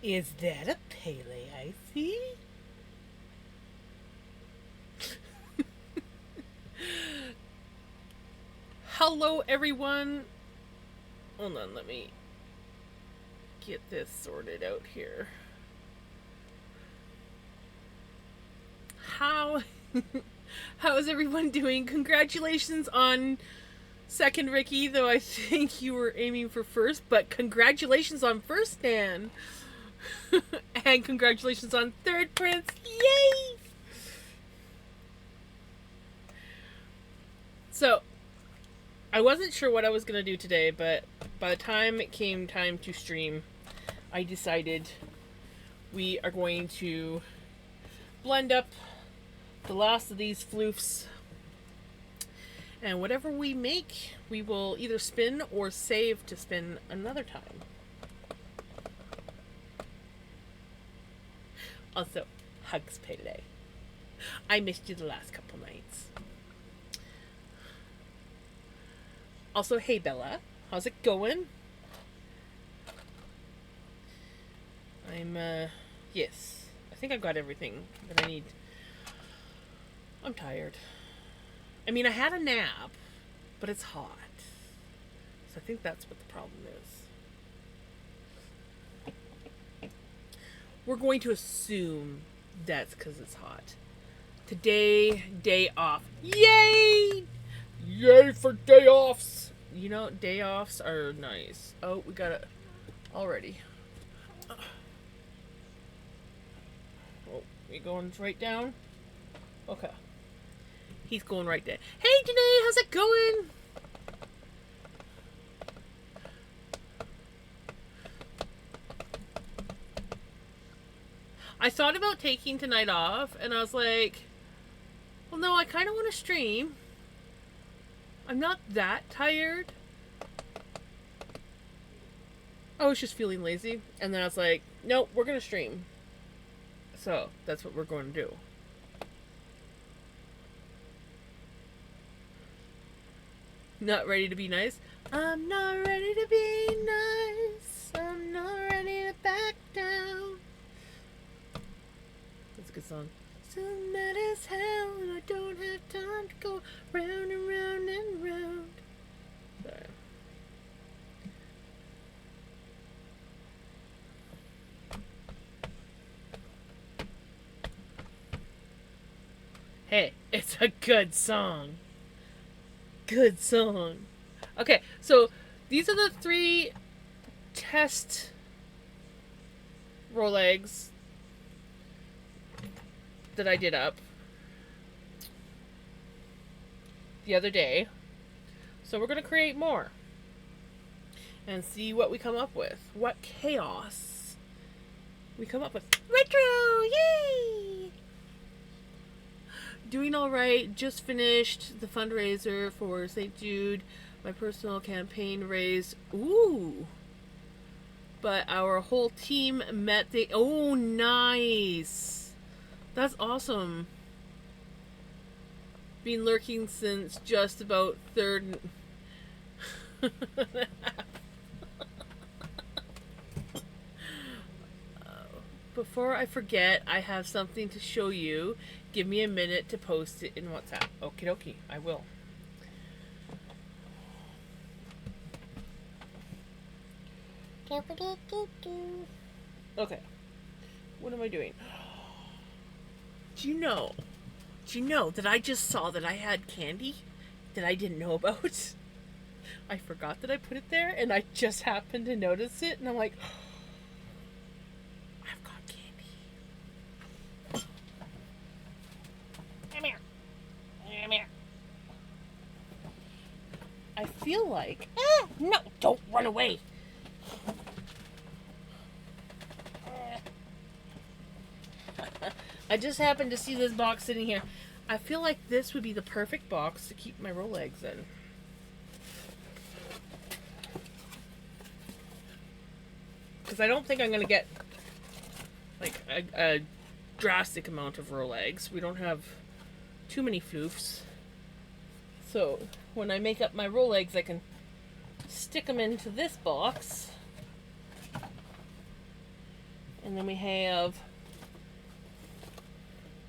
Is that a Pele I see? Hello, everyone. Hold on, let me get this sorted out here. How how is everyone doing? Congratulations on second, Ricky, though I think you were aiming for first, but congratulations on first, Dan. And congratulations on third, Prince. Yay! So, I wasn't sure what I was going to do today, but by the time it came time to stream, I decided we are going to blend up the last of these floofs. And whatever we make, we will either spin or save to spin another time. Also, hugs Pele. I missed you the last couple nights. Also, hey Bella, how's it going? Yes. I think I've got everything that I need. I'm tired. I mean, I had a nap, but it's hot. So I think that's what the problem is. We're going to assume that's because it's hot. Today, day off. Yay! Yay for day offs! You know, day offs are nice. Oh, we got it already. Oh, we going right down? Okay. He's going right there. Hey, Janae, how's it going? I thought about taking tonight off, and I was like, well, no, I kind of want to stream. I'm not that tired. I was just feeling lazy. And then I was like, nope, we're going to stream. So, that's what we're going to do. Not ready to be nice? I'm not ready to be nice. I'm not ready to back down. That's a good song. So mad as hell, and I don't have time to go round and round and round. Sorry. Hey, it's a good song. Good song. Okay, so these are the 3 test roll eggs that I did up the other day. So we're going to create more and see what we come up with. What chaos we come up with. Retro! Yay! Doing alright. Just finished the fundraiser for St. Jude. My personal campaign raised. Ooh! But our whole team met the. Oh, nice! That's awesome. Been lurking since just about third. Before I forget, I have something to show you. Give me a minute to post it in WhatsApp. Okie dokie, I will. Okay. What am I doing? Do you know? That I just saw that I had candy that I didn't know about? I forgot that I put it there, and I just happened to notice it, and I'm like, I've got candy. Come here. Come here. I feel like. No, don't run away. I just happened to see this box sitting here. I feel like this would be the perfect box to keep my roll eggs in. Because I don't think I'm going to get like a drastic amount of roll eggs. We don't have too many floofs. So when I make up my roll eggs, I can stick them into this box And then we have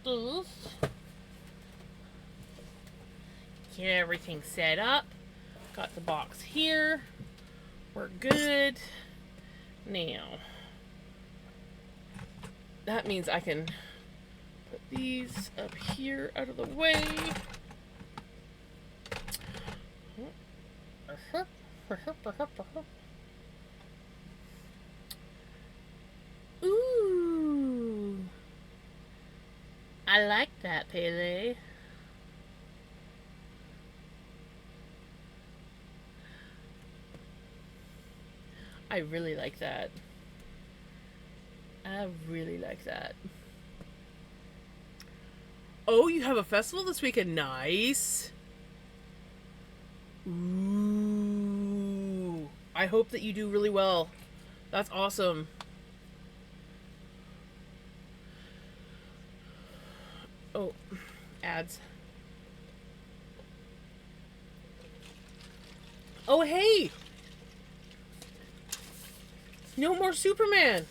this. Get everything set up. Got the box here. We're good. Now, that means I can put these up here out of the way. Ooh. I like that, Pele. I really like that. I really like that. Oh, you have a festival this weekend. Nice. Ooh. I hope that you do really well. That's awesome. Oh, ads. Oh, hey! No more Superman!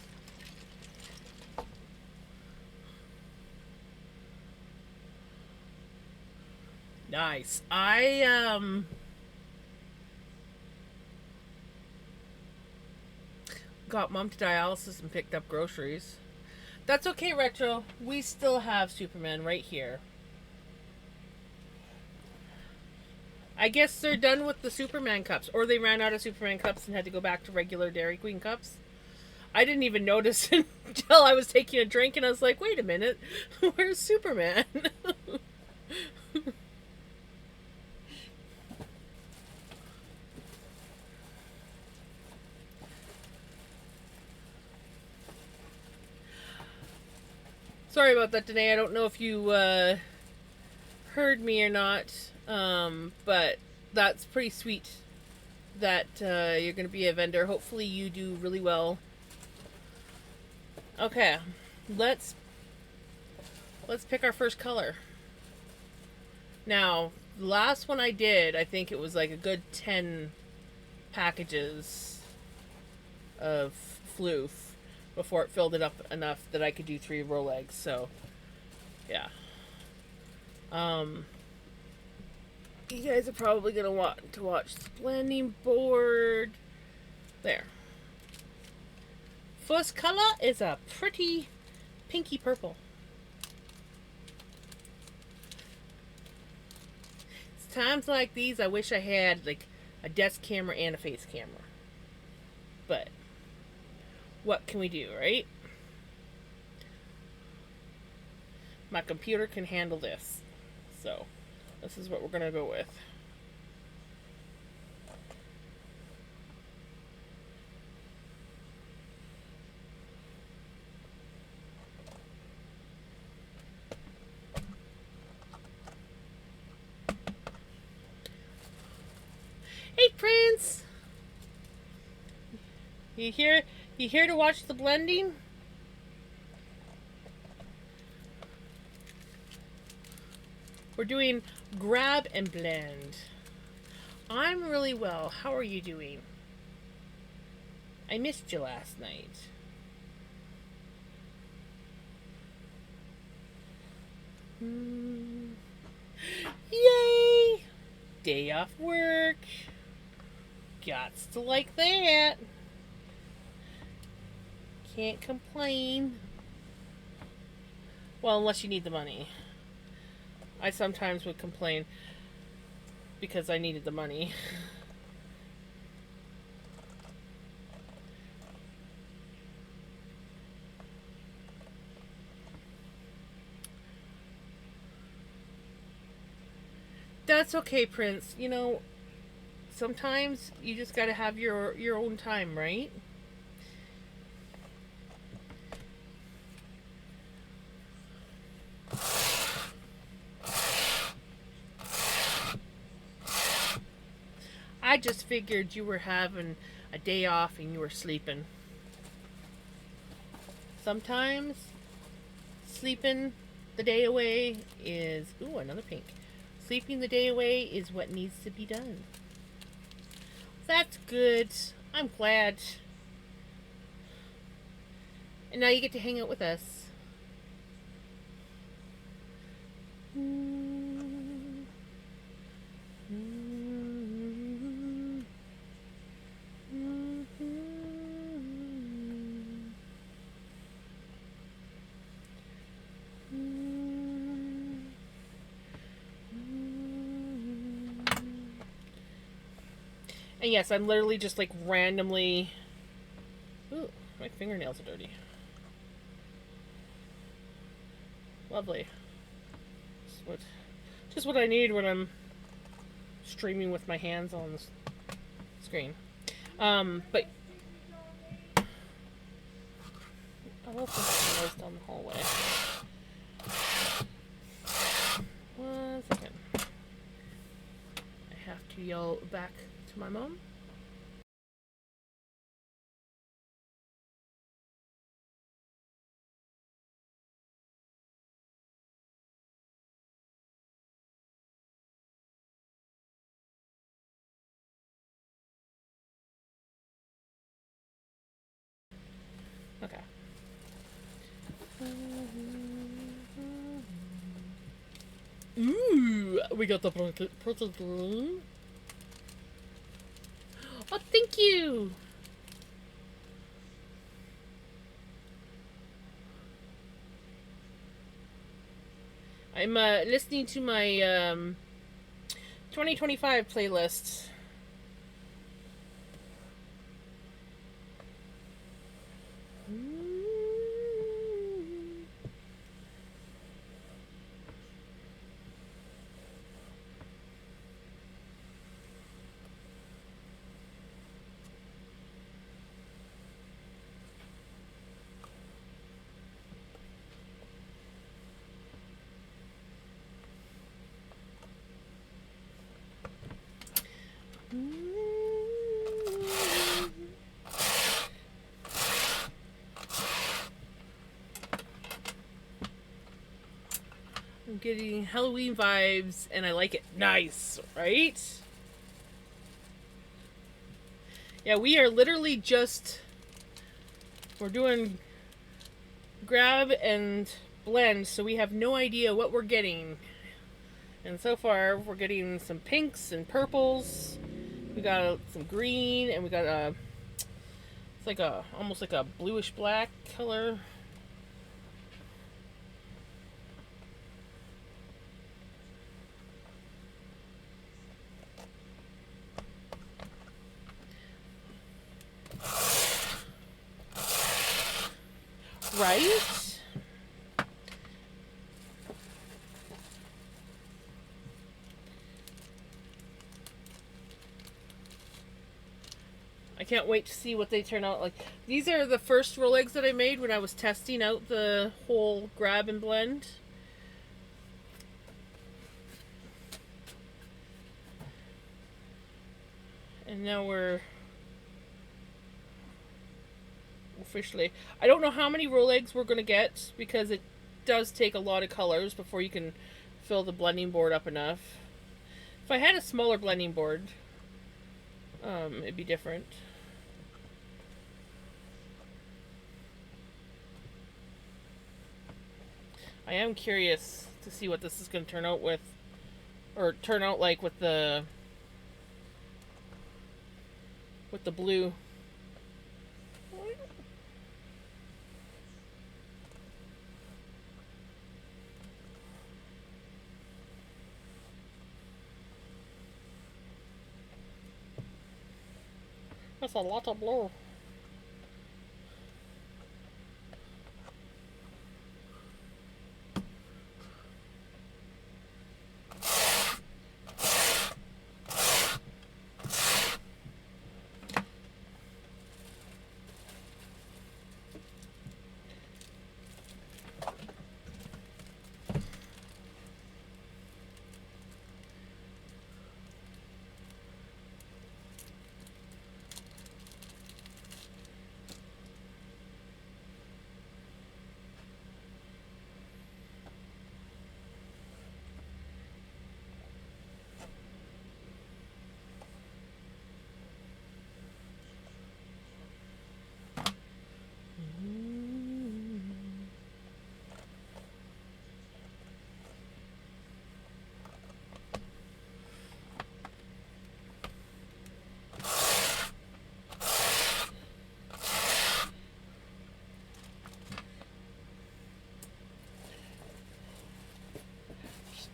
Nice. I got Mom to dialysis and picked up groceries. That's okay, Retro. We still have Superman right here. I guess they're done with the Superman cups. Or they ran out of Superman cups and had to go back to regular Dairy Queen cups. I didn't even notice until I was taking a drink and I was like, wait a minute. Where's Superman? Sorry about that, Danae. I don't know if you heard me or not, but that's pretty sweet that you're going to be a vendor. Hopefully you do really well. Okay, let's pick our first color. Now, the last one I did, I think it was like a good 10 packages of floof before it filled it up enough that I could do 3 roll eggs. So, yeah. You guys are probably gonna want to watch the blending board. There. First color is a pretty pinky purple. It's times like these I wish I had like a desk camera and a face camera. But what can we do, right? My computer can handle this. So, this is what we're going to go with. Hey, Prince! You here to watch the blending? We're doing grab and blend. I'm really well. How are you doing? I missed you last night. Yay! Day off work. Gots to like that. Can't complain. Well, unless you need the money. I sometimes would complain because I needed the money. That's okay, Prince. You know, sometimes you just gotta have your own time, right? I just figured you were having a day off and you were sleeping. Sometimes sleeping the day away is... Ooh, another pink. Sleeping the day away is what needs to be done. That's good. I'm glad. And now you get to hang out with us. And yes, I'm literally just like randomly. Ooh, my fingernails are dirty. Lovely. Just what I need when I'm streaming with my hands on the screen. But I'll open some noise down the hallway. 1 second. I have to yell back to my mom. Okay. Ooh, we got the protocol. Oh, thank you. I'm listening to my 2025 playlist. I'm getting Halloween vibes, and I like it. Nice, right? Yeah, we are literally just... We're doing grab and blend, so we have no idea what we're getting. And so far, we're getting some pinks and purples. We got some green, and we got a... It's like a... almost like a bluish black color. Right? I can't wait to see what they turn out like. These are the first roll eggs that I made when I was testing out the whole grab and blend. And now we're officially... I don't know how many roll eggs we're going to get because it does take a lot of colors before you can fill the blending board up enough. If I had a smaller blending board, it'd be different. I am curious to see what this is going to turn out with, or turn out like with the blue. That's a lot of blue.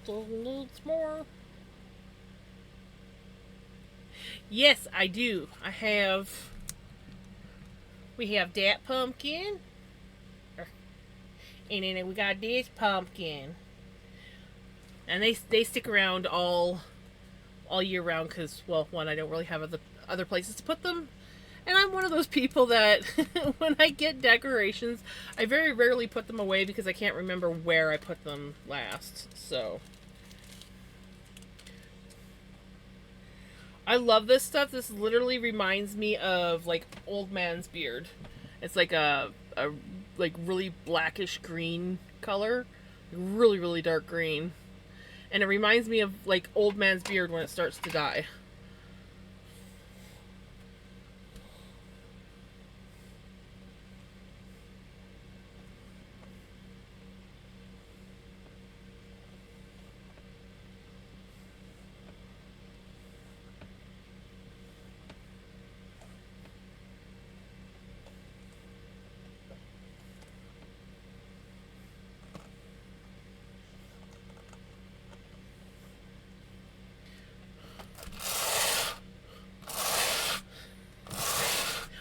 Still needs more. Yes, I do. We have that pumpkin. And then we got this pumpkin. And they stick around all year round because, well, one, I don't really have other places to put them. And I'm one of those people that when I get decorations, I very rarely put them away because I can't remember where I put them last. So I love this stuff. This literally reminds me of like old man's beard. It's like a like really blackish green color, really really dark green, and it reminds me of like old man's beard when it starts to die.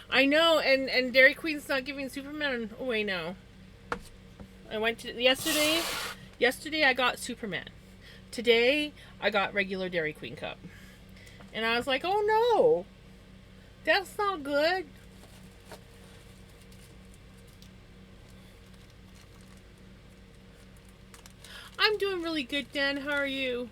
I know, and Dairy Queen's not giving Superman away now. I went to yesterday. Yesterday I got Superman. Today I got regular Dairy Queen cup, and I was like, oh no, that's not good. I'm doing really good, Dan. How are you?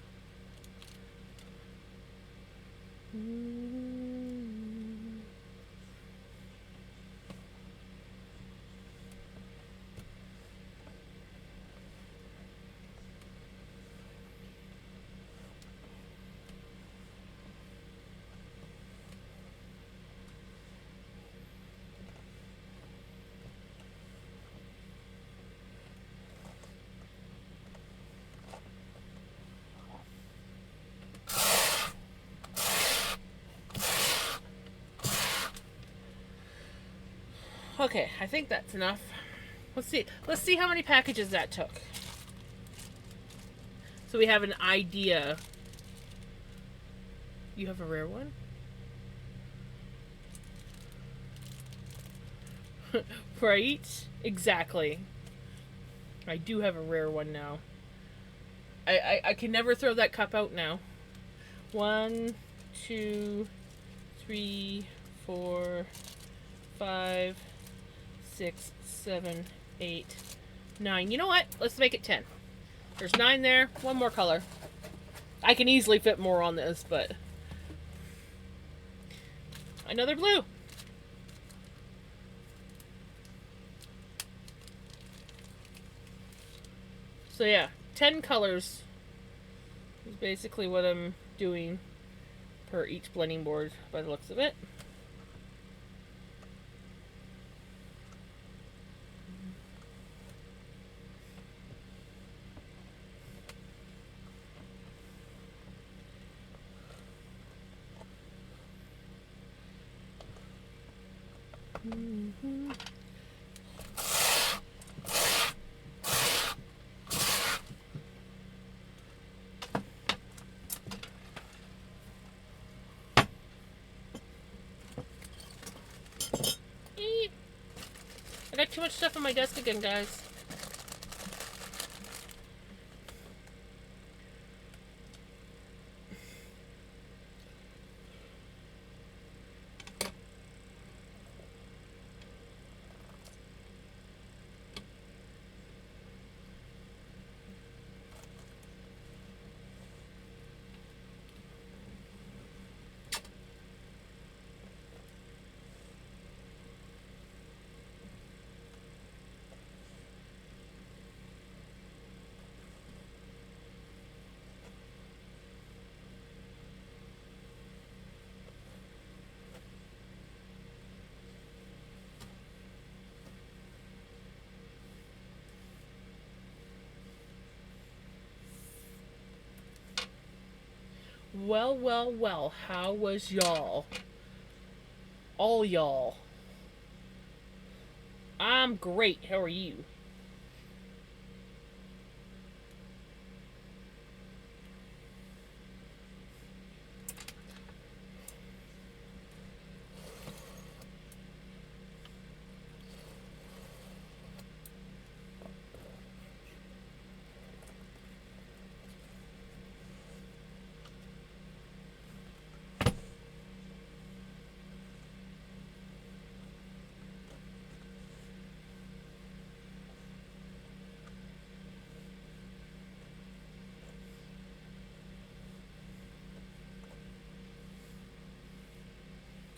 Okay, I think that's enough. Let's see. Let's see how many packages that took. So we have an idea. You have a rare one? Right? Exactly. I do have a rare one now. I can never throw that cup out now. 1, 2, 3, 4, 5, 6, 7, 8, 9. You know what? Let's make it 10. There's 9 there. One more color. I can easily fit more on this, but another blue. So yeah, 10 colors is basically what I'm doing per each blending board by the looks of it. Mm-hmm. I got too much stuff on my desk again, guys. Well, well, well, how was y'all? All y'all. I'm great. How are you?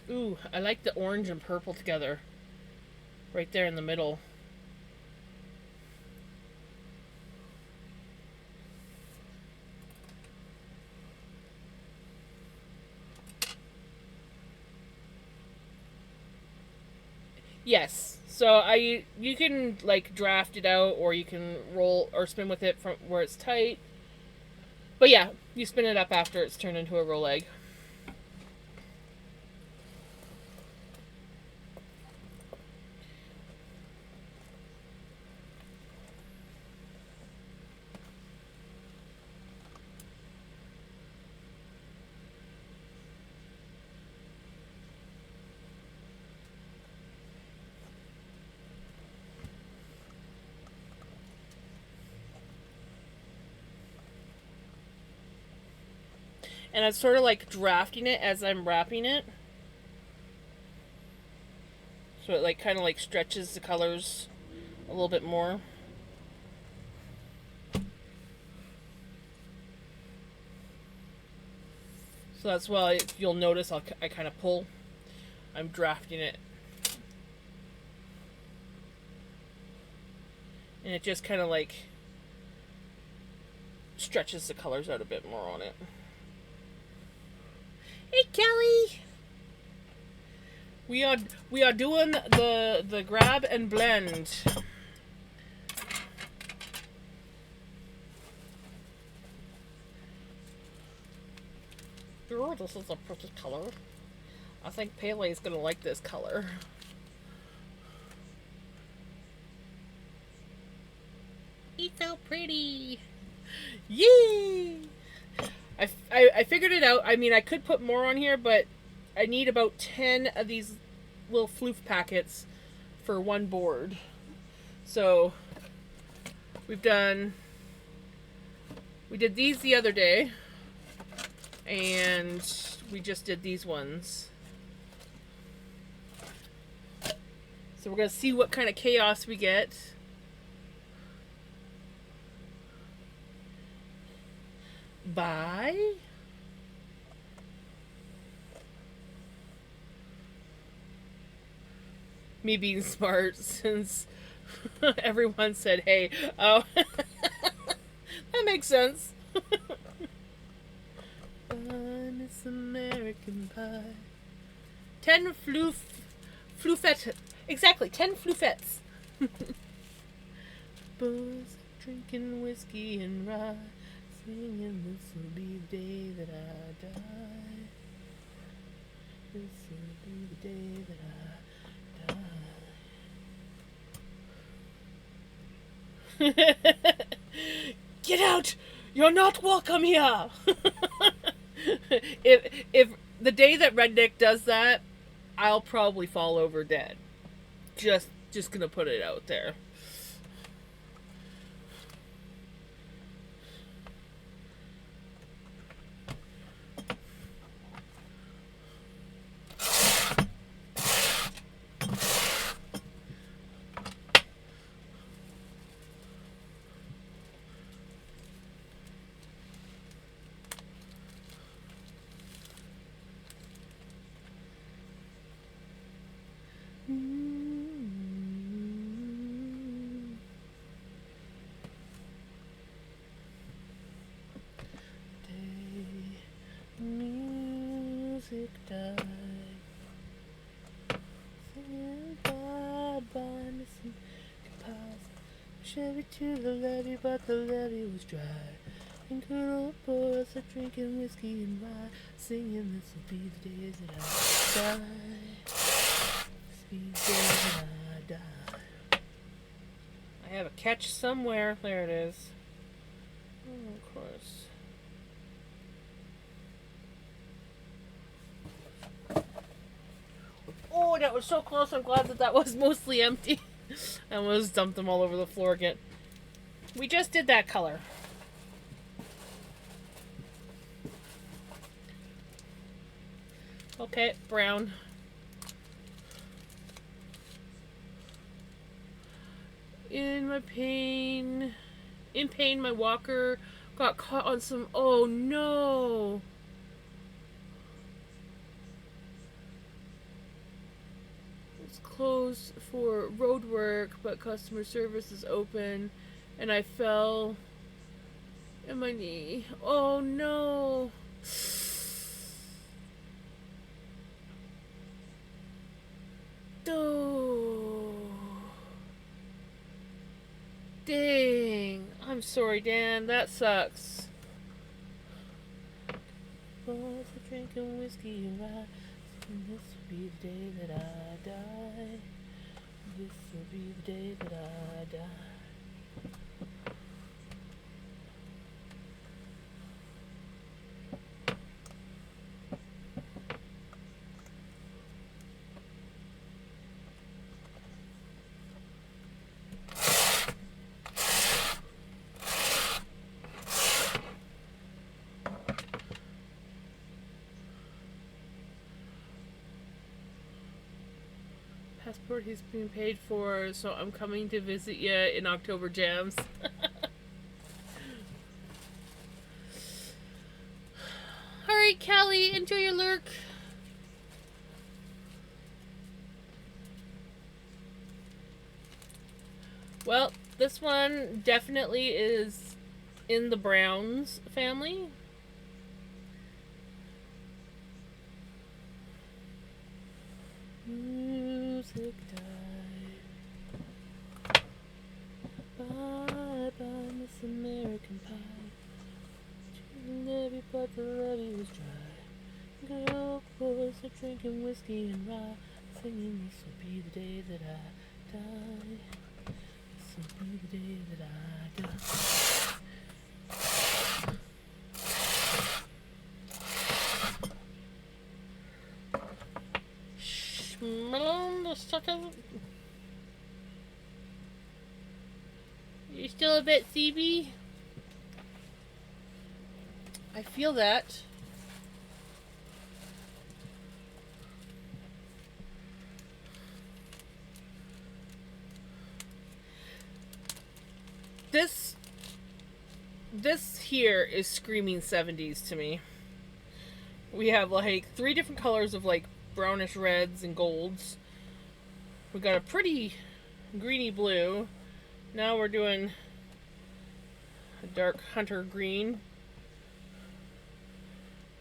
Ooh, I like the orange and purple together. Right there in the middle. Yes. So you can like draft it out, or you can roll or spin with it from where it's tight. But yeah, you spin it up after it's turned into a roll egg. And I'm sort of like drafting it as I'm wrapping it. So it like kind of like stretches the colors a little bit more. So that's why you'll notice I kind of pull. I'm drafting it. And it just kind of like stretches the colors out a bit more on it. Hey Kelly! We are doing the grab and blend. Oh, this is a pretty color. I think Pele is gonna like this color. It's so pretty. Yay! I figured it out. I mean, I could put more on here, but I need about 10 of these little floof packets for one board. So we did these the other day, and we just did these ones. So we're gonna see what kind of chaos we get. By me being smart, since everyone said, hey, oh, that makes sense. Miss American Pie. 10 floofettes. Exactly, 10 floofettes. Boys drinking whiskey and rye, singing this will be the day that I die. This will be the day that I die. Get out! You're not welcome here! if the day that Redneck does that, I'll probably fall over dead. Just gonna put it out there. Music died. Singing bye-bye, missing goodbyes. Chevy to the levee, but the levee was dry. And good old boys are drinking whiskey and rye, singing this will be the days that I die. This will be the days that I die. I have a catch somewhere. There it is. Oh, of course. Oh, that was so close. I'm glad that was mostly empty. I almost dumped them all over the floor again. We just did that color. Okay, brown. In pain, my walker got caught on some... Oh, no. closed for road work, but customer service is open, and I fell in my knee. Oh no. Oh. Dang. I'm sorry, Dan. That sucks. Both for drinking whiskey and rye. This will be the day that I die. This will be the day that I die. Passport he's being paid for, so I'm coming to visit you in October Jams. Alright, Callie, enjoy your lurk. Well, this one definitely is in the Browns family. Music died. Bye bye, Miss American Pie. Every part the levee was dry. Girl boys are drinking whiskey and rye, singing this will be the day that I die. This will be the day that I die. Malone, the sucker. You're still a bit CB? I feel that. This here is screaming 70s to me. We have like 3 different colors of like brownish reds and golds. We got a pretty greeny blue. Now we're doing a dark hunter green.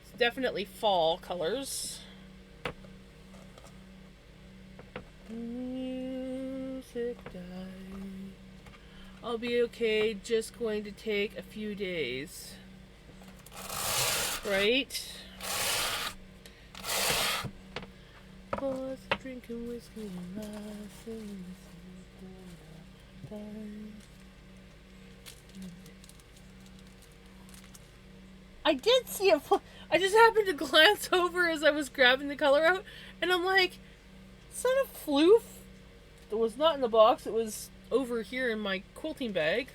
It's definitely fall colors. Music died. I'll be okay, just going to take a few days. Right? Boys drinking whiskey and laughing. I did see a I just happened to glance over as I was grabbing the color out, and I'm like, is that a floof? It was not in the box, it was over here in my quilting bag.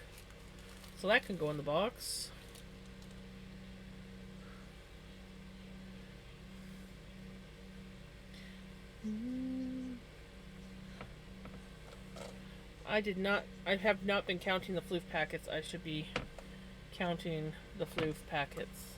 So that can go in the box. I have not been counting the floof packets. I should be counting the floof packets.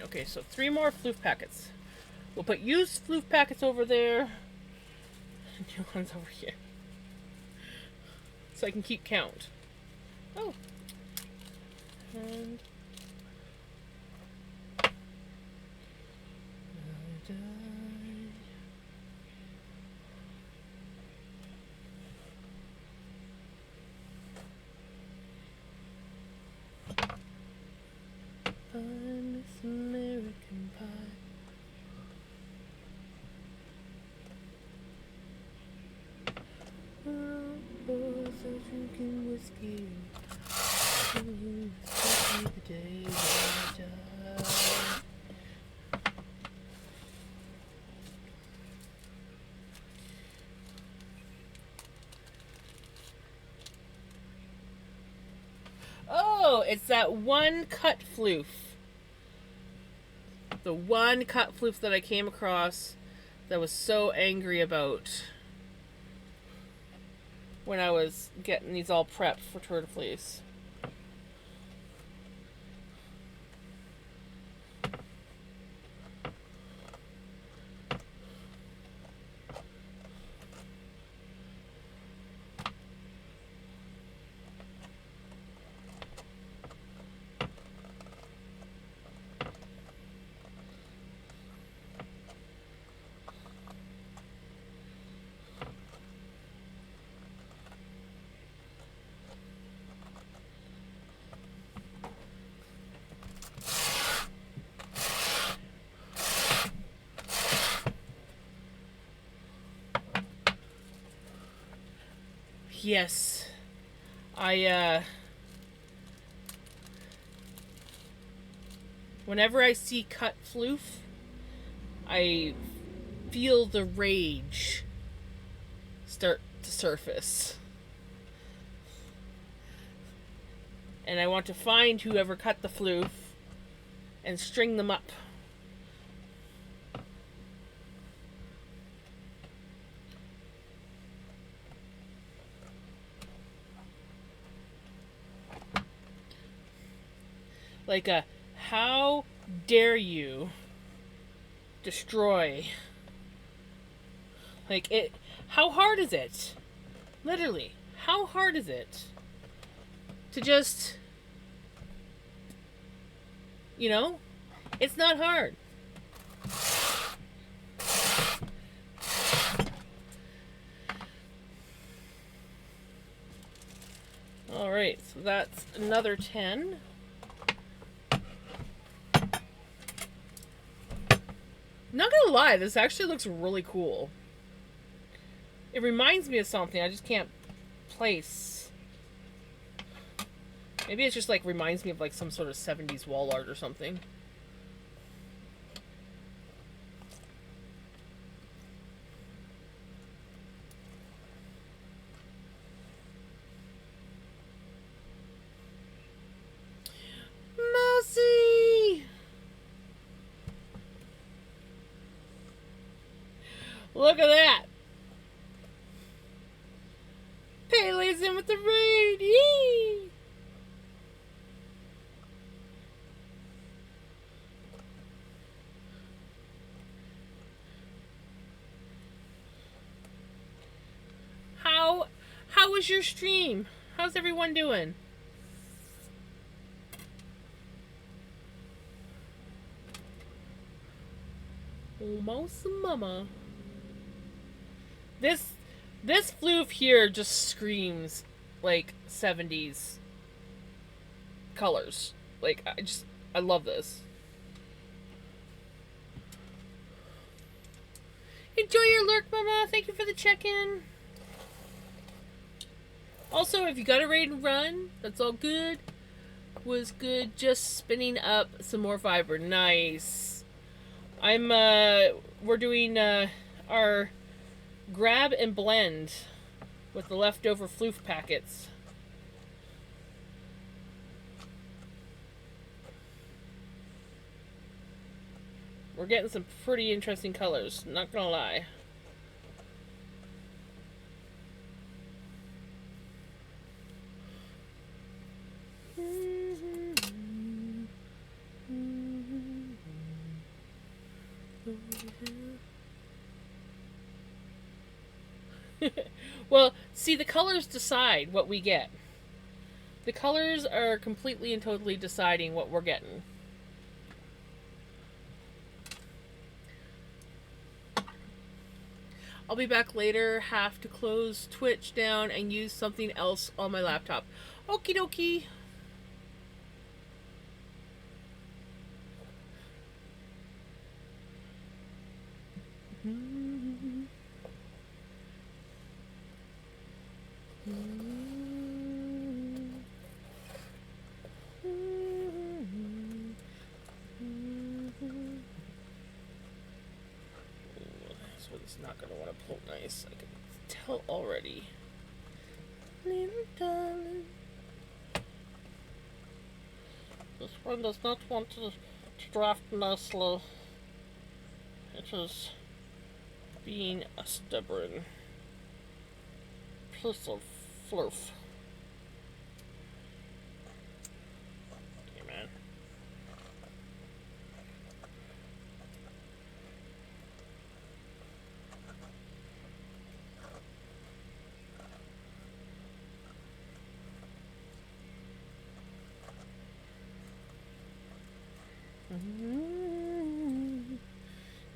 Okay, so 3 more floof packets. We'll put used floof packets over there. New ones over here. So I can keep count. Oh. And Miss American Pie. Oh, boys are drinking whiskey. This will be the day I die. Oh, it's that one cut floof. The one cut floof that I came across that I was so angry about when I was getting these all prepped for Tour de Fleece. Yes. Whenever I see cut floof, I feel the rage start to surface. And I want to find whoever cut the floof and string them up. Like a, how dare you destroy? Like it, how hard is it? Literally, how hard is it to just, you know, it's not hard. All right, so that's another 10. Not gonna lie, this actually looks really cool. It reminds me of something, I just can't place. Maybe it just like reminds me of like some sort of 70s wall art or something. Mousy! Look at that! Pele's in with the raid! Yee! How was your stream? How's everyone doing? Almost mama. This floof here just screams like 70s colors. Like I love this. Enjoy your lurk, mama. Thank you for the check-in. Also, if you got a raid and run, that's all good. Was good. Just spinning up some more fiber. Nice. We're doing our grab and blend with the leftover floof packets. We're getting some pretty interesting colors, not gonna lie. Well, see, the colors decide what we get. The colors are completely and totally deciding what we're getting. I'll be back later, have to close Twitch down and use something else on my laptop. Okie dokie. this one's not going to want to pull nice. I can tell already. Little darling. This one does not want to draft nicely. It is being a stubborn piece of floof. Okay, man.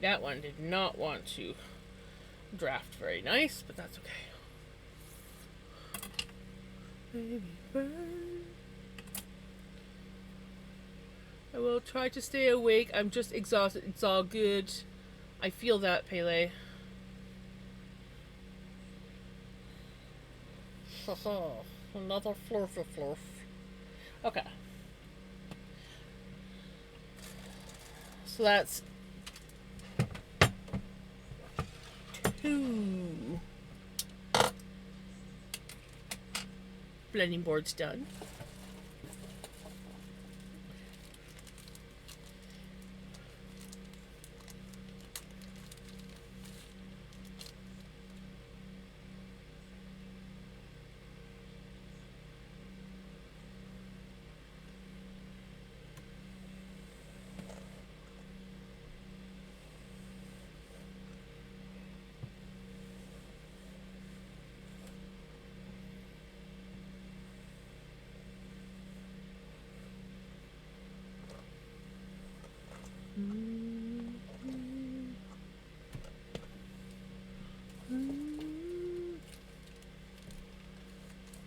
That one did not want to draft very nice, but that's okay. Baby burn. I will try to stay awake. I'm just exhausted. It's all good. I feel that, Pele. Another flurfy flurf. Okay. So that's 2 blending boards done.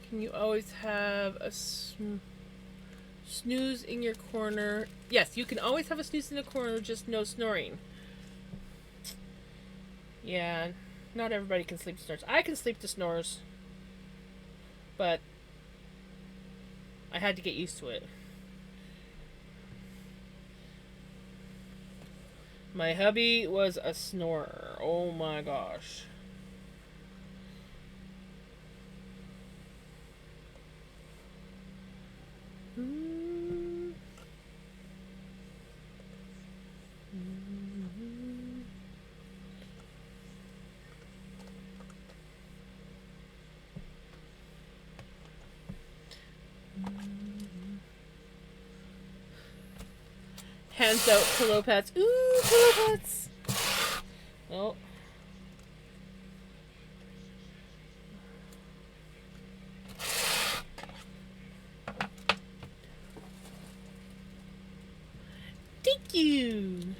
Can you always have a snooze in your corner? Yes, you can always have a snooze in the corner, just no snoring. Yeah, not everybody can sleep to snores. I can sleep to snores, but I had to get used to it. My hubby was a snorer. Oh my gosh. Hands out pillow pets. Ooh, pillow pets. Oh. Thank you.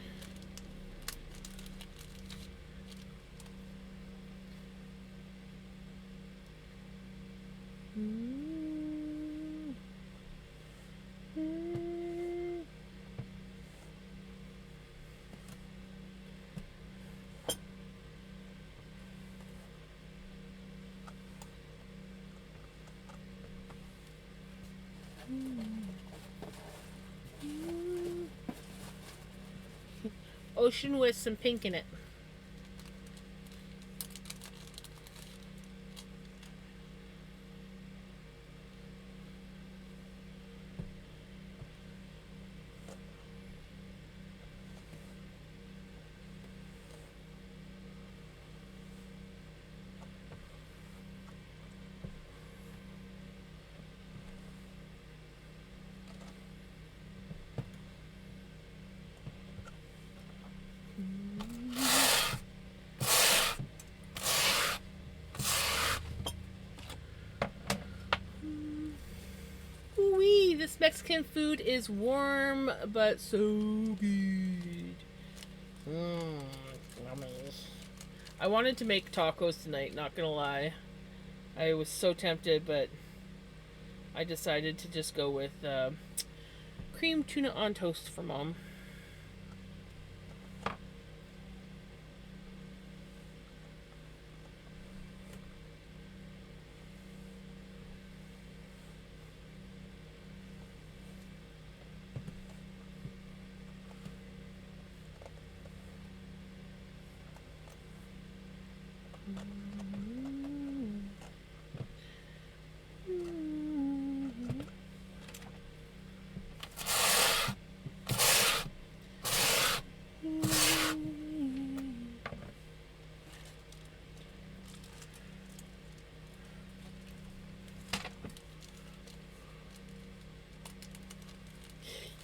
Ocean with some pink in it. Ooh-wee, this Mexican food is warm, but so good. Yummy. I wanted to make tacos tonight, not gonna lie. I was so tempted, but I decided to just go with cream tuna on toast for Mom.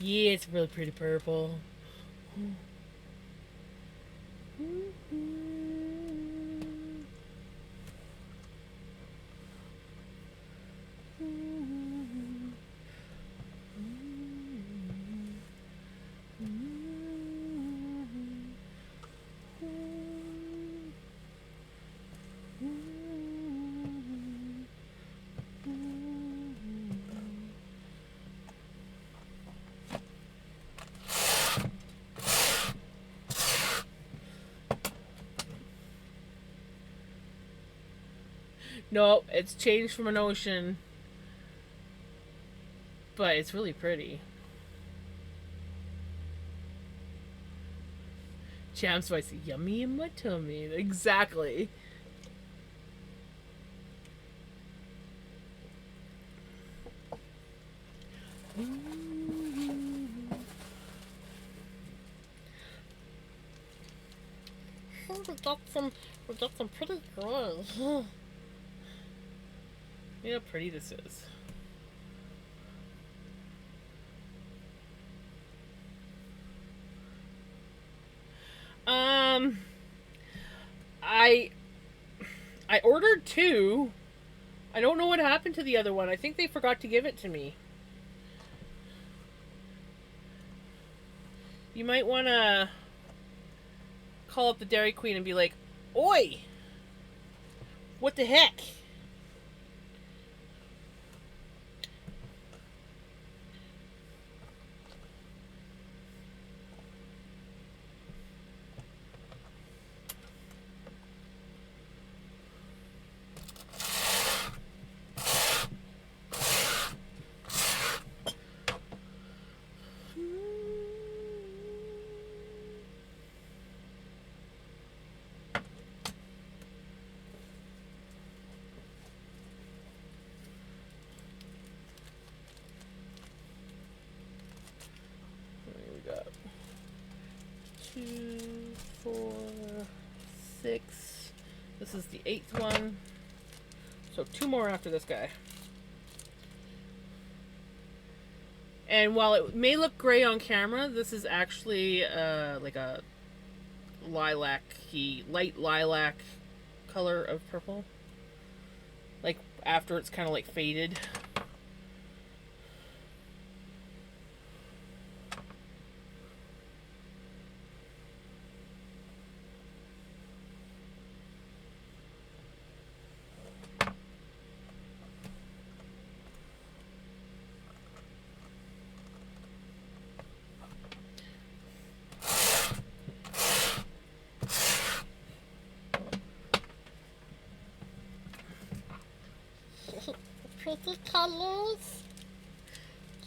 Yeah, it's really pretty purple. No, it's changed from an ocean, but it's really pretty. Jam spicy, yummy in my tummy. Exactly. We got some pretty girls. You know how pretty this is. Um, I I ordered two. I don't know what happened to the other one. I think they forgot to give it to me. You might want to call up the Dairy Queen and be like, "Oi, what the heck?" We got 2, 4, 6. This is the 8th one. So 2 more after this guy. And while it may look gray on camera, this is actually like a light lilac color of purple. Like after it's kind of like faded. Pretty colors.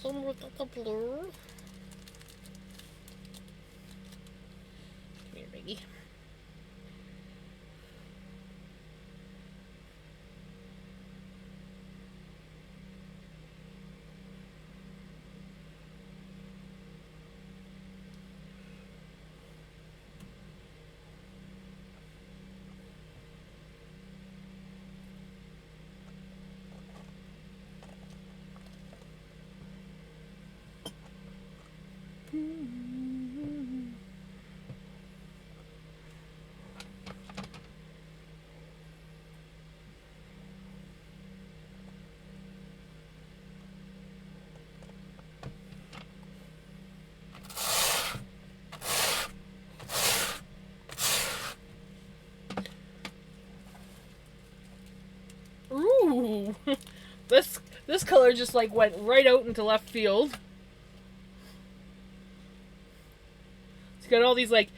Some with the blue. Come here, baby. Ooh, this color just like went right out into left field. It's got all these like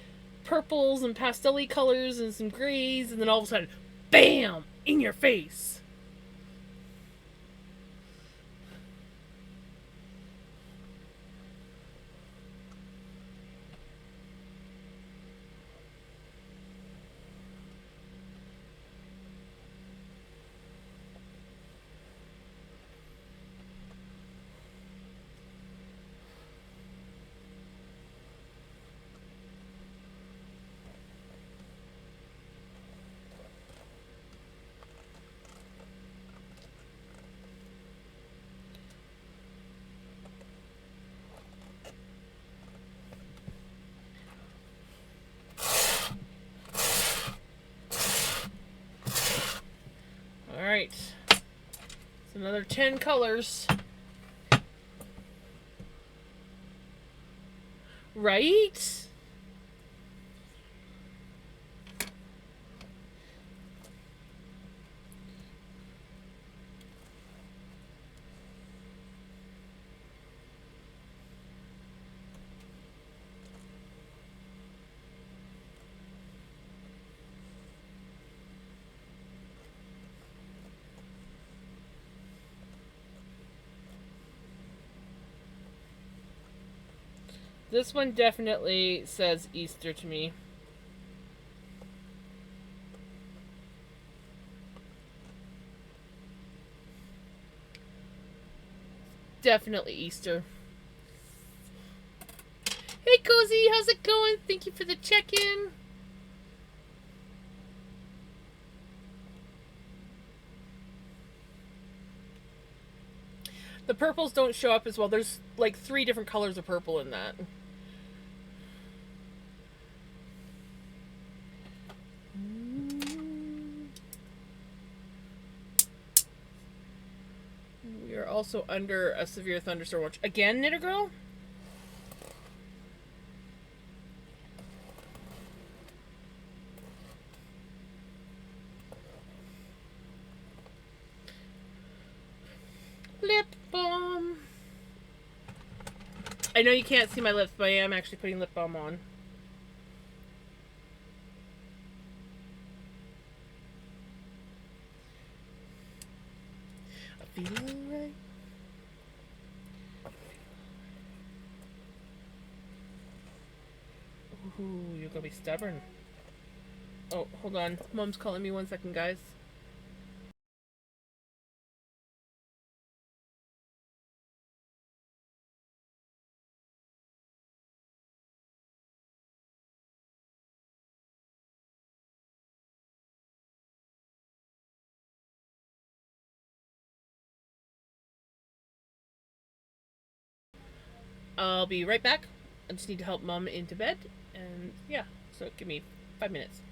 purples and pastel-y colors and some grays, and then all of a sudden, BAM! In your face. Another 10 colors. Right? This one definitely says Easter to me. Definitely Easter. Hey Cozy, how's it going? Thank you for the check-in. The purples don't show up as well. There's like 3 different colors of purple in that. We are also under a severe thunderstorm watch. Again, Knitter Girl? Lip balm. I know you can't see my lips, but I am actually putting lip balm on. I feel right. Ooh, you're gonna be stubborn. Oh, hold on. Mom's calling me 1 second, guys. I'll be right back. I just need to help Mom into bed. And yeah, so give me 5 minutes.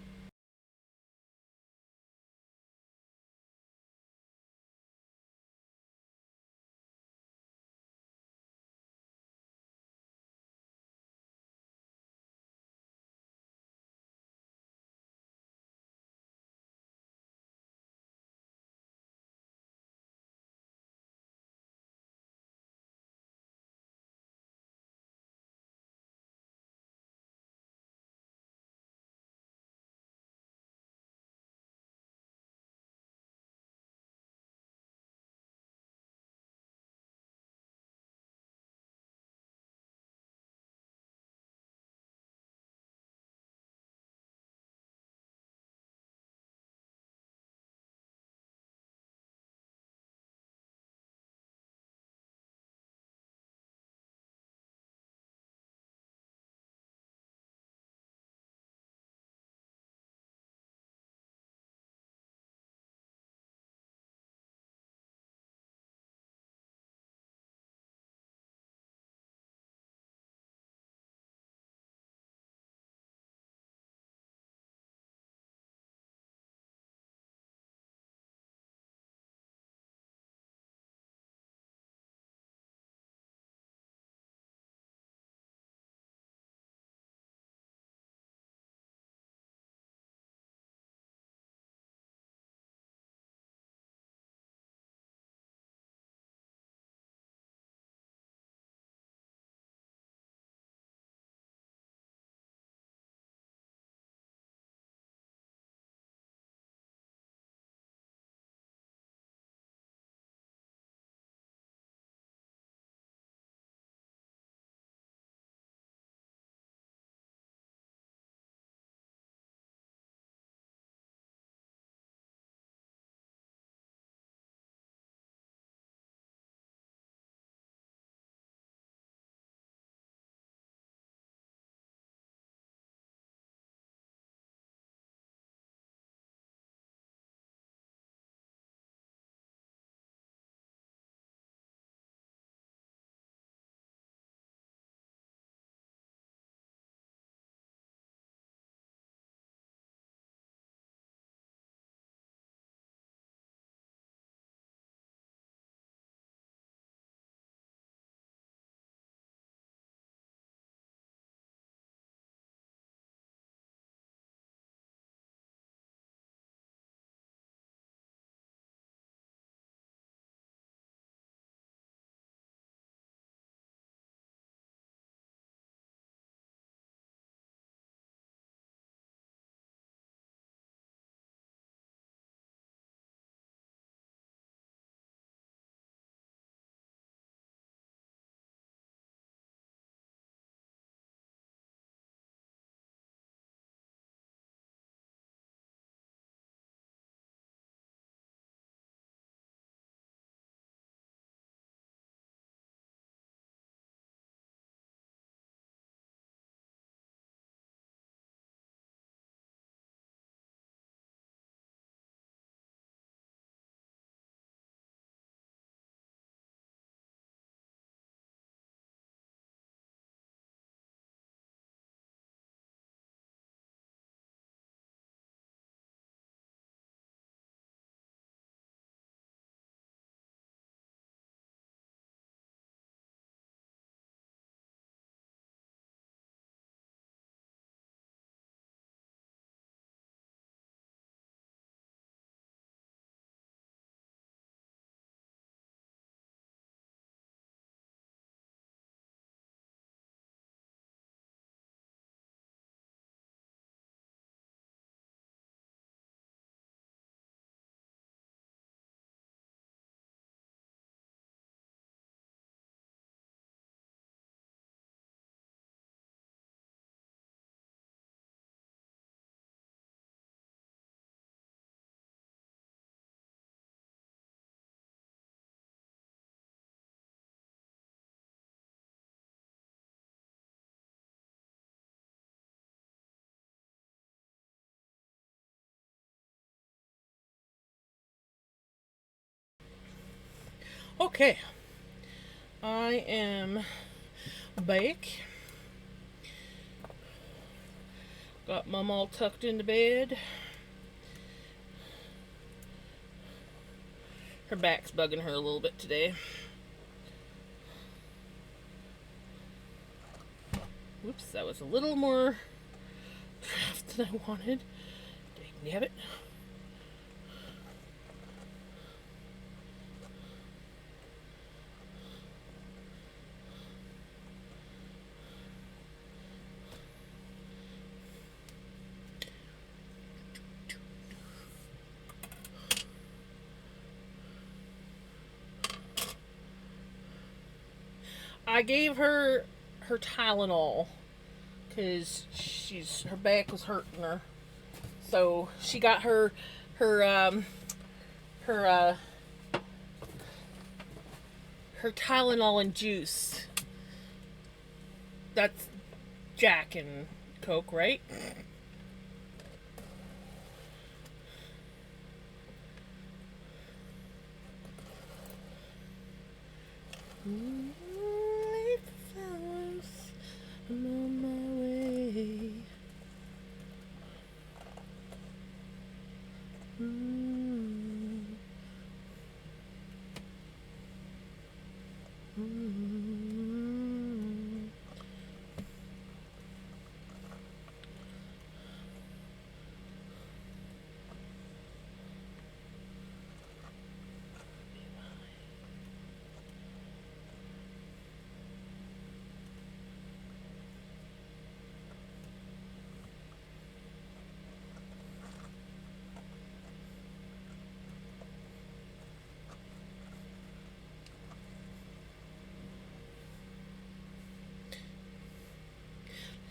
Okay, I am back. Got Mom all tucked into bed. Her back's bugging her a little bit today. Whoops, that was a little more draft than I wanted. Dang it. I gave her Tylenol because her back was hurting her. So she got her her her Tylenol and juice. That's Jack and Coke, right? Flowers, I'm on my way.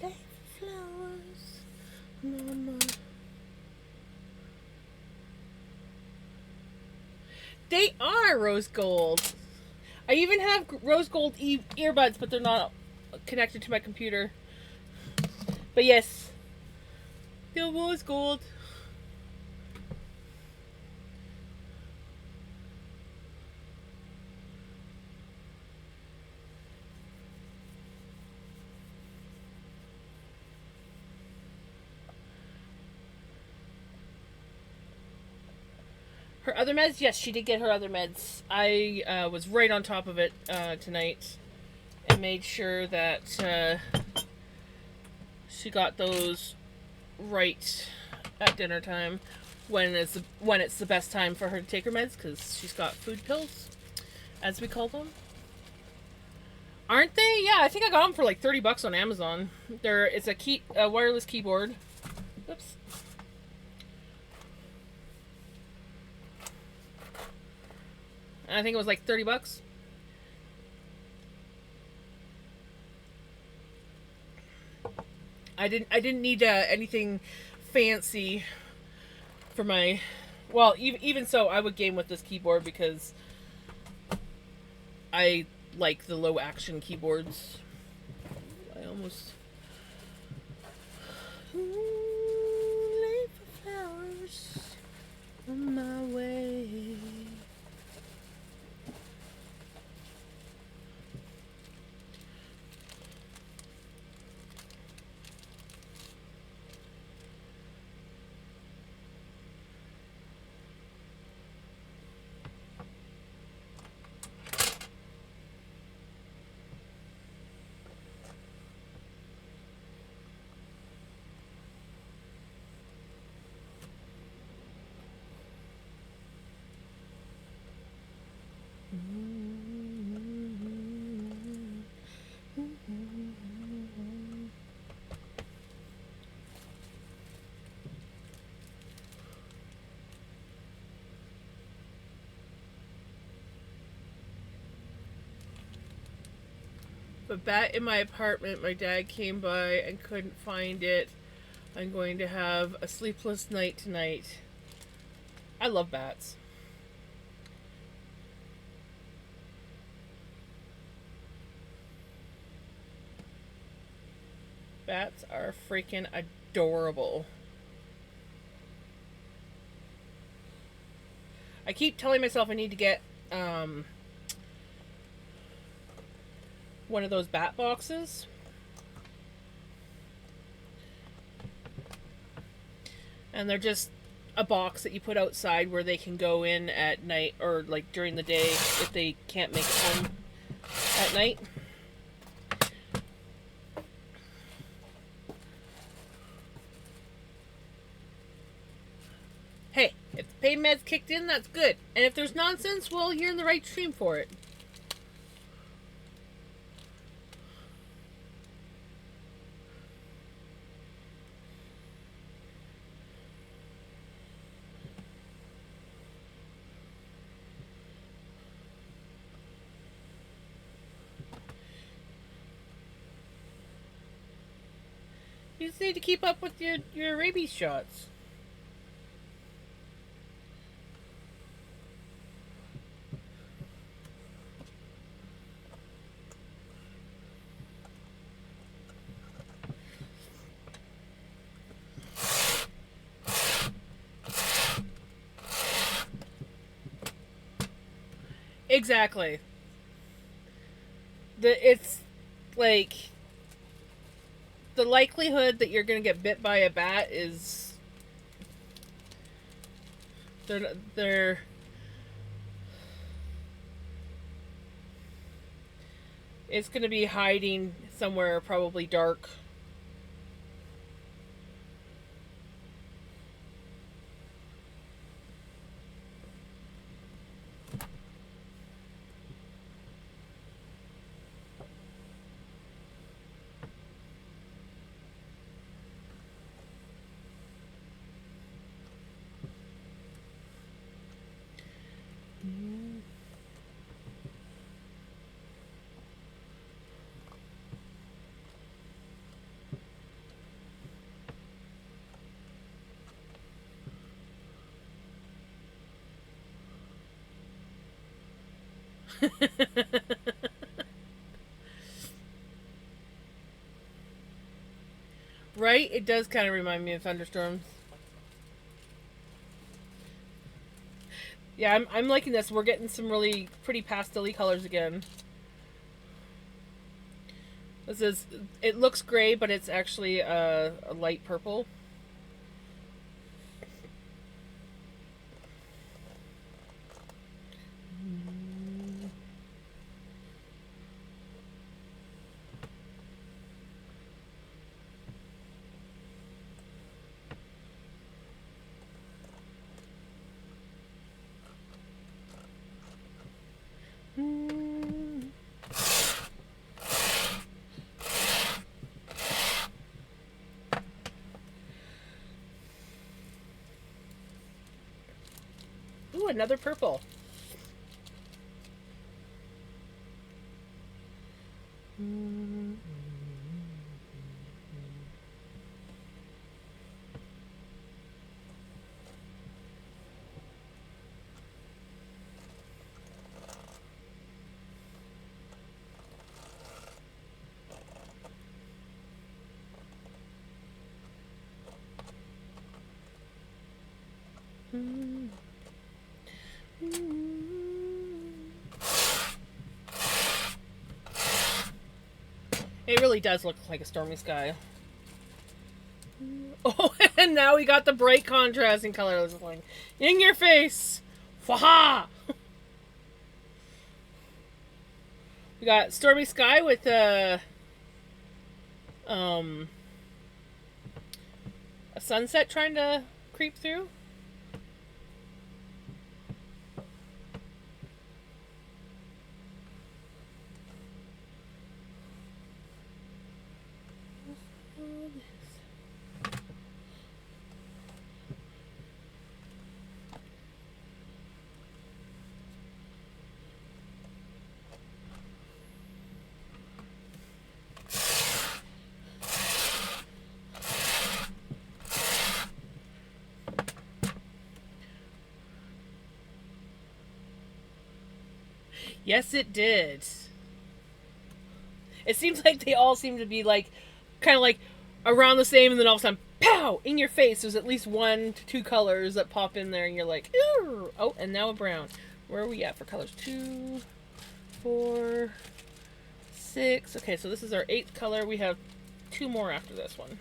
Like flowers, mama. They are rose gold. I even have rose gold earbuds, but they're not connected to my computer. But yes, they're rose gold. Her other meds? Yes, she did get her other meds. I was right on top of it tonight and made sure that she got those right at dinner time when it's the best time for her to take her meds because she's got food pills, as we call them. Aren't they? Yeah, I think I got them for like $30 on Amazon. It's a wireless keyboard. Oops. And I think it was like $30. I didn't need anything fancy for my. Well, even so, I would game with this keyboard because I like the low action keyboards. I almost. Late for flowers on my way. But back in my apartment, my dad came by and couldn't find it. I'm going to have a sleepless night tonight. I love bats. Bats are freaking adorable. I keep telling myself I need to get one of those bat boxes. And they're just a box that you put outside where they can go in at night or like during the day if they can't make it home at night. Hey, if the pain med's kicked in, that's good. And if there's nonsense, well, you're in the right stream for it. You just need to keep up with your rabies shots. Exactly. It's like the likelihood that you're gonna get bit by a bat is they're it's gonna be hiding somewhere probably dark. Right? It does kind of remind me of thunderstorms. Yeah, I'm liking this. We're getting some really pretty pastel-y colors again. This is, it looks gray, but it's actually a light purple. Ooh, another purple. It really does look like a stormy sky. Oh, and now we got the bright contrasting color. It's like, in your face! Faha! We got stormy sky with a sunset trying to creep through. Yes, it did. It seems like they all seem to be like, kind of like around the same, and then all of a sudden, pow! In your face. There's at least 1 to 2 colors that pop in there, and you're like, ooh! Oh, and now a brown. Where are we at for colors? 2, 4, 6. Okay, so this is our 8th color. We have 2 more after this one.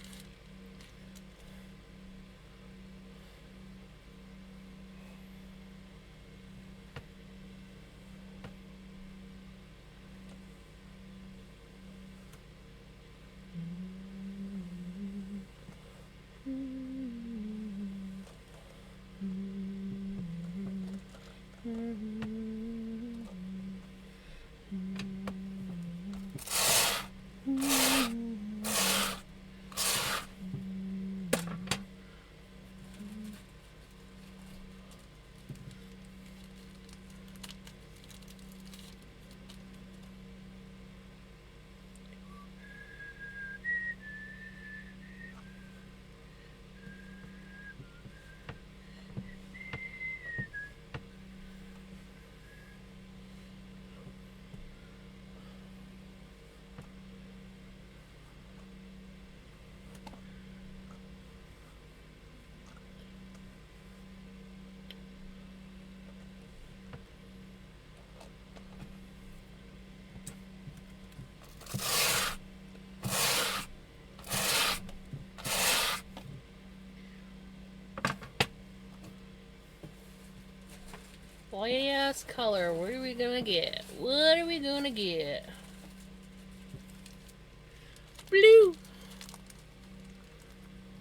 Last color. What are we gonna get? What are we gonna get? Blue.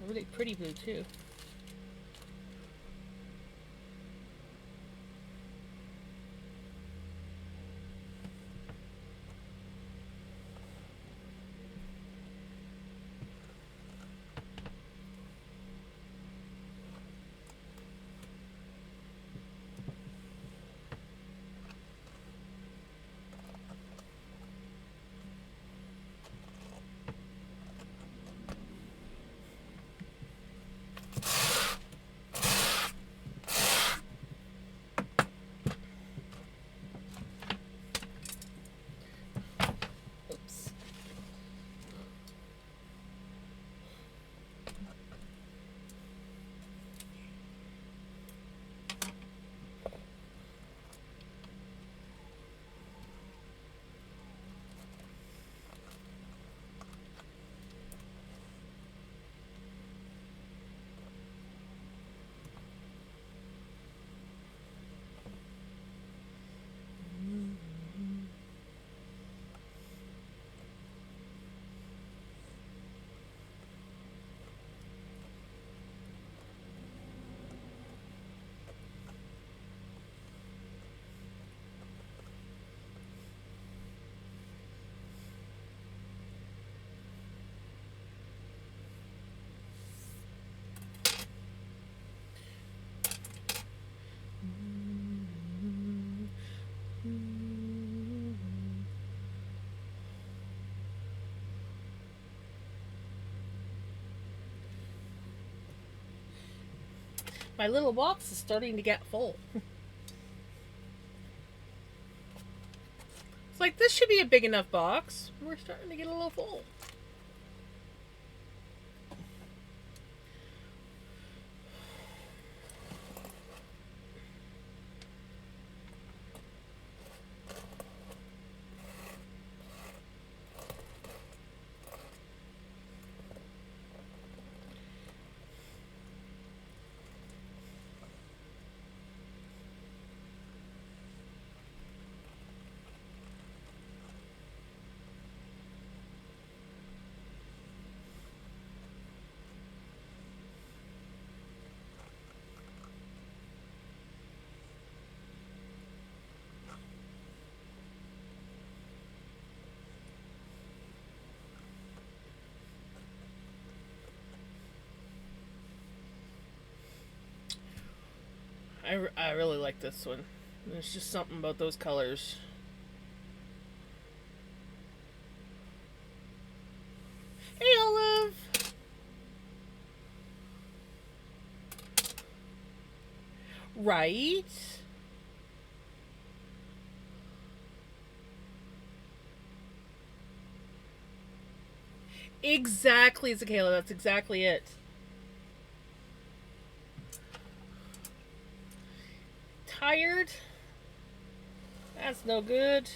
A really pretty blue too. Oops. My little box is starting to get full. It's like, this should be a big enough box. We're starting to get a little full. I really like this one. There's just something about those colors. Hey, Olive! Right? Exactly, Zakayla. That's exactly it. Tired? That's no good.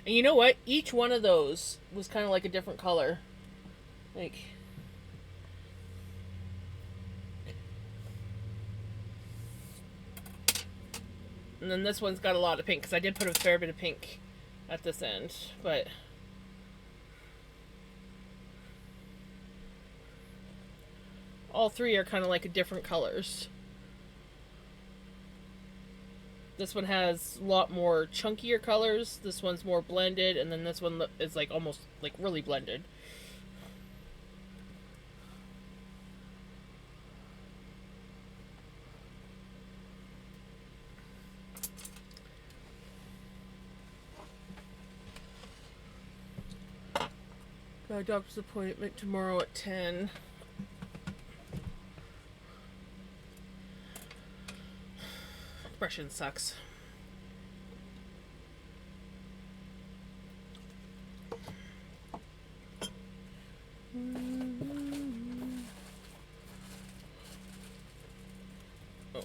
And you know what? Each one of those was kind of like a different color. Like, and then this one's got a lot of pink because I did put a fair bit of pink at this end, but all three are kind of like different colors. This one has a lot more chunkier colors. This one's more blended, and then this one is like almost like really blended. Got a doctor's appointment tomorrow at 10. Depression sucks. Oh.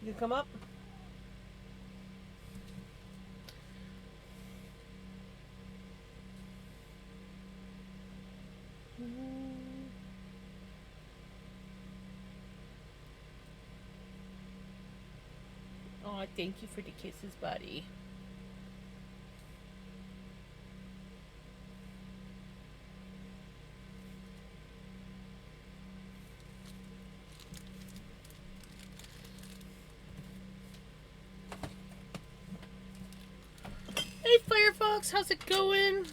You come up? Oh, thank you for the kisses, buddy. Hey, Firefox, how's it going?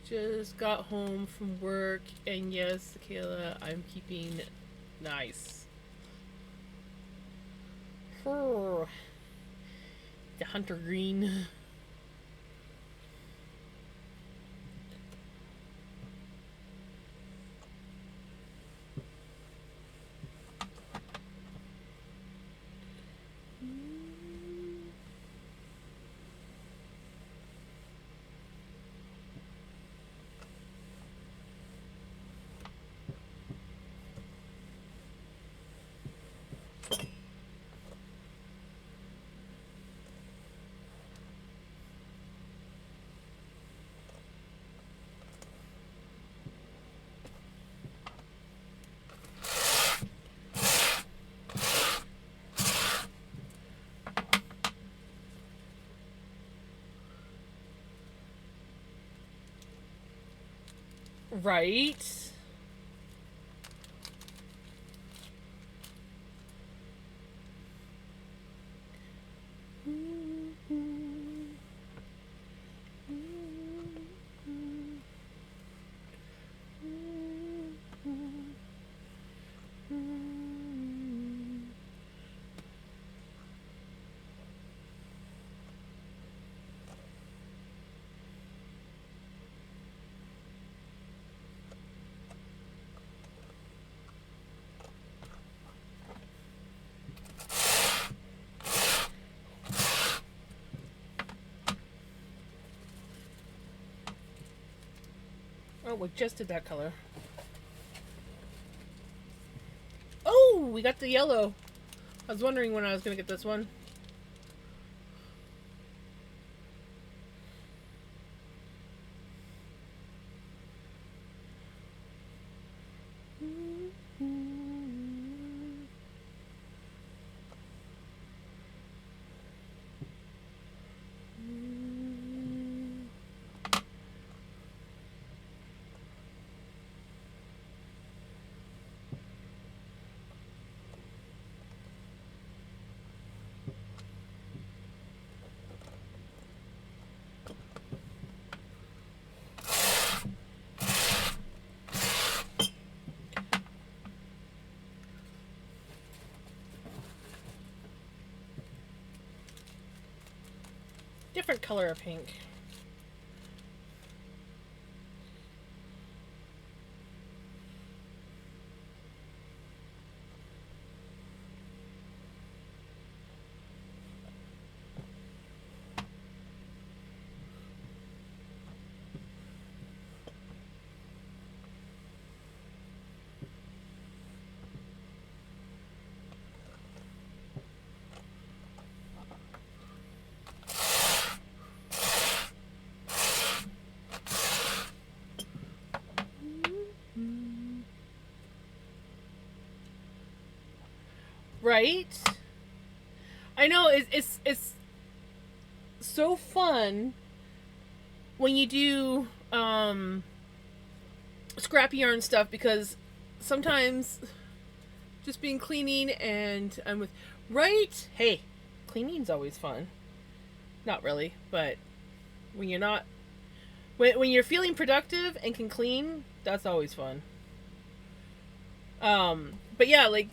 Just got home from work, and yes, Kayla, I'm keeping nice. The hunter green. Right? Oh, we just did that color. Oh, we got the yellow. I was wondering when I was going to get this one. Different color of pink. Right? I know it's so fun when you do scrappy yarn stuff, because sometimes just being cleaning and I'm with right. Hey, cleaning's always fun. Not really, but when you're not when you're feeling productive and can clean, that's always fun. But yeah, like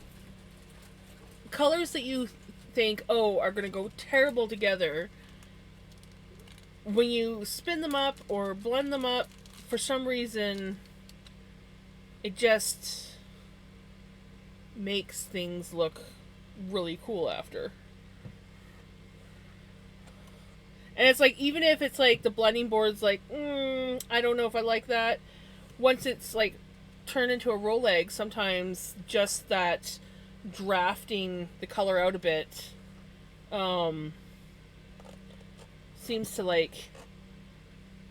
colors that you think, oh, are gonna go terrible together, when you spin them up or blend them up, for some reason it just makes things look really cool after. And it's like, even if it's like the blending board's like, I don't know if I like that, once it's like turned into a roll egg, sometimes just that drafting the color out a bit seems to like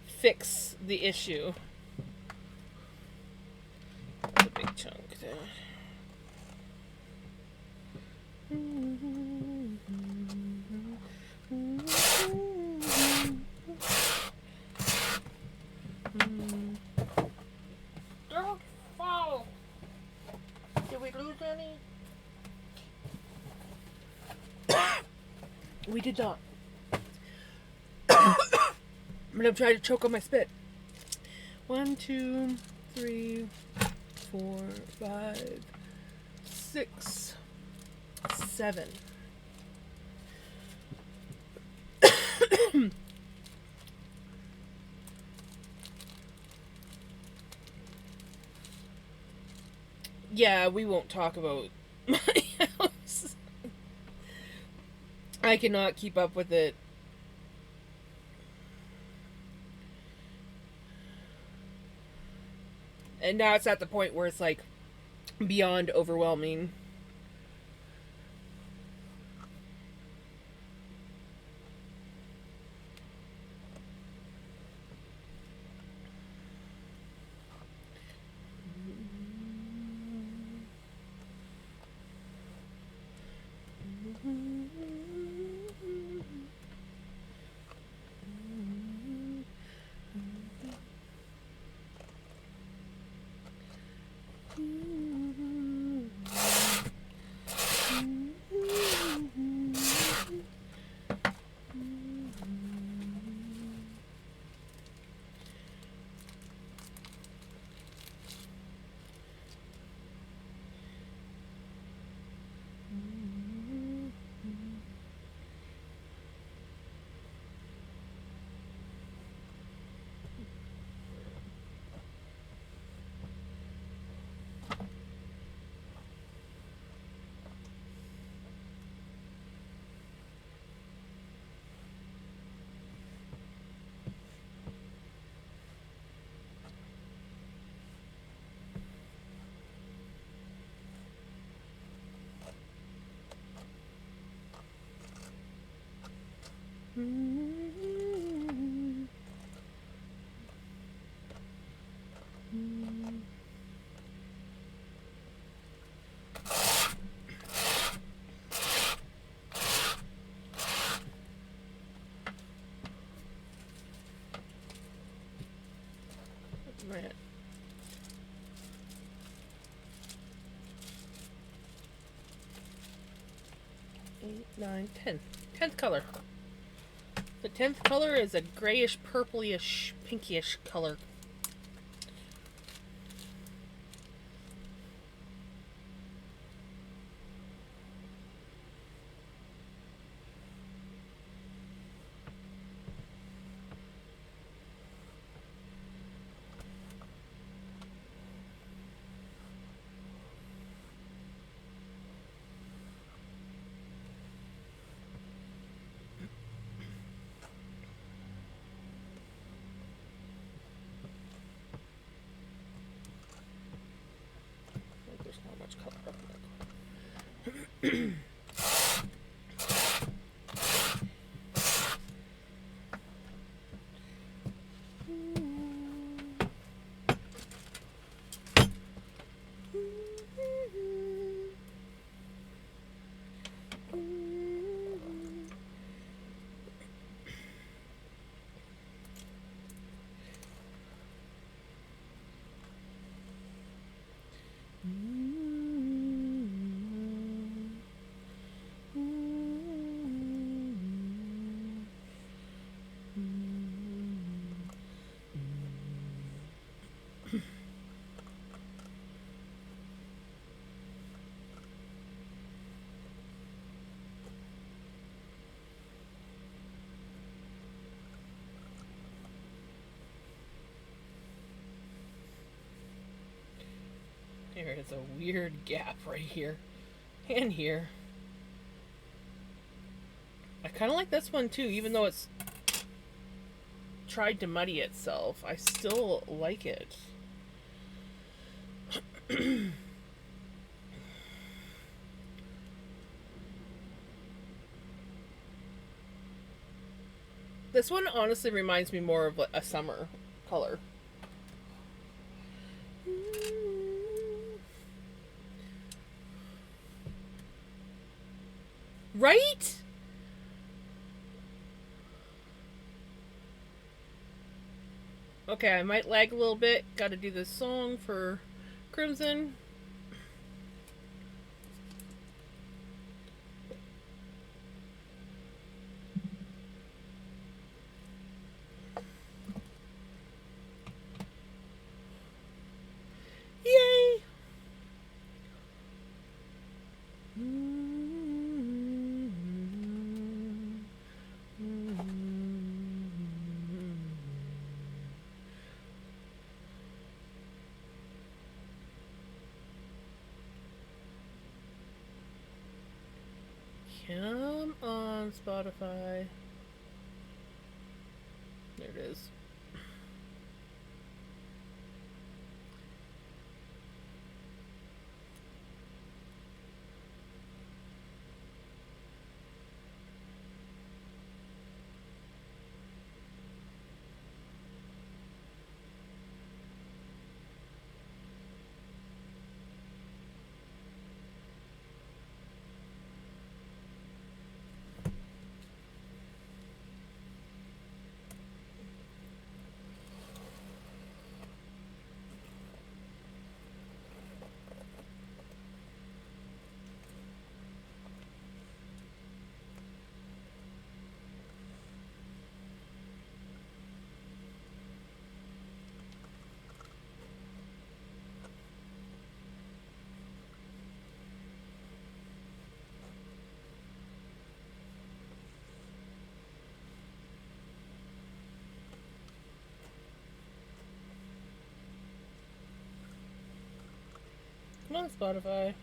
fix the issue. That's a big chunk there. Don't fall. Did we lose any? We did not. I'm gonna try to choke on my spit. 1, 2, 3, 4, 5, 6, 7. Yeah, we won't talk about my house. I cannot keep up with it. And now it's at the point where it's like beyond overwhelming. Right. 8, 9, 10. 10th color. The 10th color is a grayish, purplyish, pinkyish color. There's not much color up there. There is a weird gap right here and here. I kind of like this one too, even though it's tried to muddy itself. I still like it. This one honestly reminds me more of a summer color. Right? Okay, I might lag a little bit. Gotta do this song for Crimson. Yay! Come on, Spotify. There it is. Come on, Spotify.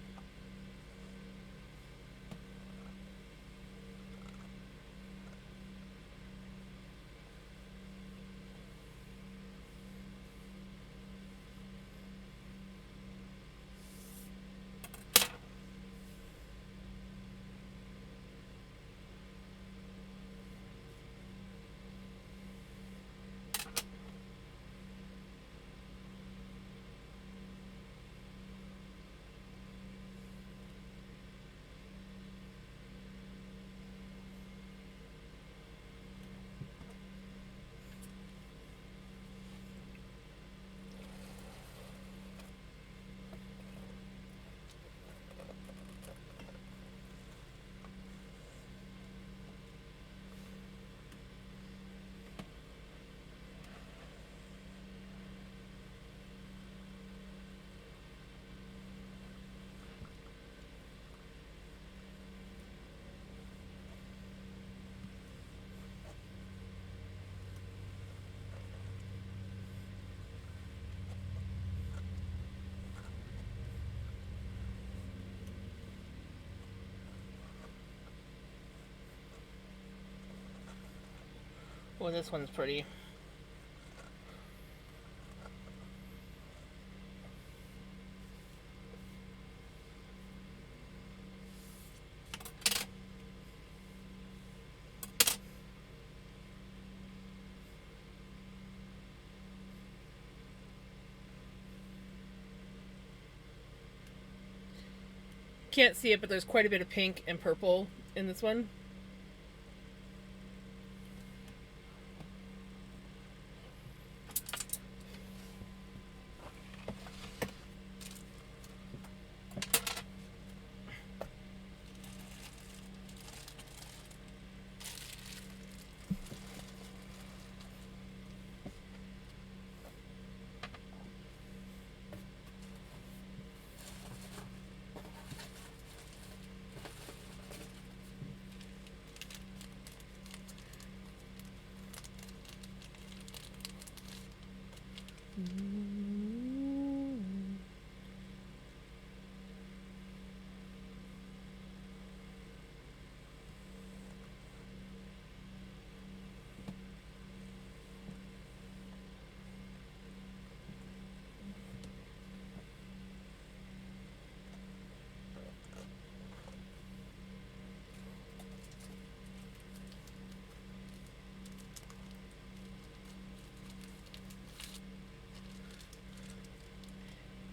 Well, this one's pretty. Can't see it, but there's quite a bit of pink and purple in this one.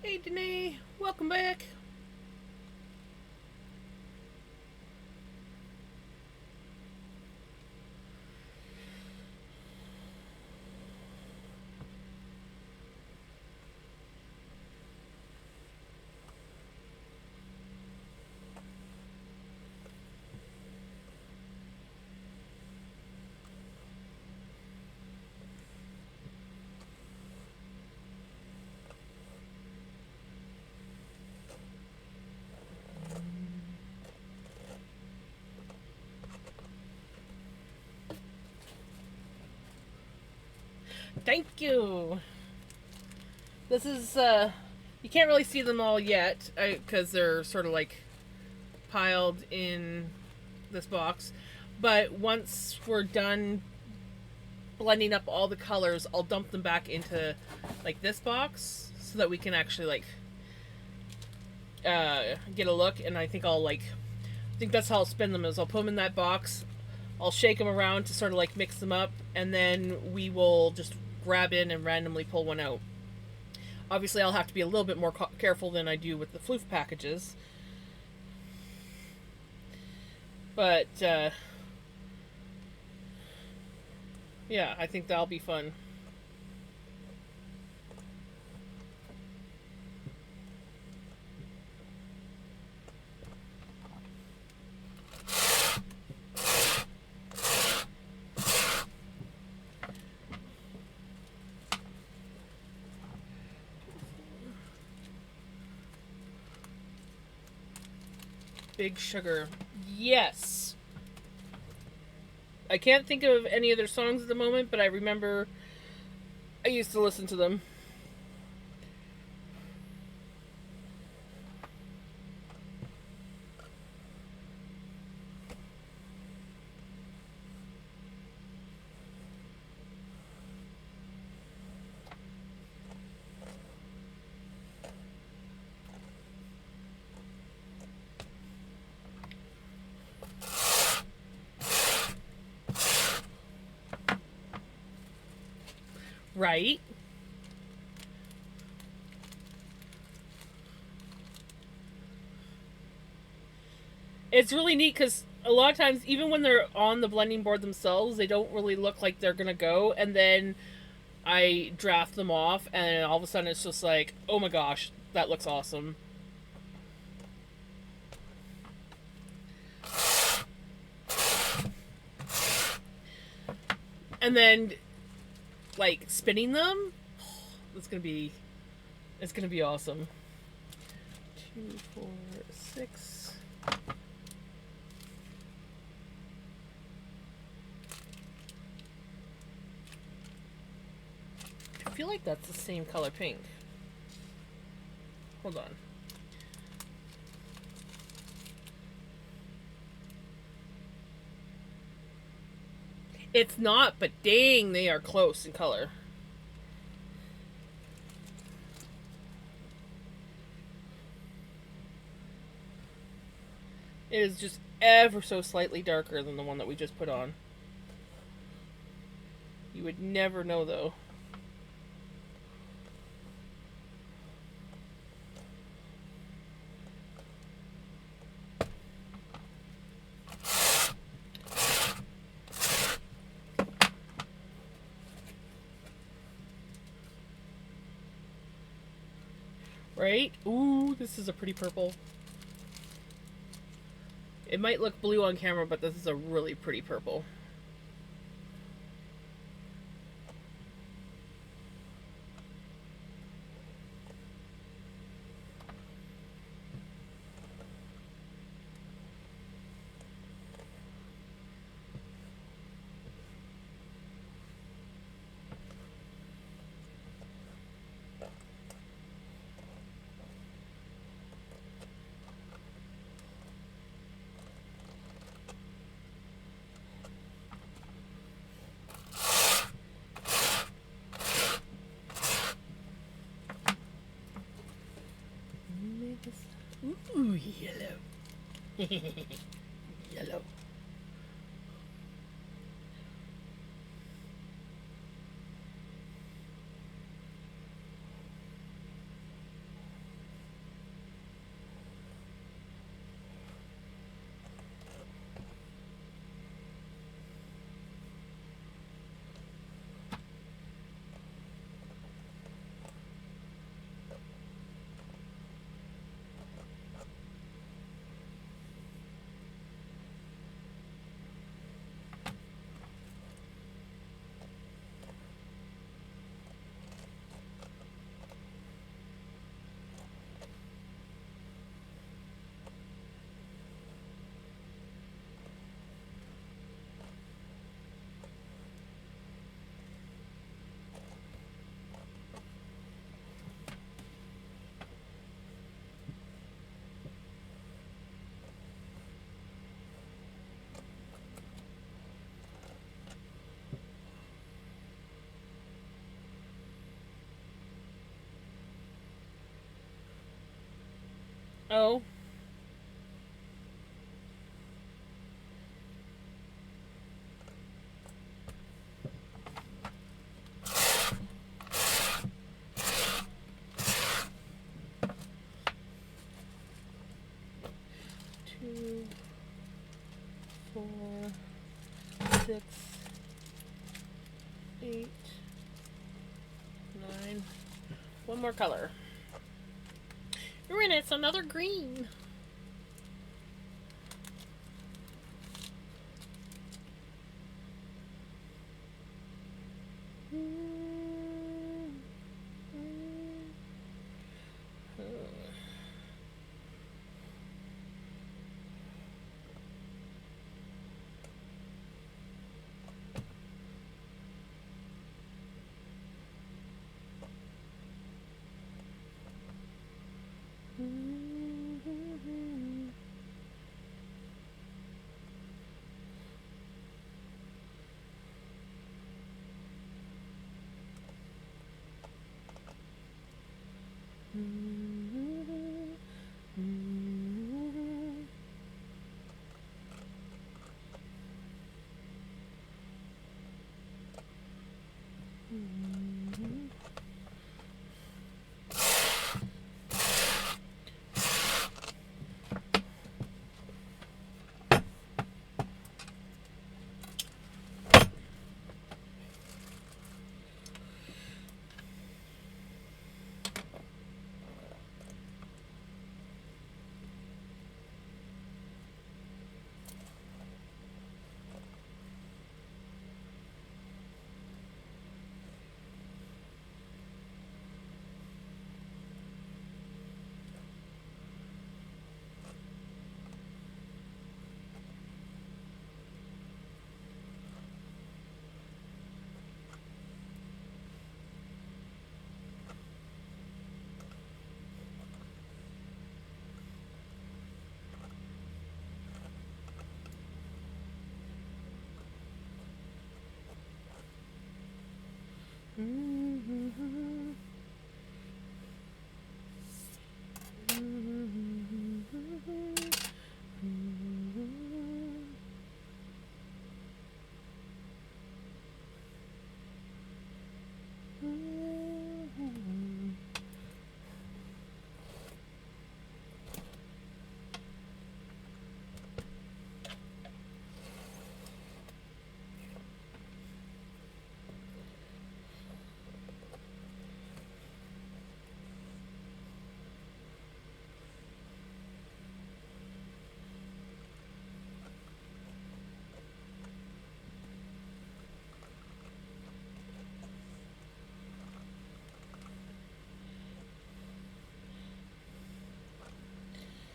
Hey, Danae, welcome back. Thank you. This is, you can't really see them all yet, because they're sort of like piled in this box. But once we're done blending up all the colors, I'll dump them back into like this box so that we can actually like get a look. And I think I think that's how I'll spin them, is I'll put them in that box, I'll shake them around to sort of like mix them up, and then we will just grab in and randomly pull one out. Obviously, I'll have to be a little bit more careful than I do with the floof packages. But, yeah, I think that'll be fun. Big Sugar. Yes. I can't think of any of their songs at the moment, but I remember I used to listen to them. Right? It's really neat because a lot of times, even when they're on the blending board themselves, they don't really look like they're gonna go, and then I draft them off, and all of a sudden it's just like, oh my gosh, that looks awesome. And then, like, spinning them, it's gonna be awesome. 2, 4, 6. I feel like that's the same color pink. Hold on. It's not, but dang, they are close in color. It is just ever so slightly darker than the one that we just put on. You would never know, though. Right? Ooh, this is a pretty purple. It might look blue on camera, but this is a really pretty purple. Ooh, yellow. Yellow. Oh. Two, 4, 6, 8, 9. One more color. It's another green.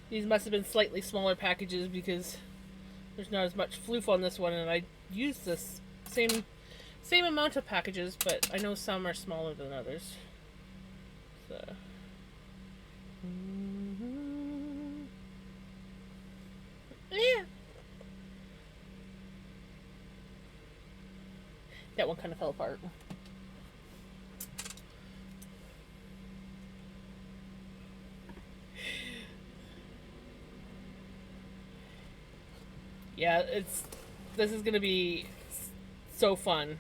These must have been slightly smaller packages because there's not as much floof on this one, and I used this same amount of packages, but I know some are smaller than others. So. Yeah. That one kind of fell apart. Yeah, this is gonna be so fun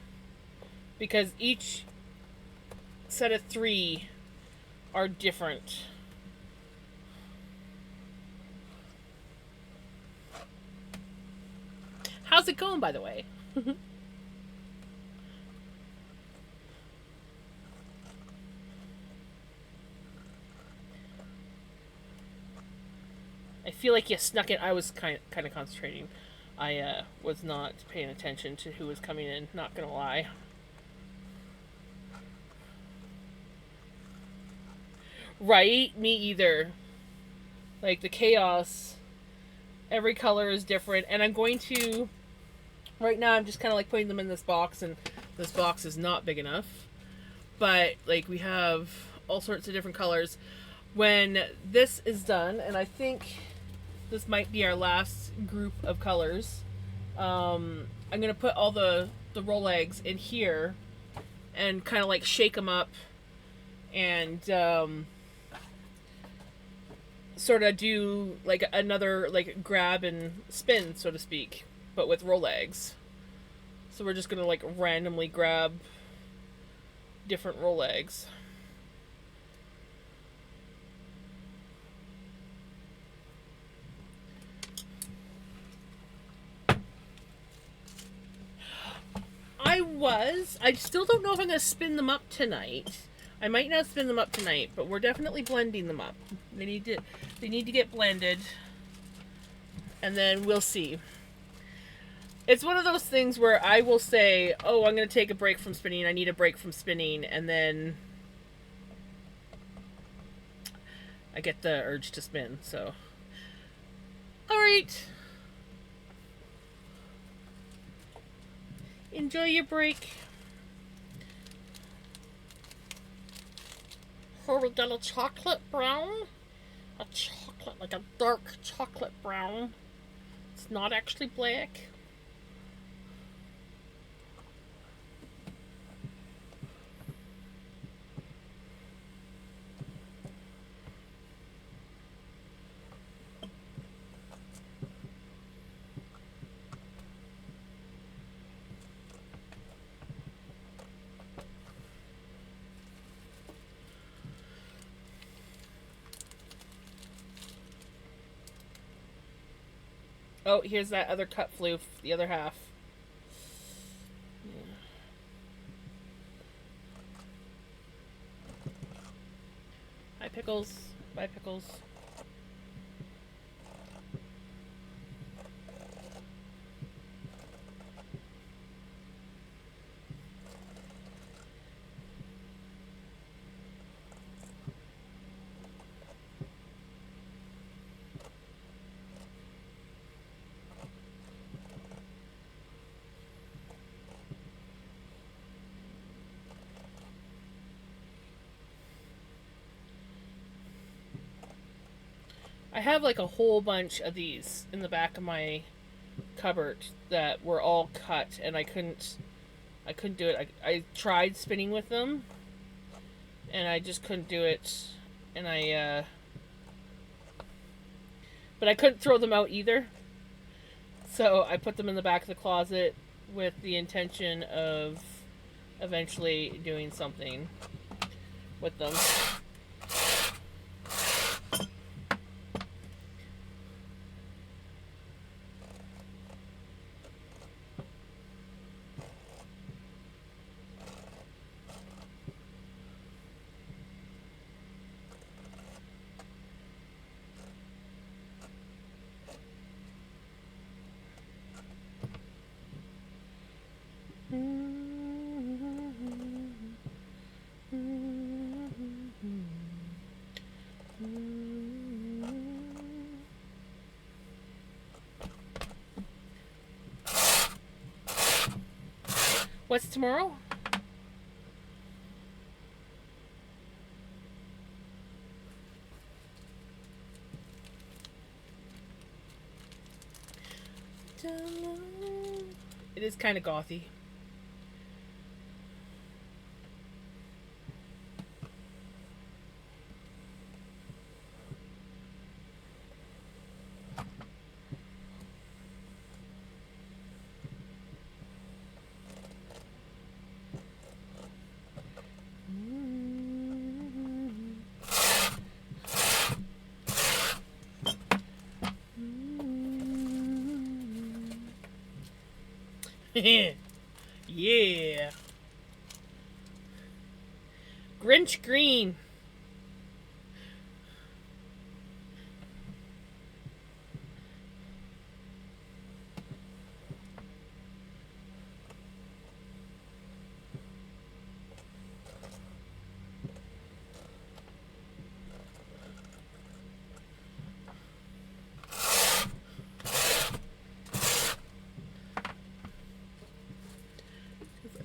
because each set of 3 are different. How's it going, by the way? I feel like you snuck it. I was kind of concentrating. I was not paying attention to who was coming in. Not gonna lie. Right? Me either. Like the chaos. Every color is different, and I'm going to. Right now, I'm just kind of like putting them in this box, and this box is not big enough. But like we have all sorts of different colors. When this is done, and I think this might be our last group of colors. I'm gonna put all the roll eggs in here, and kind of like shake them up, and sort of do like another like grab and spin, so to speak, but with roll eggs. So we're just gonna like randomly grab different roll eggs. I still don't know if I'm going to spin them up tonight. I might not spin them up tonight, but we're definitely blending them up. They need to get blended, and then we'll see. It's one of those things where I will say, "Oh, I'm going to take a break from spinning. I need a break from spinning," and then I get the urge to spin. So, all right. Enjoy your break. Here we got a chocolate brown. A chocolate, like a dark chocolate brown. It's not actually black. Oh, here's that other cut floof, the other half. Hi, Pickles. Bye, Pickles. I have like a whole bunch of these in the back of my cupboard that were all cut, and I couldn't I couldn't do it. I tried spinning with them, and I just couldn't do it. And but I couldn't throw them out either. So I put them in the back of the closet with the intention of eventually doing something with them. What's tomorrow? It is kind of gothy. Yeah. Grinch Green.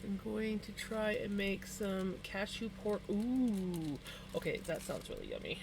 I'm going to try and make some cashew pork. Ooh. Okay, that sounds really yummy.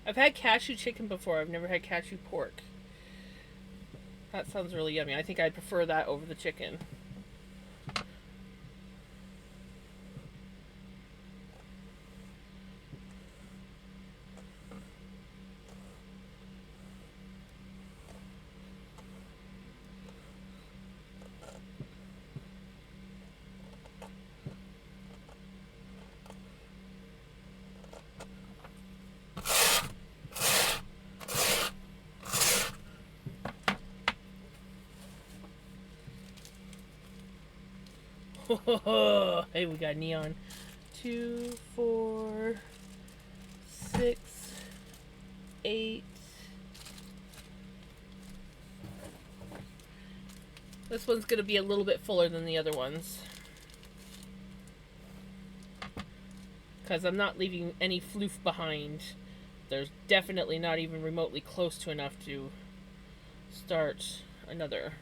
I've had cashew chicken before. I've never had cashew pork. That sounds really yummy. I think I'd prefer that over the chicken. Hey, we got neon. 2, 4, 6, 8. This one's going to be a little bit fuller than the other ones, because I'm not leaving any floof behind. There's definitely not even remotely close to enough to start another.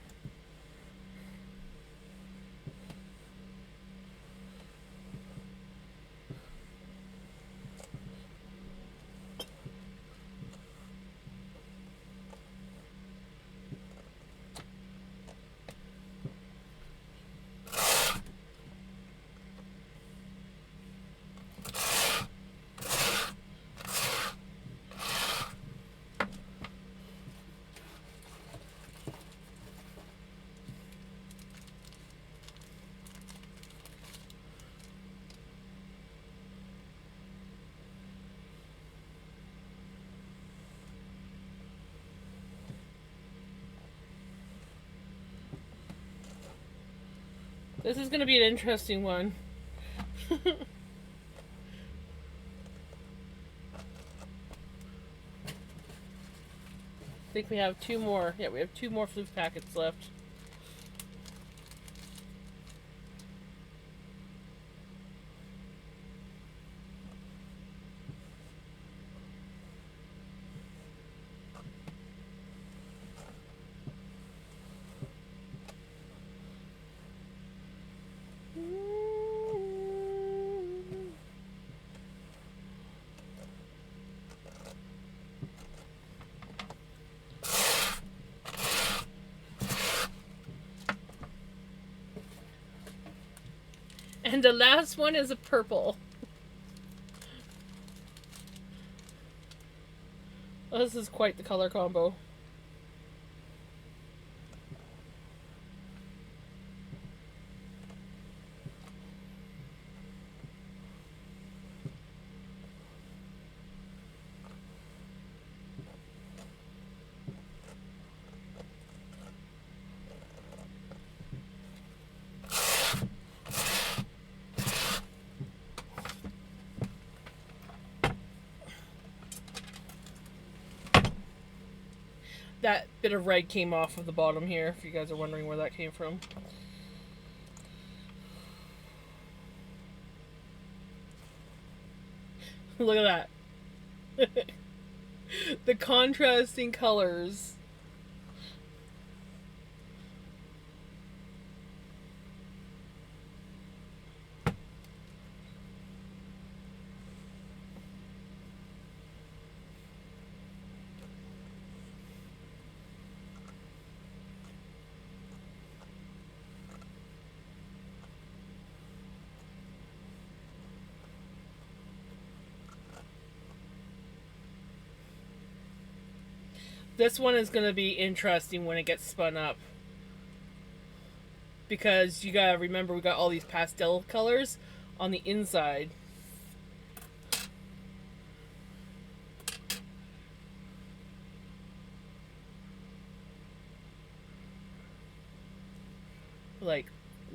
This is going to be an interesting one. I think we have 2 more. Yeah, we have 2 more floof packets left. And the last one is a purple. Oh, this is quite the color combo. That bit of red came off of the bottom here, if you guys are wondering where that came from. Look at that. The contrasting colors. This one is going to be interesting when it gets spun up. Because you gotta remember, we got all these pastel colors on the inside. Like,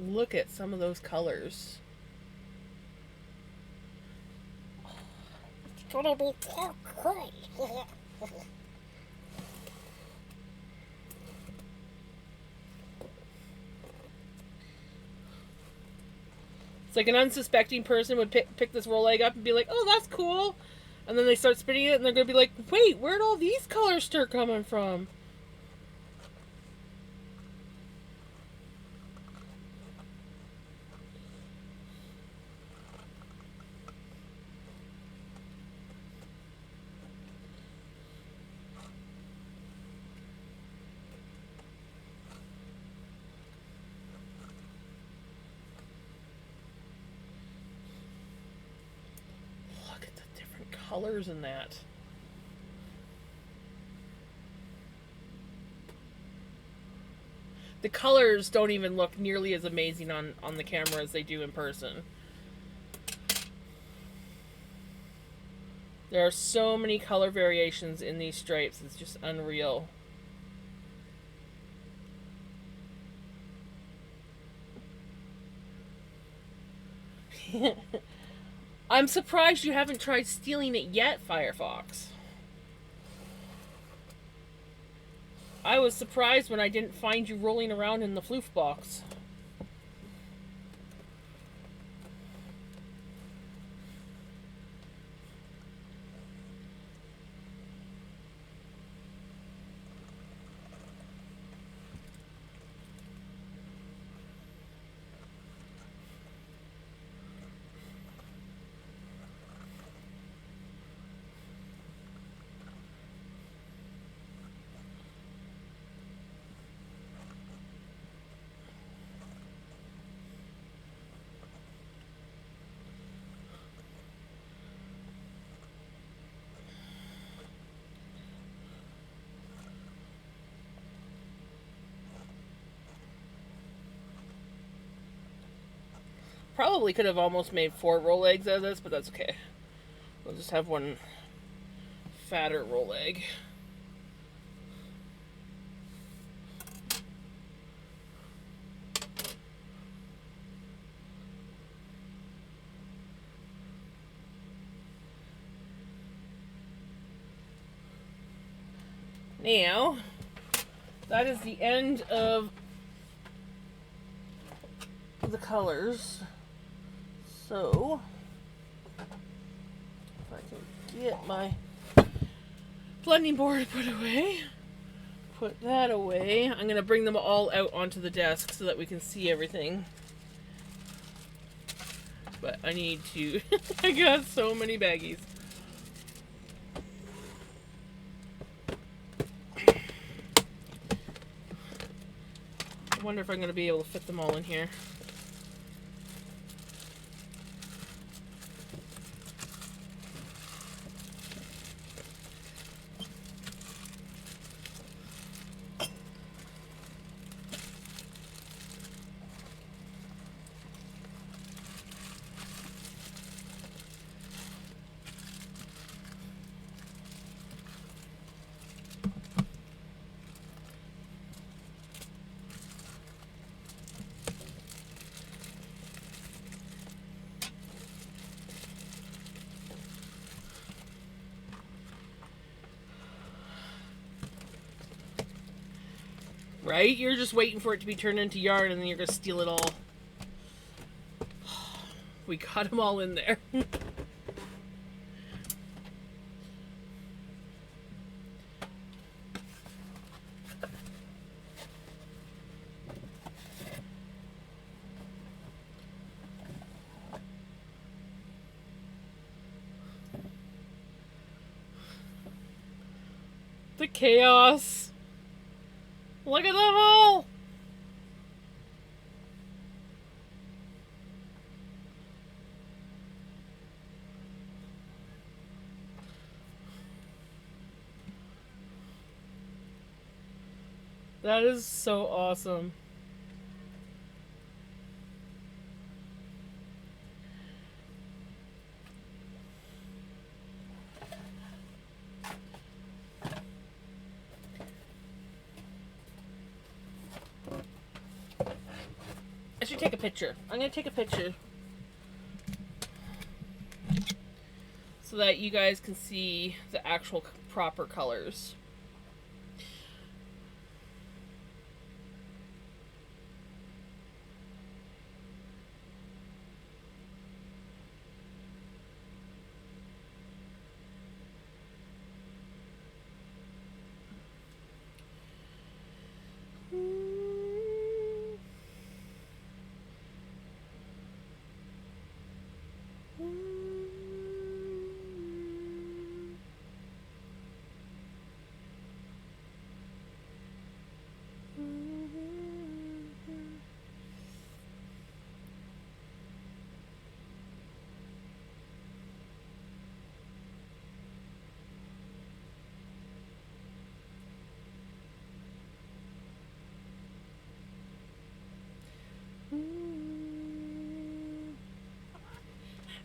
look at some of those colors. It's gonna be so cool. It's like an unsuspecting person would pick this roll egg up and be like, oh, that's cool. And then they start spinning it and they're going to be like, wait, where'd all these colors start coming from? Colors in that. The colors don't even look nearly as amazing on the camera as they do in person. There are so many color variations in these stripes, it's just unreal. I'm surprised you haven't tried stealing it yet, Firefox. I was surprised when I didn't find you rolling around in the floof box. Probably could have almost made 4 roll eggs out of this, but that's okay. We'll just have one fatter roll egg. Now, that is the end of the colors. So, if I can get my blending board put away, put that away. I'm going to bring them all out onto the desk so that we can see everything. But I need to, I got so many baggies. I wonder if I'm going to be able to fit them all in here. Right? You're just waiting for it to be turned into yarn and then you're going to steal it all. We got them all in there. The chaos. Look at them all! That is so awesome. I should take a picture. I'm going to take a picture so that you guys can see the actual proper colors.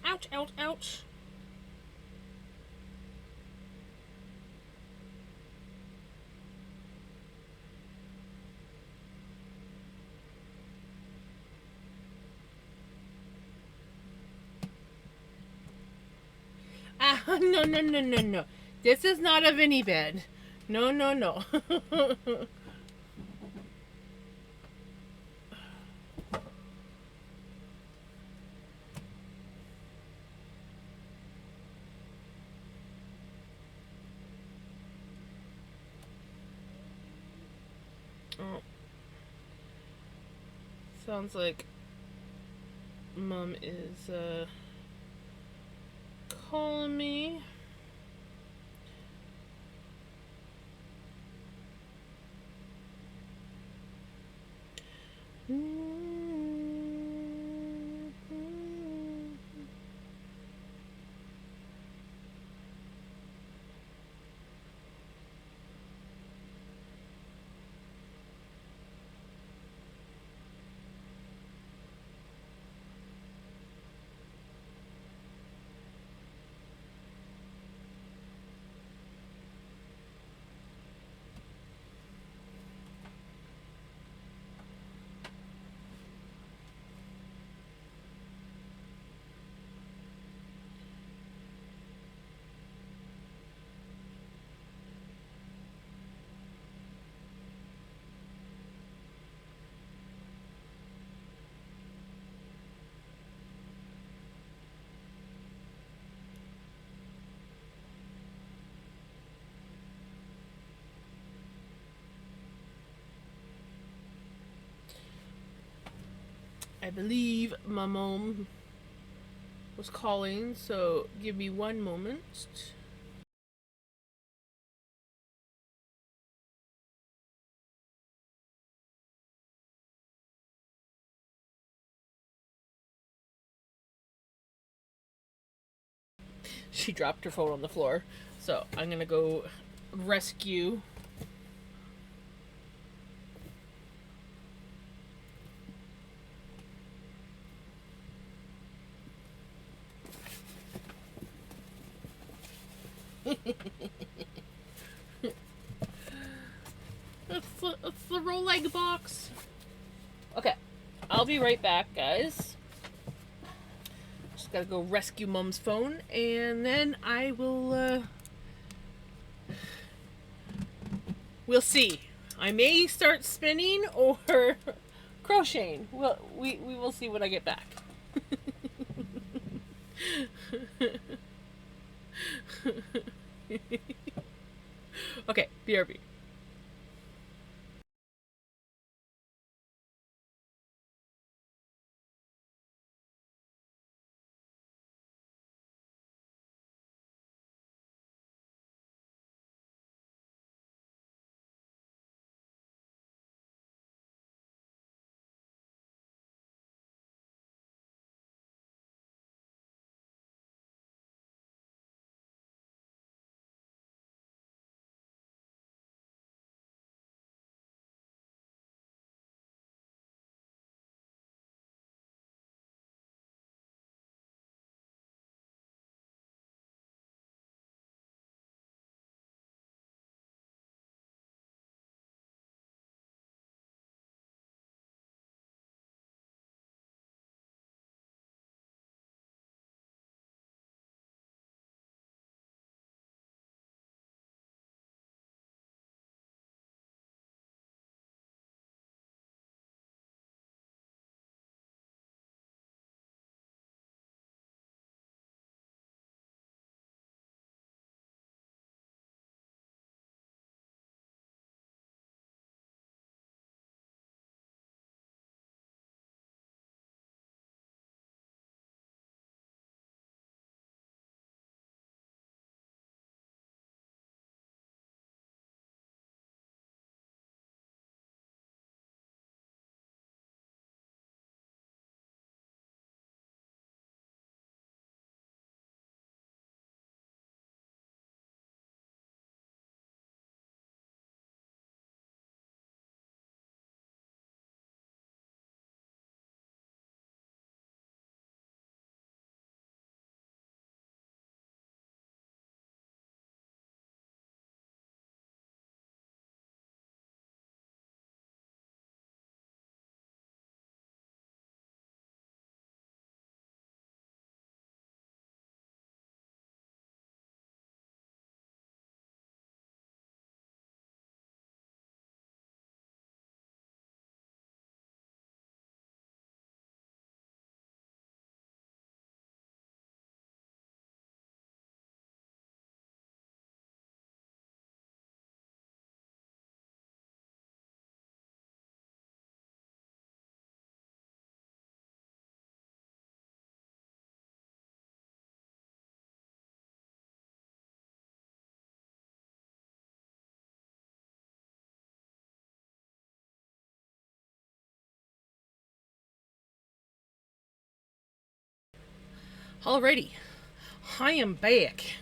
Ouch, ouch, ouch. No, no, no, no, no. This is not a Vinny bed. No, no, no. Oh, sounds like Mom is calling me. I believe my mom was calling, so give me one moment. She dropped her phone on the floor, so I'm gonna go rescue. It's the Roleg box. Okay, I'll be right back, guys. Just gotta go rescue Mom's phone, and then I will. We'll see. I may start spinning or crocheting. Well, we will see when I get back. Okay, BRB. Alrighty, I am back.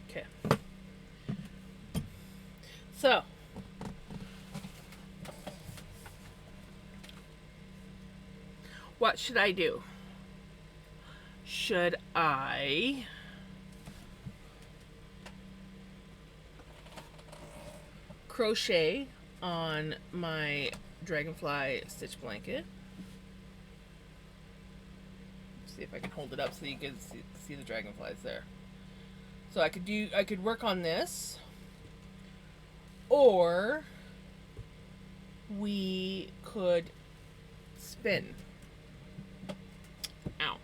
Okay. So, what should I do? Should I crochet on my dragonfly stitch blanket? See if I can hold it up so you can see the dragonflies there. So I could work on this, or we could spin. Ow.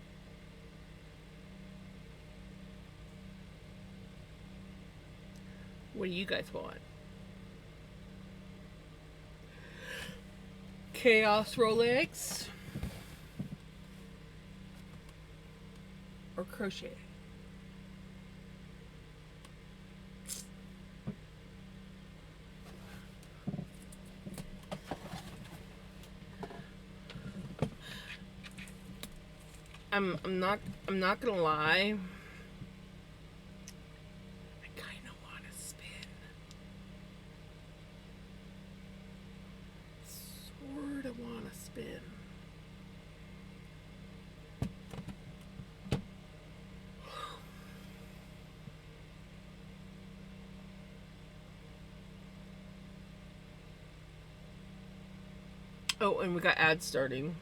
What do you guys want? Chaos Rolex or crochet? I'm not gonna lie. I kind of want to spin. Sort of want to spin. Oh, and we got ads starting.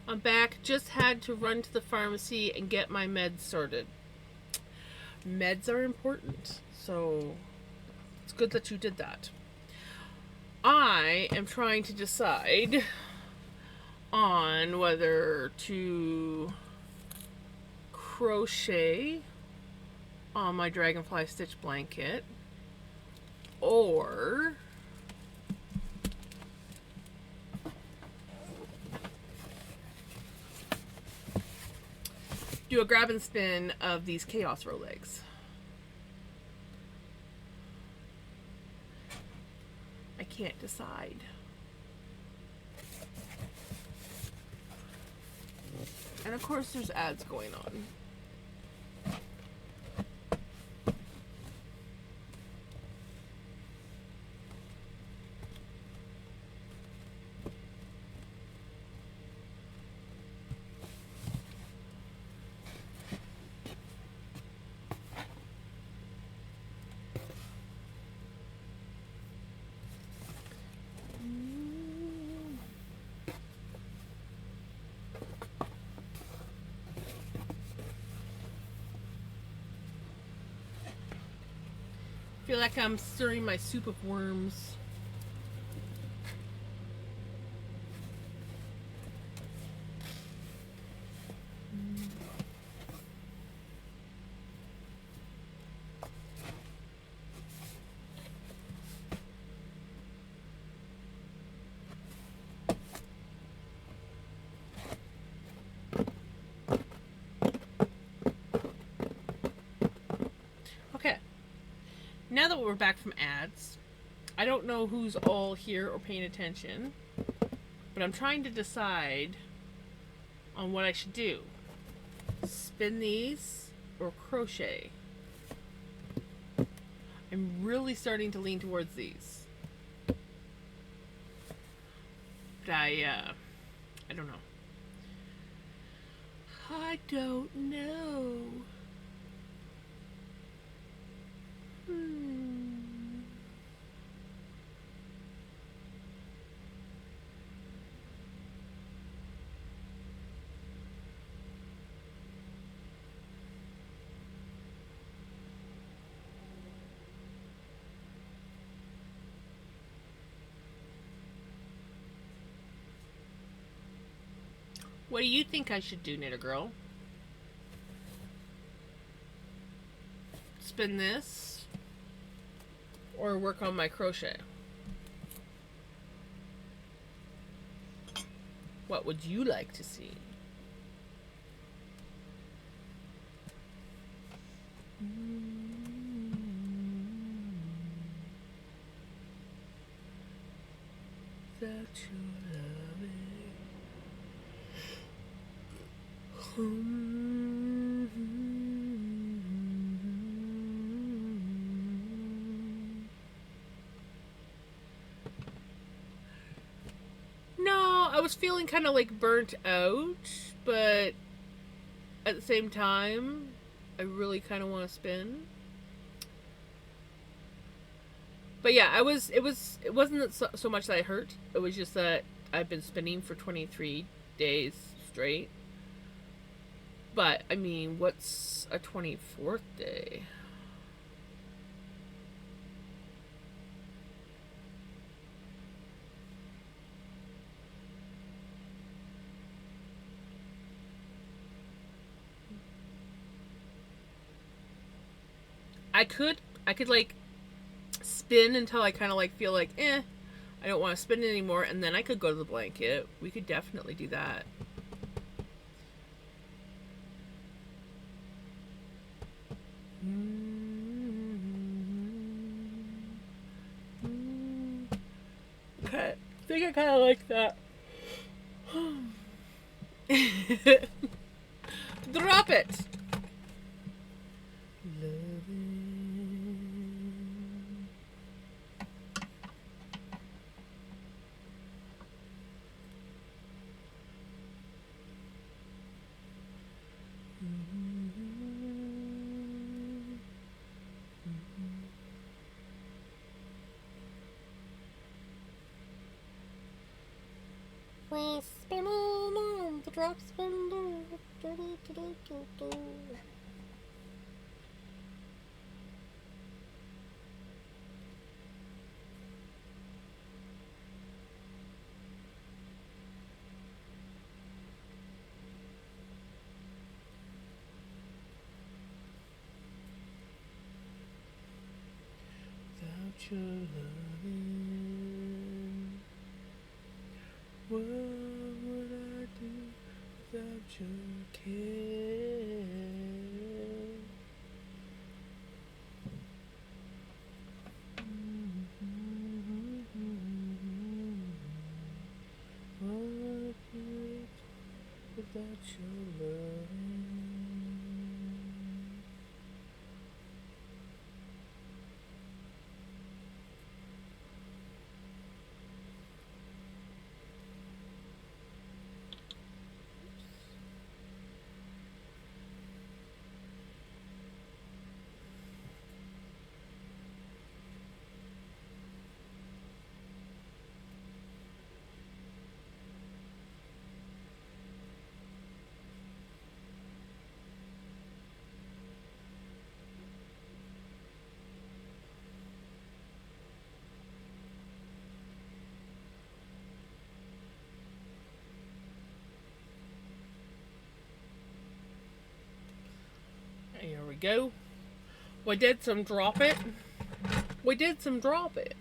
I'm back. Just had to run to the pharmacy and get my meds sorted. Meds are important, so it's good that you did that. I am trying to decide on whether to crochet on my dragonfly stitch blanket or do a grab and spin of these chaos Rolex. I can't decide. And of course there's ads going on. feel like I'm stirring my soup of worms. Okay. Now that we're back from ads, I don't know who's all here or paying attention, but I'm trying to decide on what I should do. Spin these or crochet. I'm really starting to lean towards these. But I don't know. I don't know. What do you think I should do, Knitter Girl? Spin this or work on my crochet? What would you like to see? That you love it. No, I was feeling kind of like burnt out, but at the same time, I really kind of want to spin. But yeah, it wasn't so much that I hurt. It was just that I've been spinning for 23 days straight. But I mean, what's a 24th day? I could like spin until I kind of like feel like, I don't want to spin anymore, and then I could go to the blanket. We could definitely do that. Okay, I think I kind of like that. Drop it! We're spinning on the drop spindle. Do-do-do-do-do-do. Without your loving, what would I do without your care? What would I do without your loving? Here we go. We did some drop it. We did some drop it.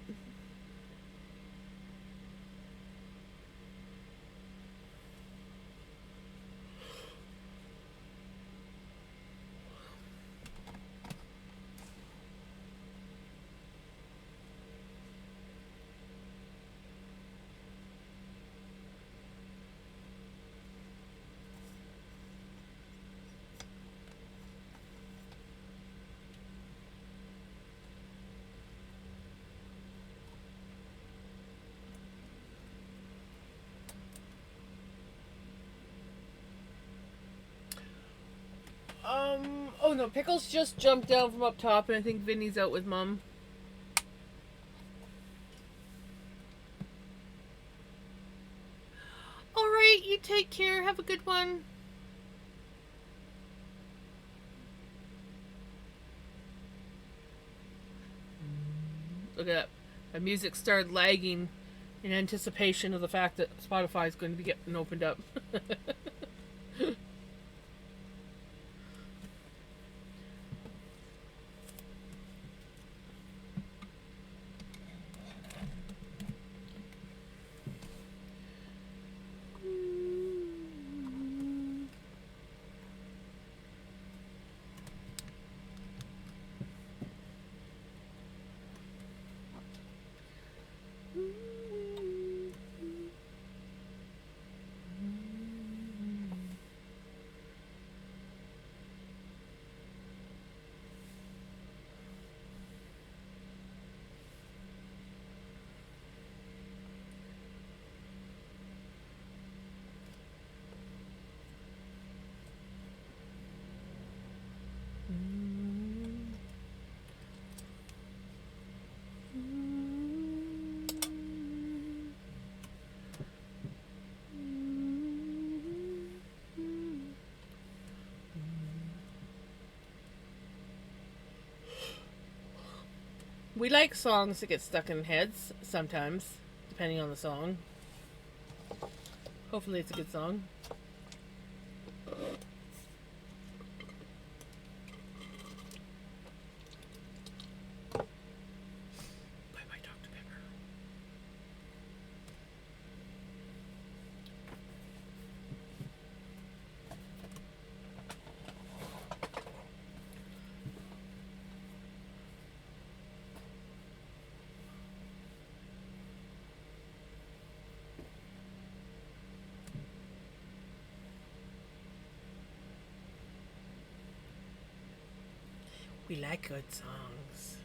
Oh no, Pickles just jumped down from up top, and I think Vinny's out with Mom. Alright, you take care. Have a good one. Look at that. The music started lagging in anticipation of the fact that Spotify is going to be getting opened up. We like songs that get stuck in heads sometimes, depending on the song. Hopefully it's a good song. Bye-bye, Dr. Pepper. We like good songs.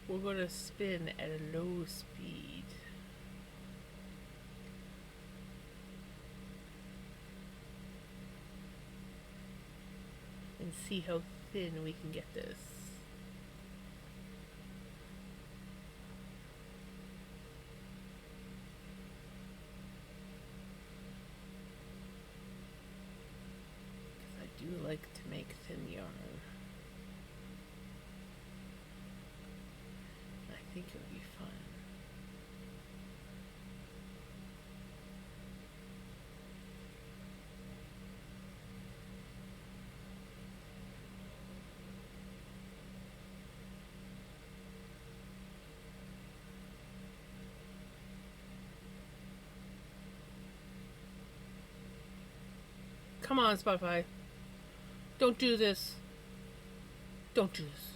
We're going to spin at a low speed. And see how thin we can get this. Because I do like to make thin yarn. I think it would be fun. Come on, Spotify. Don't do this. Don't do this.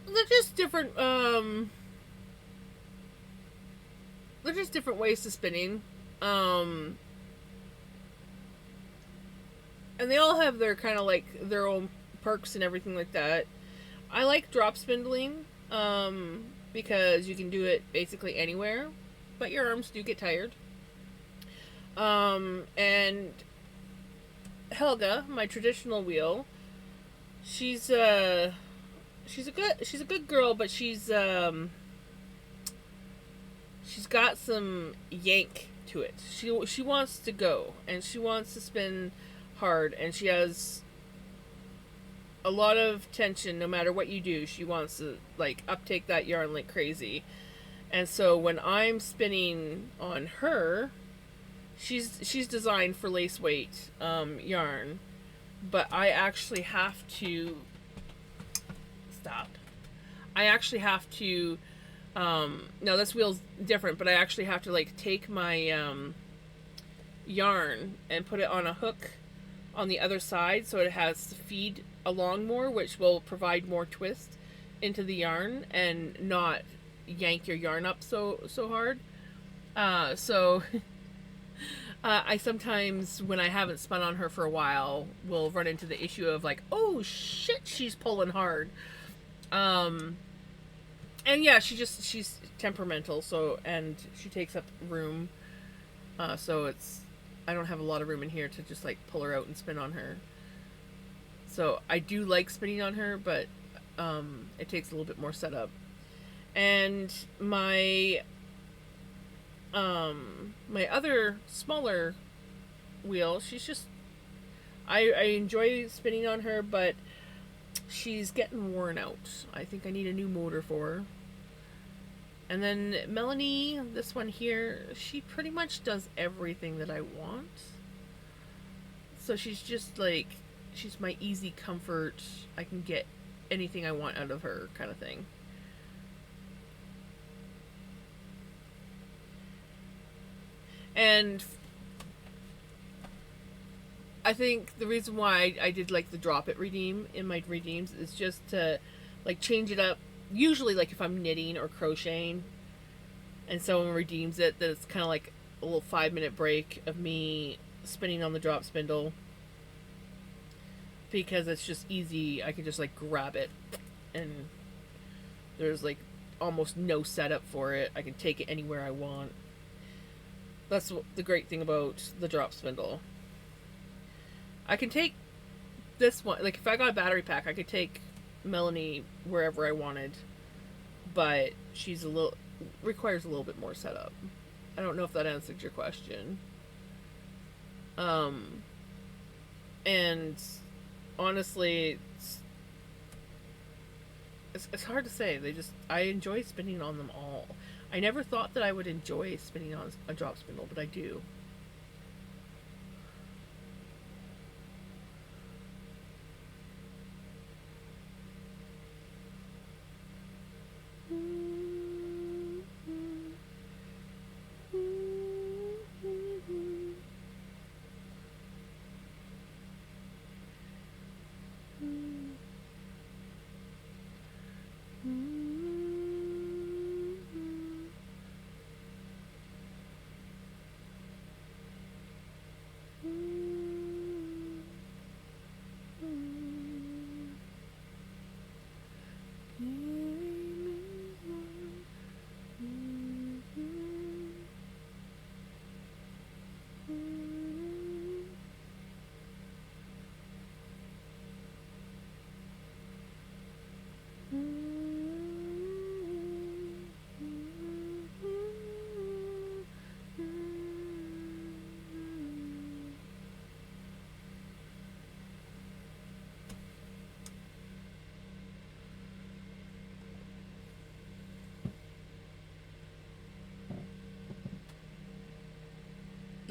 They're just different. They're just different ways to spinning. And they all have their kind of like their own perks and everything like that. I like drop spindling because you can do it basically anywhere, but your arms do get tired. And Helga, my traditional wheel, she's a good girl, but she's got some yank to it. She wants to go and she wants to spin hard, and she has a lot of tension no matter what you do. She wants to like uptake that yarn like crazy. And so when I'm spinning on her, she's designed for lace weight yarn, but I actually have to stop. I actually have to no, this wheel's different, but I actually have to like take my yarn and put it on a hook on the other side so it has to feed along more, which will provide more twist into the yarn and not yank your yarn up so hard. So I sometimes, when I haven't spun on her for a while, will run into the issue of like, oh shit, she's pulling hard. And yeah, she's temperamental, so, and she takes up room. So I don't have a lot of room in here to just like pull her out and spin on her. So I do like spinning on her, but it takes a little bit more setup. And my other smaller wheel, she's just I enjoy spinning on her, but she's getting worn out. I think I need a new motor for her. And then Melanie, this one here, she pretty much does everything that I want. So she's just like, she's my easy comfort. I can get anything I want out of her kind of thing. And I think the reason why I did like the drop it redeem in my redeems is just to like change it up. Usually like if I'm knitting or crocheting and someone redeems it, that it's kind of like a little 5-minute break of me spinning on the drop spindle, because it's just easy. I can just like grab it and there's like almost no setup for it. I can take it anywhere I want. That's the great thing about the drop spindle. I can take this one, like if I got a battery pack, I could take Melanie wherever I wanted, but she's requires a little bit more setup. I don't know if that answers your question. And honestly, it's hard to say. I enjoy spinning on them all. I never thought that I would enjoy spinning on a drop spindle, but I do.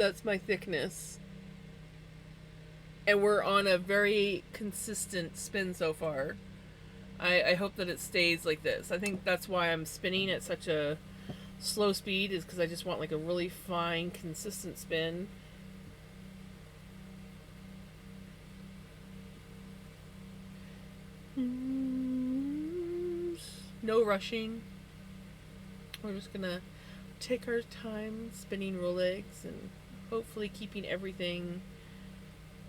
That's my thickness. And we're on a very consistent spin so far. I hope that it stays like this. I think that's why I'm spinning at such a slow speed, is because I just want like a really fine, consistent spin. No rushing. We're just gonna take our time spinning Rolex and hopefully keeping everything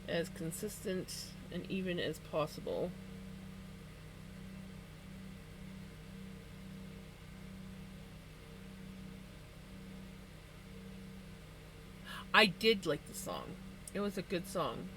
as consistent and even as possible. I did like the song. It was a good song.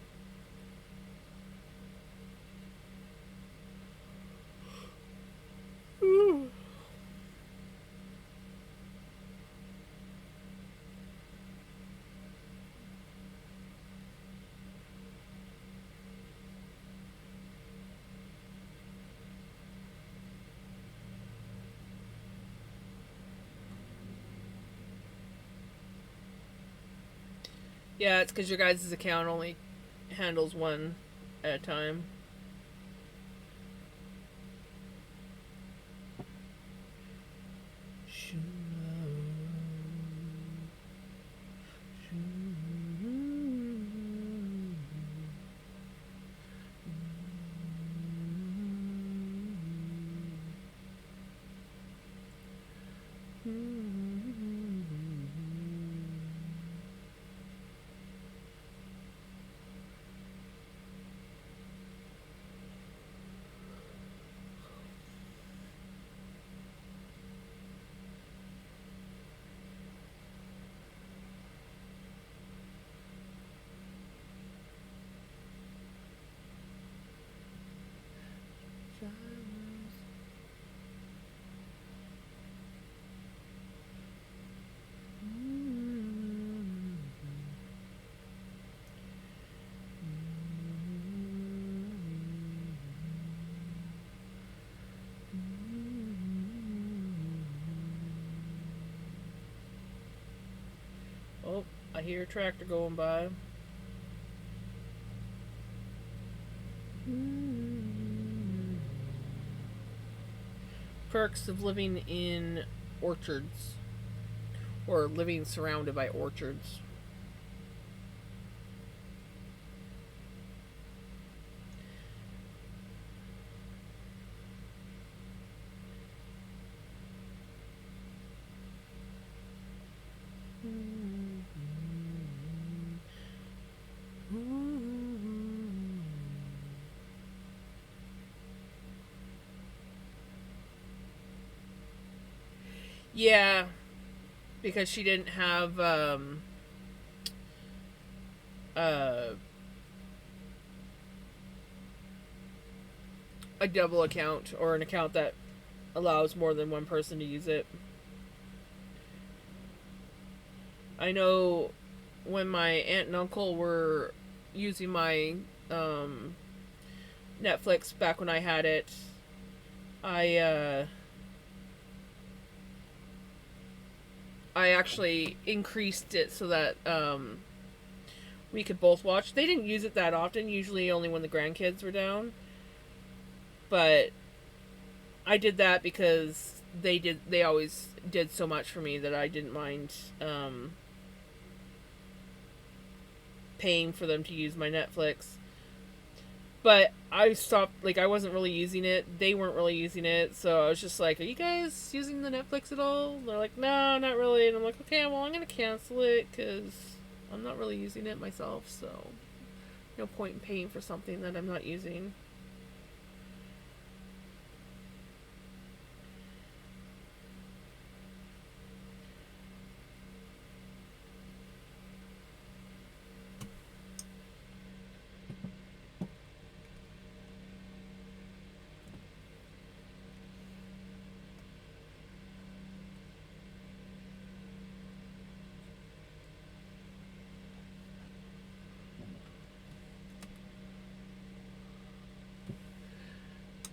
Yeah, it's because your guys' account only handles one at a time. Oh, I hear a tractor going by. Perks of living in orchards, or living surrounded by orchards. Yeah, because she didn't have uh, a double account, or an account that allows more than one person to use it. I know when my aunt and uncle were using my Netflix back when I had it, I I actually increased it so that we could both watch. They didn't use it that often, usually only when the grandkids were down. But I did that because they always did so much for me that I didn't mind paying for them to use my Netflix. But I stopped, like, I wasn't really using it. They weren't really using it. So I was just like, are you guys using the Netflix at all? They're like, no, not really. And I'm like, okay, well, I'm going to cancel it because I'm not really using it myself. So no point in paying for something that I'm not using.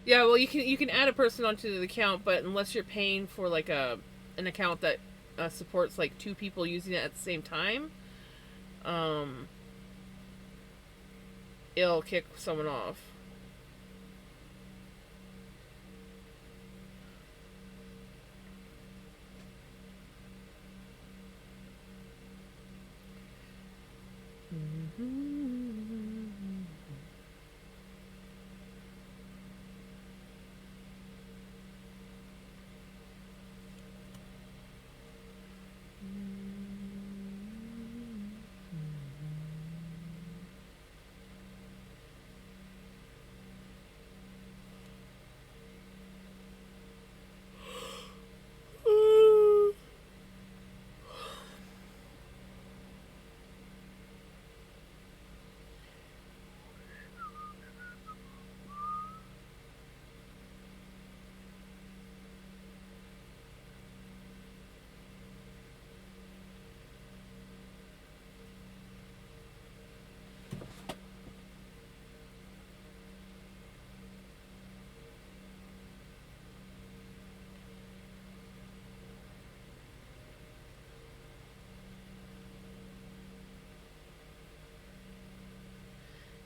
Yeah, well, you can add a person onto the account, but unless you're paying for like an account that supports like two people using it at the same time, um, it'll kick someone off.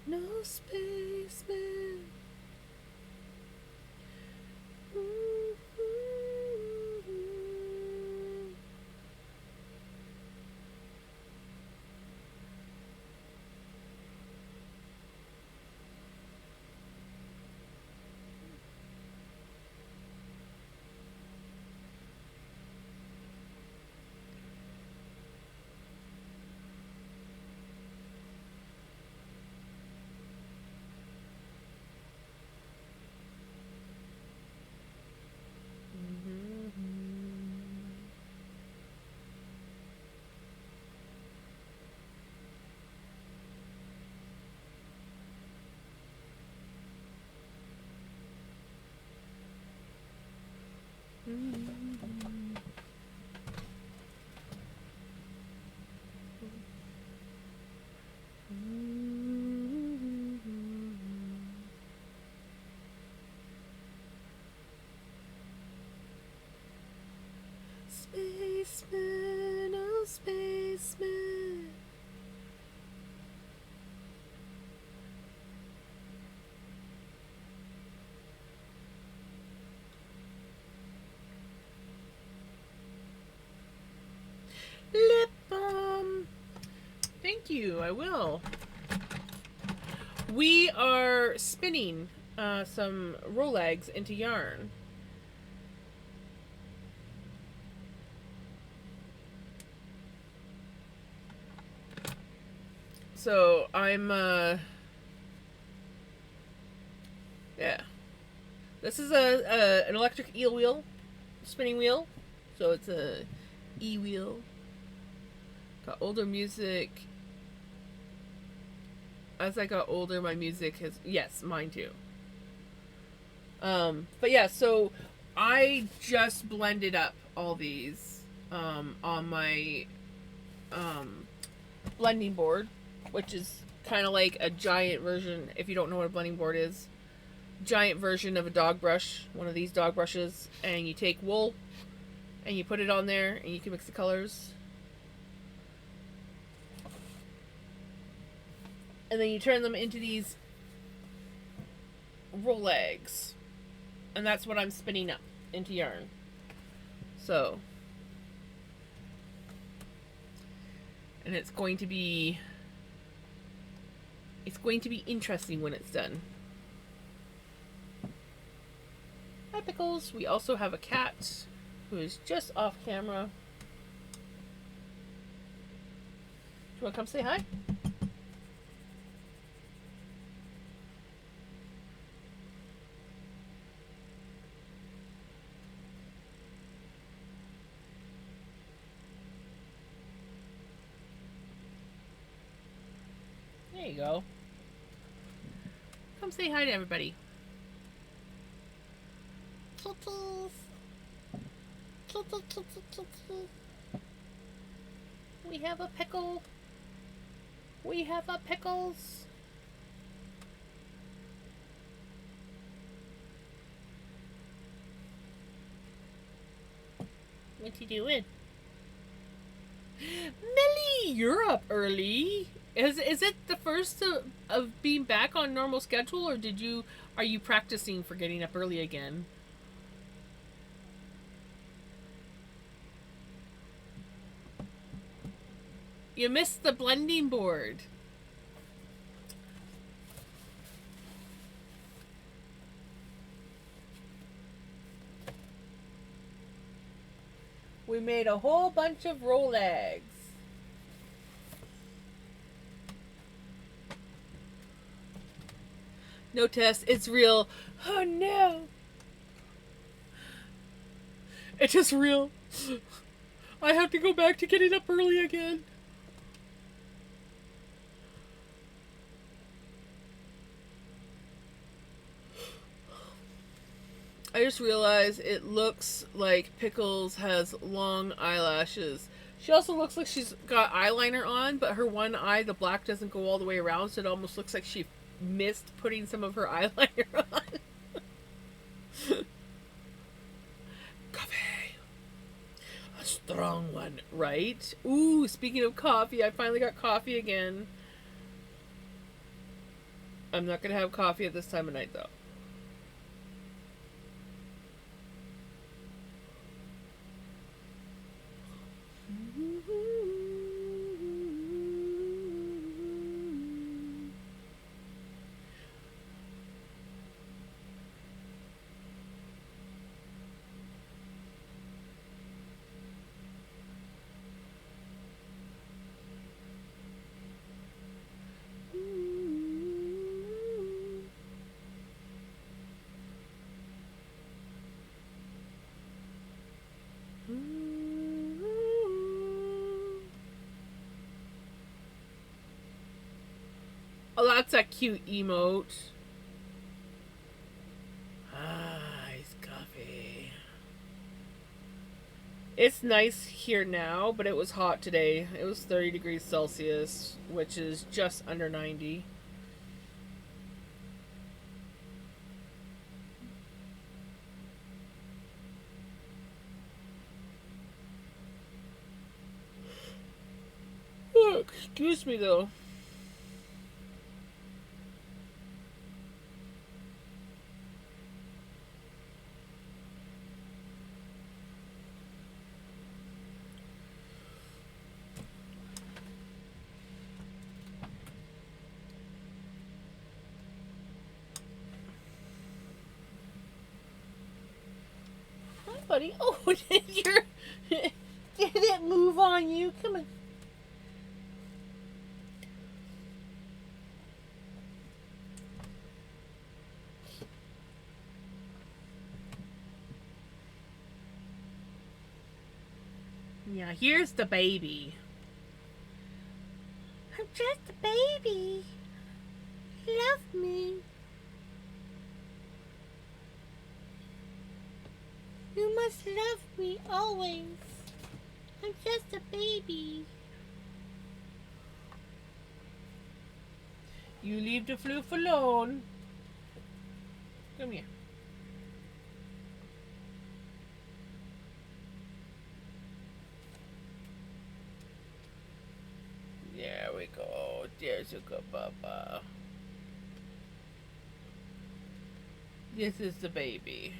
No spaceman. Spaceman, oh spaceman. Lip balm. Thank you, I will. We are spinning some Rolegs into yarn. So I'm yeah. This is an electric eel wheel, spinning wheel. So it's a e wheel. Got older music. As I got older, my music has, yes, mine too. But yeah, so I just blended up all these on my blending board, which is kind of like a giant version, if you don't know what a blending board is, giant version of a dog brush, one of these dog brushes, and you take wool and you put it on there and you can mix the colors. And then you turn them into these Rolegs. And that's what I'm spinning up into yarn. So. And it's going to be interesting when it's done. Hi, Pickles. We also have a cat who is just off camera. Do you want to come say hi? There you go. Come say hi to everybody. Kitties. Kitty, kitty, kitty. We have a pickle. We have a pickles. What you doing? Millie! you're up early. Is it the first of being back on normal schedule, or are you practicing for getting up early again? You missed the blending board. We made a whole bunch of roll eggs. No, Tess, it's real. Oh no. It is real. I have to go back to getting up early again. I just realized it looks like Pickles has long eyelashes. She also looks like she's got eyeliner on, but her one eye, the black, doesn't go all the way around, so it almost looks like she missed putting some of her eyeliner on. Coffee. A strong one, right? Ooh, speaking of coffee, I finally got coffee again. I'm not going to have coffee at this time of night, though. Oh, that's a cute emote. Iced coffee. It's nice here now, but it was hot today. It was 30 degrees Celsius, which is just under 90. Oh, excuse me, though. Hi, buddy. Oh, did it move on you? Come on. Yeah, here's the baby. I'm just a baby. Love me. You must love me always. I'm just a baby. You leave the floof alone. Come here. There we go. There's a good papa. This is the baby.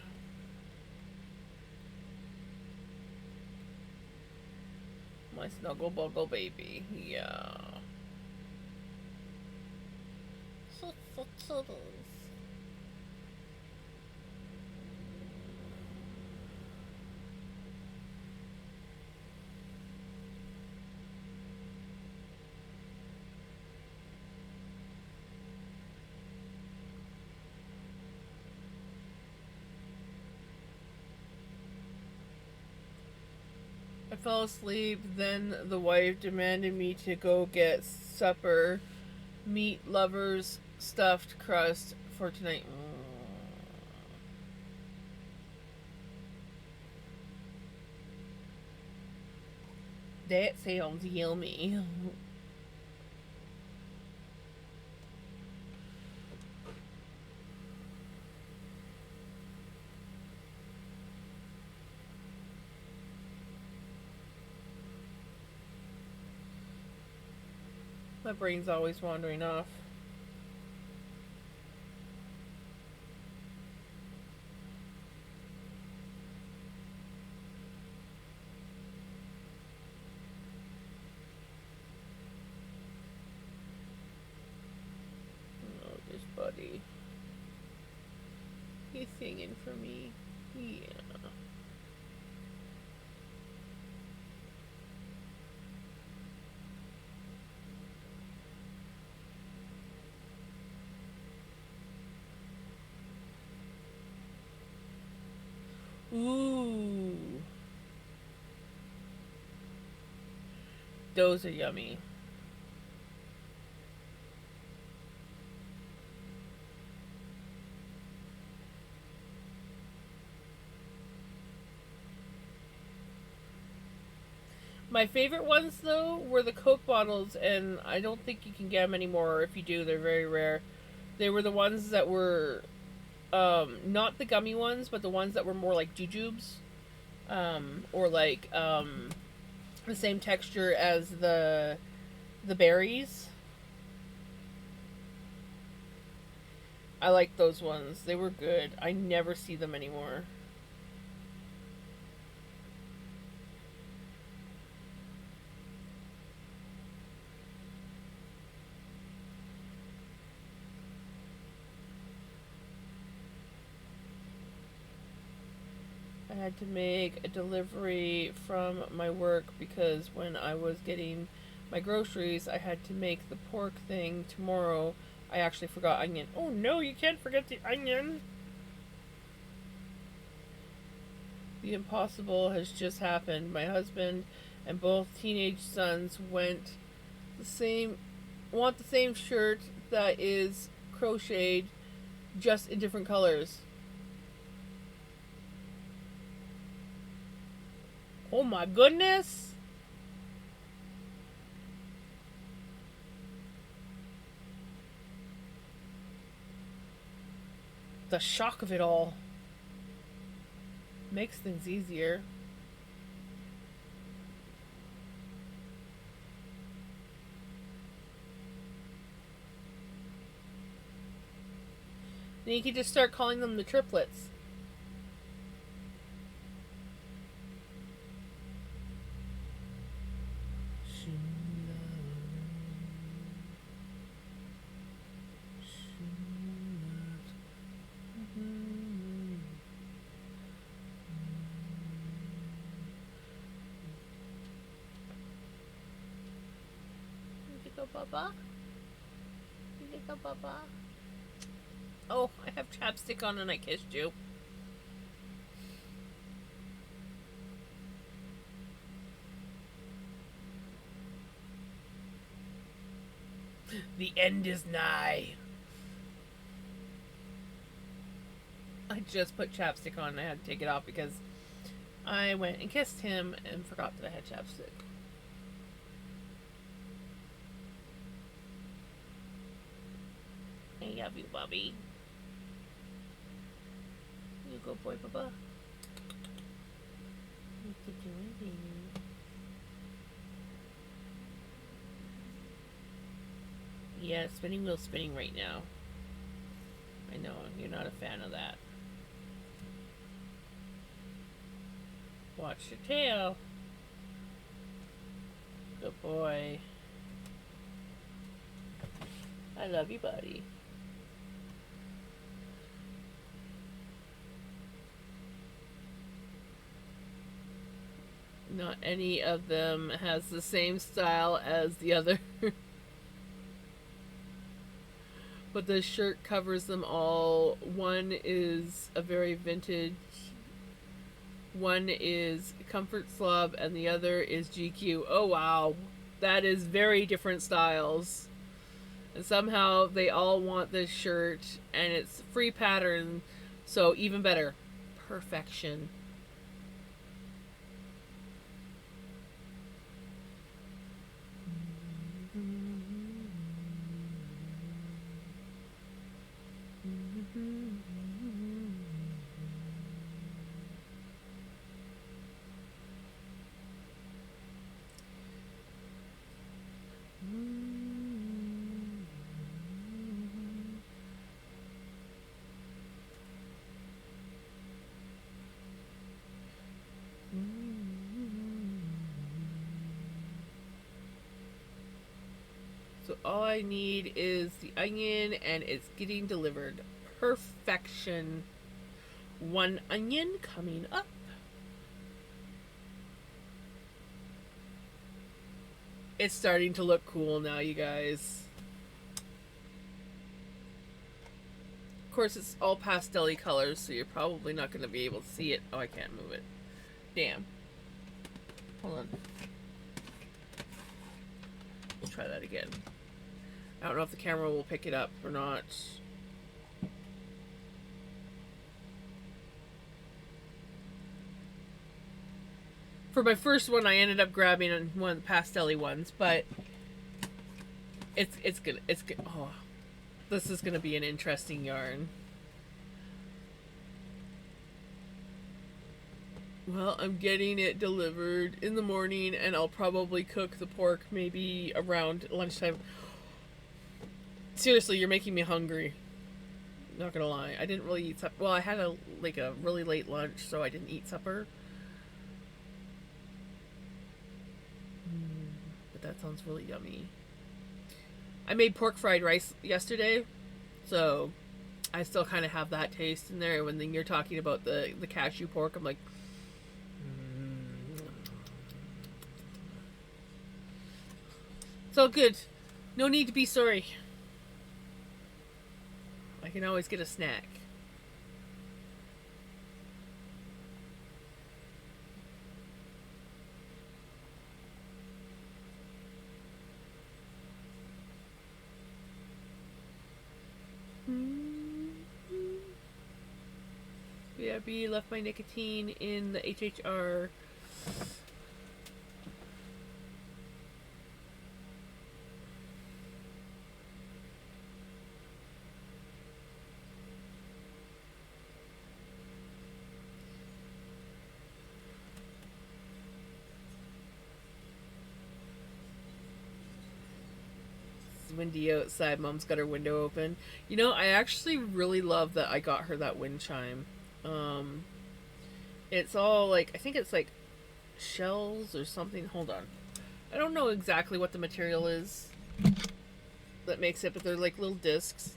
My snuggle buggle baby. Yeah. He's the kitties. I fell asleep, then the wife demanded me to go get supper, meat lovers stuffed crust for tonight. That sounds yummy. My brain's always wandering off. Oh, this buddy. He's singing for me. Yeah. Ooh. Those are yummy. My favorite ones, though, were the Coke bottles, and I don't think you can get them anymore, or if you do, they're very rare. They were the ones that were, not the gummy ones, but the ones that were more like jujubes, or like, the same texture as the berries. I like those ones. They were good. I never see them anymore. I had to make a delivery from my work because when I was getting my groceries, I had to make the pork thing tomorrow. I actually forgot onion. Oh no, you can't forget the onion! The impossible has just happened. My husband and both teenage sons the same want the same shirt that is crocheted just in different colors. Oh my goodness! The shock of it all makes things easier. Then you could just start calling them the triplets. Baba? Baba? Oh, I have chapstick on and I kissed you. The end is nigh. I just put chapstick on and I had to take it off because I went and kissed him and forgot that I had chapstick. I love you, Bobby. You go, boy, Baba. What you doing, baby? Yeah, spinning wheel's spinning right now. I know, you're not a fan of that. Watch your tail. Good boy. I love you, buddy. Not any of them has the same style as the other. But the shirt covers them all. One is a very vintage. One is Comfort Slob and the other is GQ. Oh wow. That is very different styles. And somehow they all want this shirt and it's free pattern, so even better. Perfection. all I need is the onion, and it's getting delivered. Perfection. 1 onion coming up. It's starting to look cool now, you guys. Of course, it's all pastel-y colors, so you're probably not going to be able to see it. Oh, I can't move it. Damn. Hold on. We'll try that again. I don't know if the camera will pick it up or not. For my first one, I ended up grabbing one of the pastel-y ones, but it's good. It's good. Oh, this is gonna be an interesting yarn. Well, I'm getting it delivered in the morning, and I'll probably cook the pork maybe around lunchtime. Seriously, you're making me hungry. Not gonna lie, I didn't really eat supper. Well, I had a really late lunch, so I didn't eat supper. But that sounds really yummy. I made pork fried rice yesterday, so I still kind of have that taste in there. When you're talking about the cashew pork, I'm like, it's all good. No need to be sorry. I can always get a snack. BRB left my nicotine in the HHR. Windy outside. Mom's got her window open. You know, I actually really love that I got her that wind chime. It's all like, I think it's like shells or something. Hold on. I don't know exactly what the material is that makes it, but they're like little discs.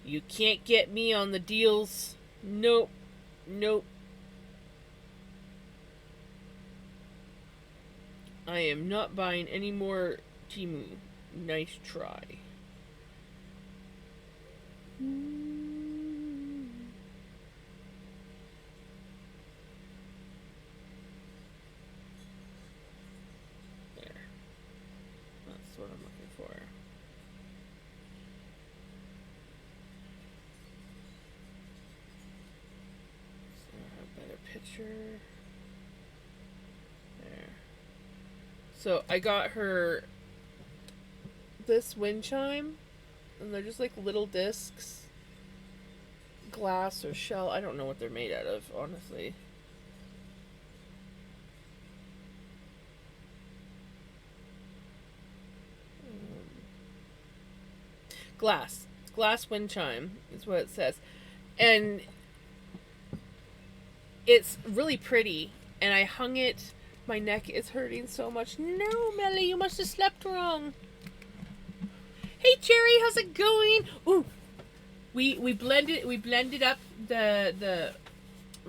You can't get me on the deals. Nope. Nope. I am not buying any more Temu. Nice try. There. That's what I'm looking for. Picture. There. So I got her this wind chime, and they're just like little discs, glass or shell. I don't know what they're made out of, honestly. Glass. It's glass wind chime is what it says, and it's really pretty, and I hung it. My neck is hurting so much. No, Melly, you must have slept wrong. Hey, Cherry, how's it going? Ooh, we blended up the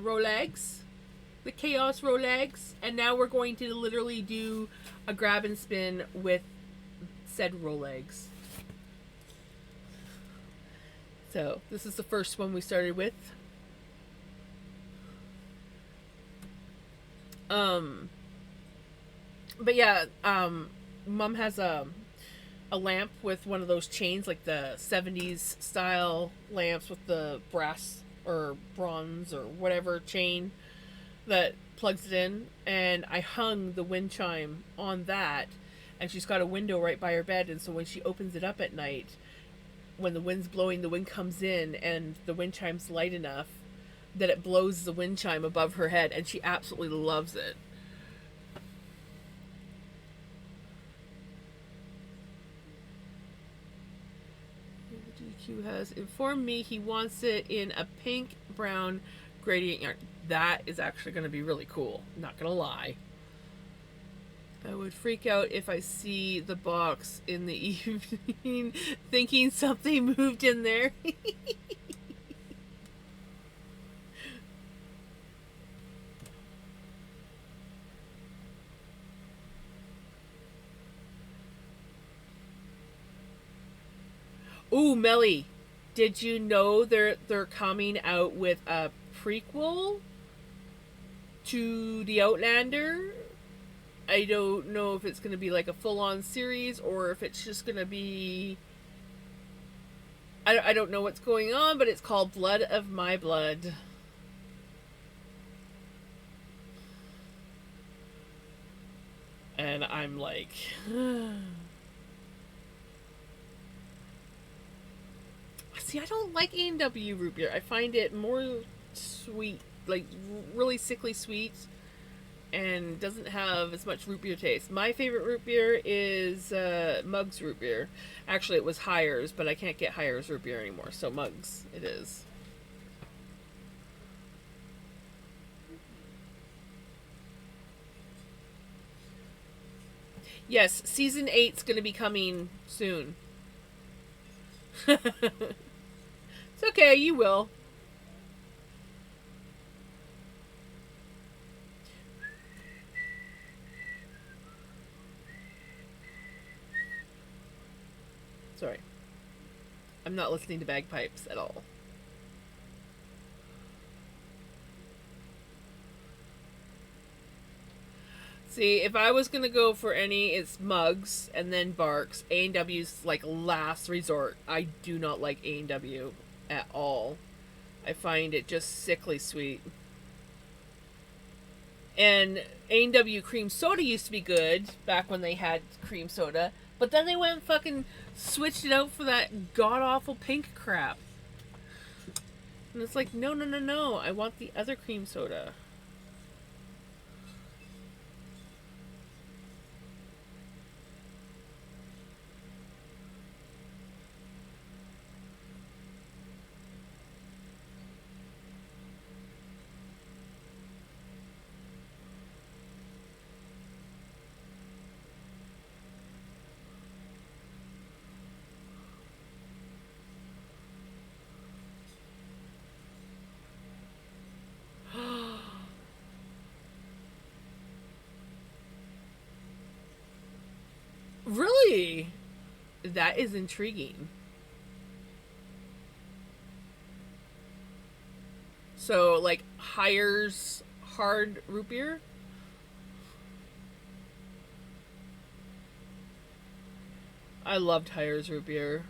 Rolex, the Chaos Rolex, and now we're going to literally do a grab and spin with said Rolex. So this is the first one we started with. But yeah, Mom has a lamp with one of those chains, like the 70s style lamps with the brass or bronze or whatever chain that plugs it in, and I hung the wind chime on that, and she's got a window right by her bed, and so when she opens it up at night, when the wind's blowing, the wind comes in, and the wind chime's light enough that it blows the wind chime above her head, and she absolutely loves it. who has informed me he wants it in a pink brown gradient yarn. That is actually going to be really cool. Not going to lie. I would freak out if I see the box in the evening thinking something moved in there. Ooh, Melly, did you know they're coming out with a prequel to The Outlander? I don't know if it's going to be like a full-on series or if it's just going to be... I don't know what's going on, but it's called Blood of My Blood. And I'm like... See, I don't like A&W root beer. I find it more sweet, like really sickly sweet, and doesn't have as much root beer taste. My favorite root beer is Mugs root beer. Actually, it was Hires, but I can't get Hires root beer anymore, so Mugs it is. Yes, season 8's going to be coming soon. It's okay, you will. Sorry. I'm not listening to bagpipes at all. See, if I was gonna go for any, it's Mugs and then Barks. A&W's like last resort. I do not like A&W at all. I find it just sickly sweet. And A&W cream soda used to be good back when they had cream soda, but then they went and fucking switched it out for that god awful pink crap. And it's like, no, no, no, no. I want the other cream soda. Really? That is intriguing. So, like, Hires hard root beer? I loved Hires root beer.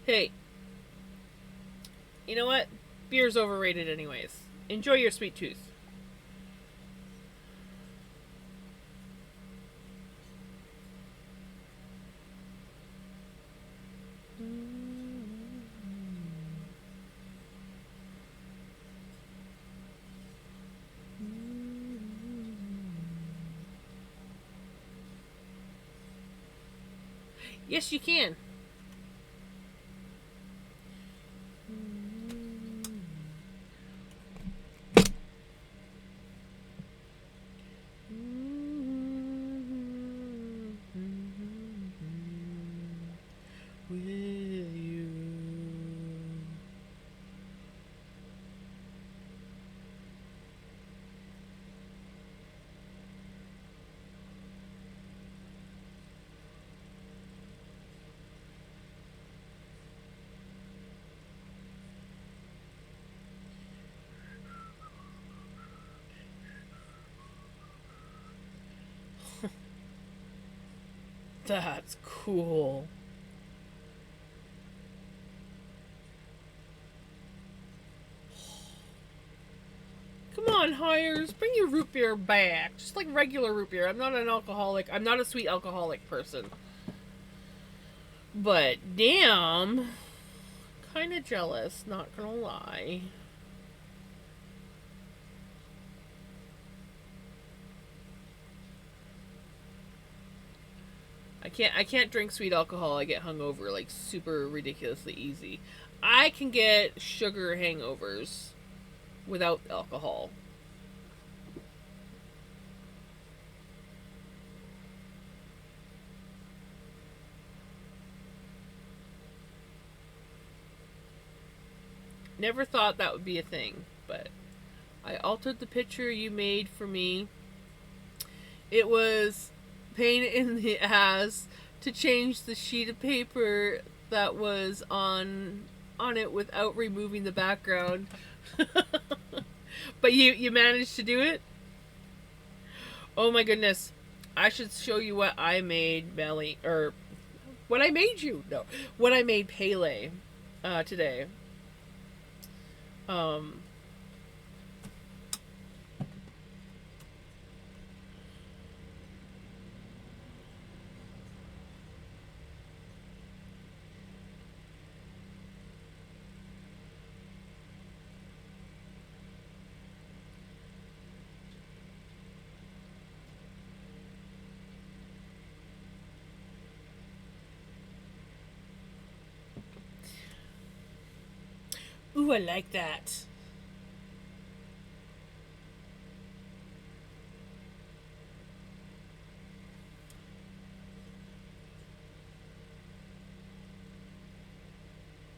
Hey, you know what? Beer's overrated anyways. Enjoy your sweet tooth. Yes, you can. Will you? That's cool. Come on, Hires, bring your root beer back. Just like regular root beer. I'm not an alcoholic. I'm not a sweet alcoholic person. But damn, kind of jealous, not gonna lie. I can't drink sweet alcohol. I get hungover like super ridiculously easy. I can get sugar hangovers without alcohol. Never thought that would be a thing, but I altered the picture you made for me. It was pain in the ass to change the sheet of paper that was on it without removing the background. But you managed to do it? Oh my goodness. I should show you what I made Melly, or what I made you. No. What I made Pele today. Um Ooh, I like that.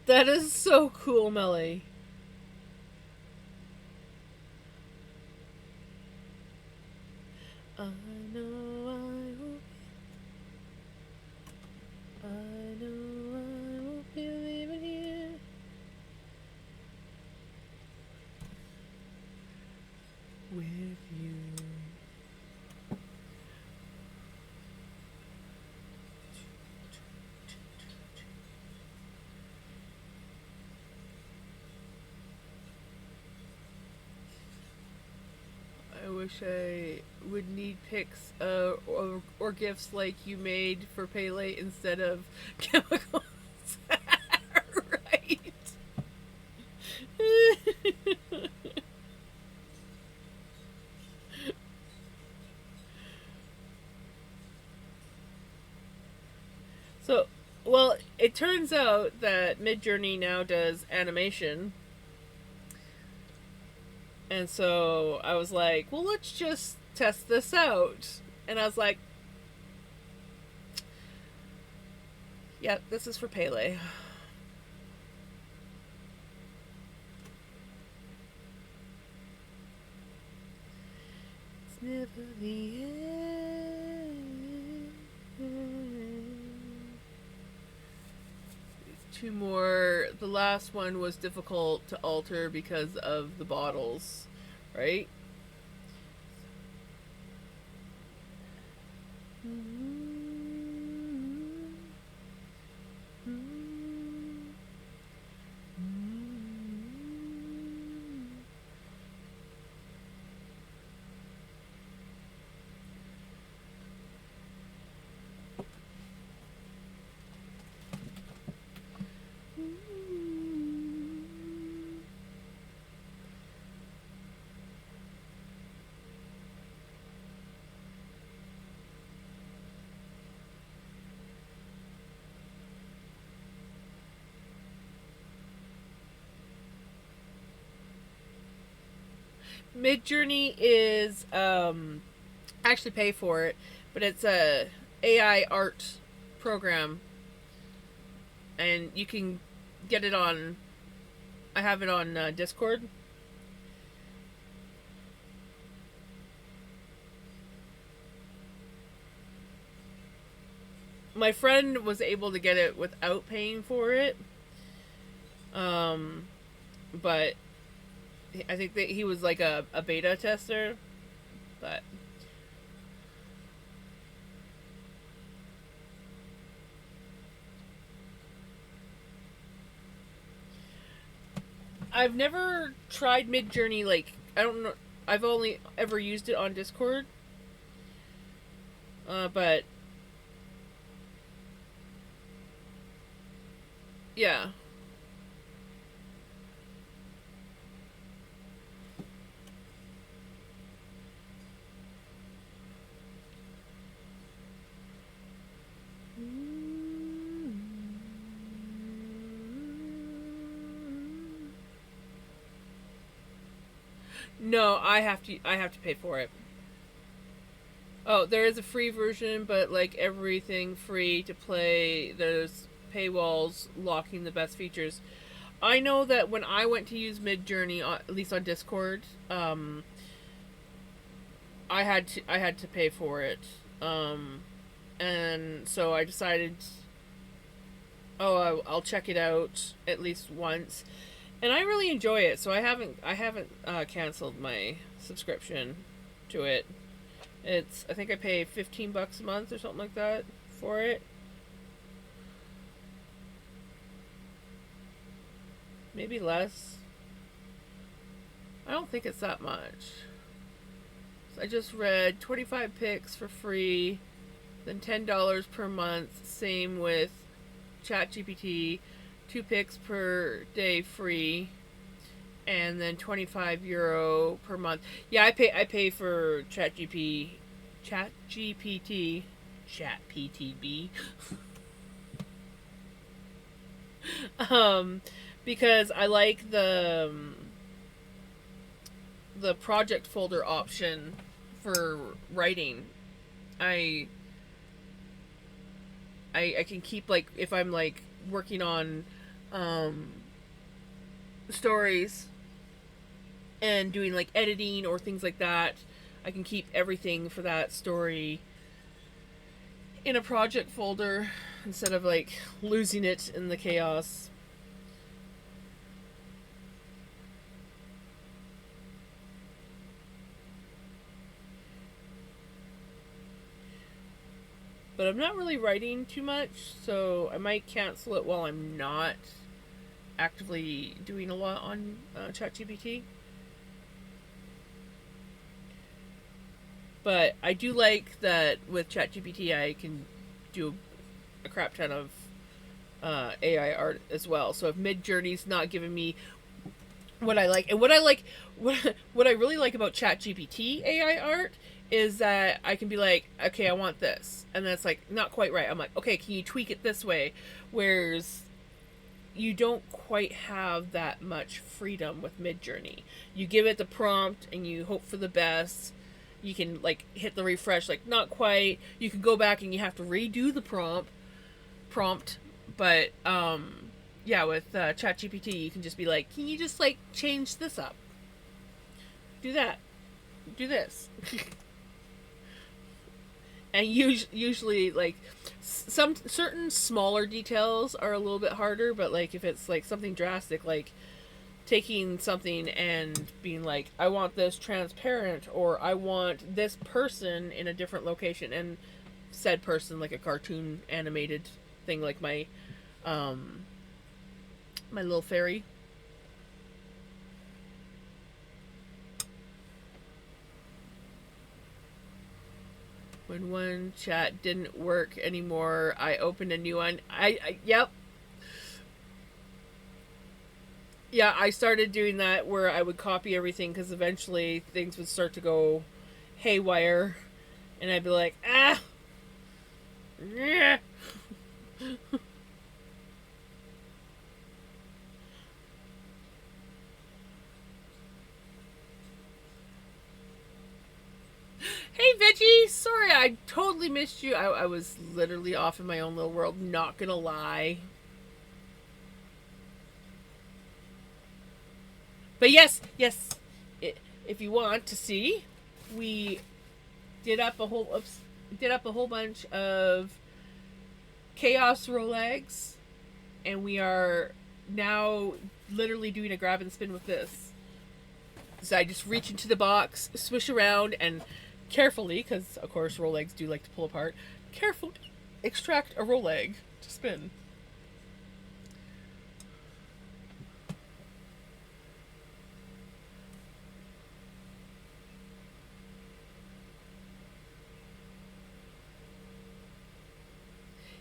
That is so cool, Melly. I know I will be leaving here. With you. I wish I would need pics or gifts like you made for Pele instead of chemicals. Right. So, well, it turns out that Midjourney now does animation. And so I was like, well, let's just test this out. And I was like, yeah, this is for Pele. It's never the end. Two more. The last one was difficult to alter because of the bottles, right? Midjourney is I actually pay for it, but it's a AI art program, and you can get it on. I have it on Discord. My friend was able to get it without paying for it, um, but I think that he was like a beta tester, but I've never tried Midjourney. Like, I don't know. I've only ever used it on Discord. But yeah. No, I have to pay for it. Oh, there is a free version, but like everything free to play, there's paywalls locking the best features. I know that when I went to use Midjourney, at least on Discord, I had to pay for it, um, and so I decided, oh, I'll check it out at least once, and I really enjoy it. So I haven't canceled my subscription to it. It's I think I pay $15 a month or something like that for it. Maybe less. I don't think it's that much. So I just read 25 picks for free, then $10 per month. Same with ChatGPT, 2 picks per day free, and then €25 per month. Yeah, I pay for ChatPTB, um, because I like the project folder option for writing. I I can keep like if I'm like working on um, stories and doing like editing or things like that, I can keep everything for that story in a project folder instead of like losing it in the chaos. But I'm not really writing too much, so I might cancel it while I'm not actively doing a lot on ChatGPT. But I do like that with ChatGPT I can do a crap ton of AI art as well. So if Midjourney's not giving me what I like, and what I really like about ChatGPT AI art is that I can be like, okay, I want this, and then it's like not quite right. I'm like, okay, can you tweak it this way? Whereas you don't quite have that much freedom with Midjourney. You give it the prompt and you hope for the best. You can like hit the refresh, like not quite. You can go back and you have to redo the prompt, but yeah, with ChatGPT, you can just be like, can you just like change this up, do that, do this, and usually like some certain smaller details are a little bit harder, but like if it's like something drastic, like taking something and being like, I want this transparent, or I want this person in a different location, and said person like a cartoon animated thing, like um my little fairy. When one chat didn't work anymore, I opened a new one. Yep. Yeah, I started doing that where I would copy everything because eventually things would start to go haywire, and I'd be like, ah, yeah. Hey, Veggie! Sorry, I totally missed you. I was literally off in my own little world, not gonna lie. But yes, if you want to see, we did up a whole did up a whole bunch of chaos roll eggs, and we are now literally doing a grab and spin with this. So I just reach into the box, swish around, and carefully, because of course roll eggs do like to pull apart, carefully extract a roll egg to spin.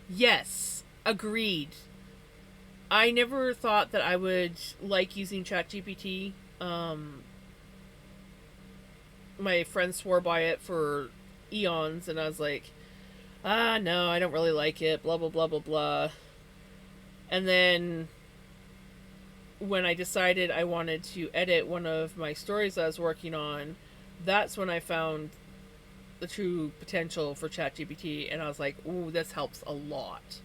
Yes, agreed. I never thought that I would like using ChatGPT. My friend swore by it for eons, and I was like, ah, no, I don't really like it. Blah blah blah blah blah. And then when I decided I wanted to edit one of my stories I was working on, that's when I found the true potential for ChatGPT, and I was like, ooh, this helps a lot.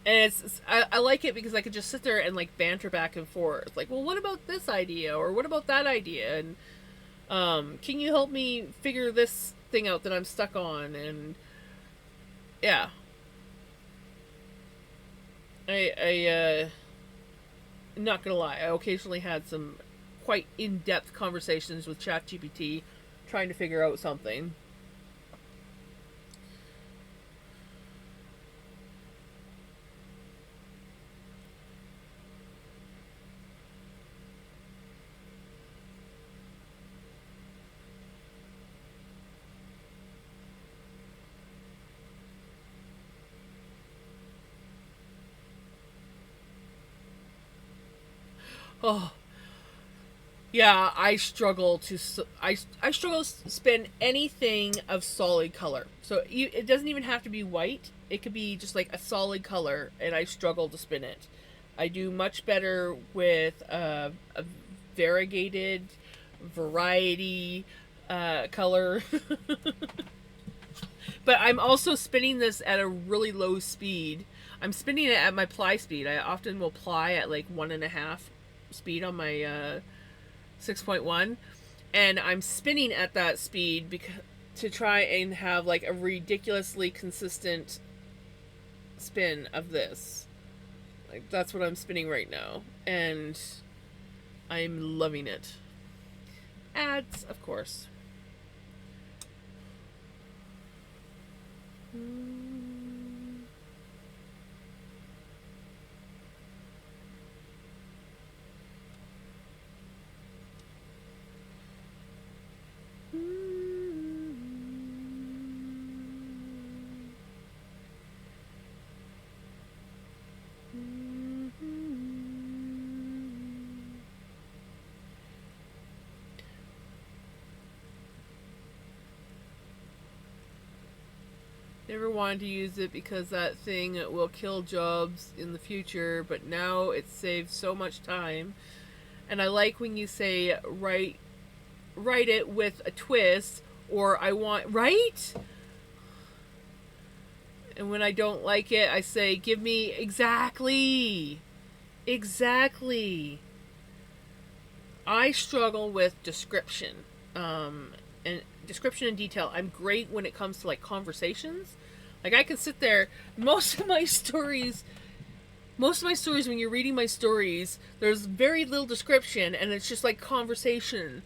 And I like it because I could just sit there and like banter back and forth, like, well, what about this idea, or what about that idea, and can you help me figure this thing out that I'm stuck on, and yeah, I not gonna lie, I occasionally had some quite in-depth conversations with ChatGPT, trying to figure out something. Oh, yeah, I struggle to spin anything of solid color. So it doesn't even have to be white. It could be just like a solid color, and I struggle to spin it. I do much better with a variegated variety color. But I'm also spinning this at a really low speed. I'm spinning it at my ply speed. I often will ply at like 1.5 speed on my 6.1, and I'm spinning at that speed because to try and have like a ridiculously consistent spin of this. Like that's what I'm spinning right now, and I'm loving it. Ads, of course. Never wanted to use it because that thing will kill jobs in the future, but now it saves so much time. And I like when you say write it with a twist, or I want right. And when I don't like it, I say give me exactly. I struggle with description, and description and detail. I'm great when it comes to like conversations. Like I can sit there. Most of my stories, when you're reading my stories, there's very little description, and it's just like conversation,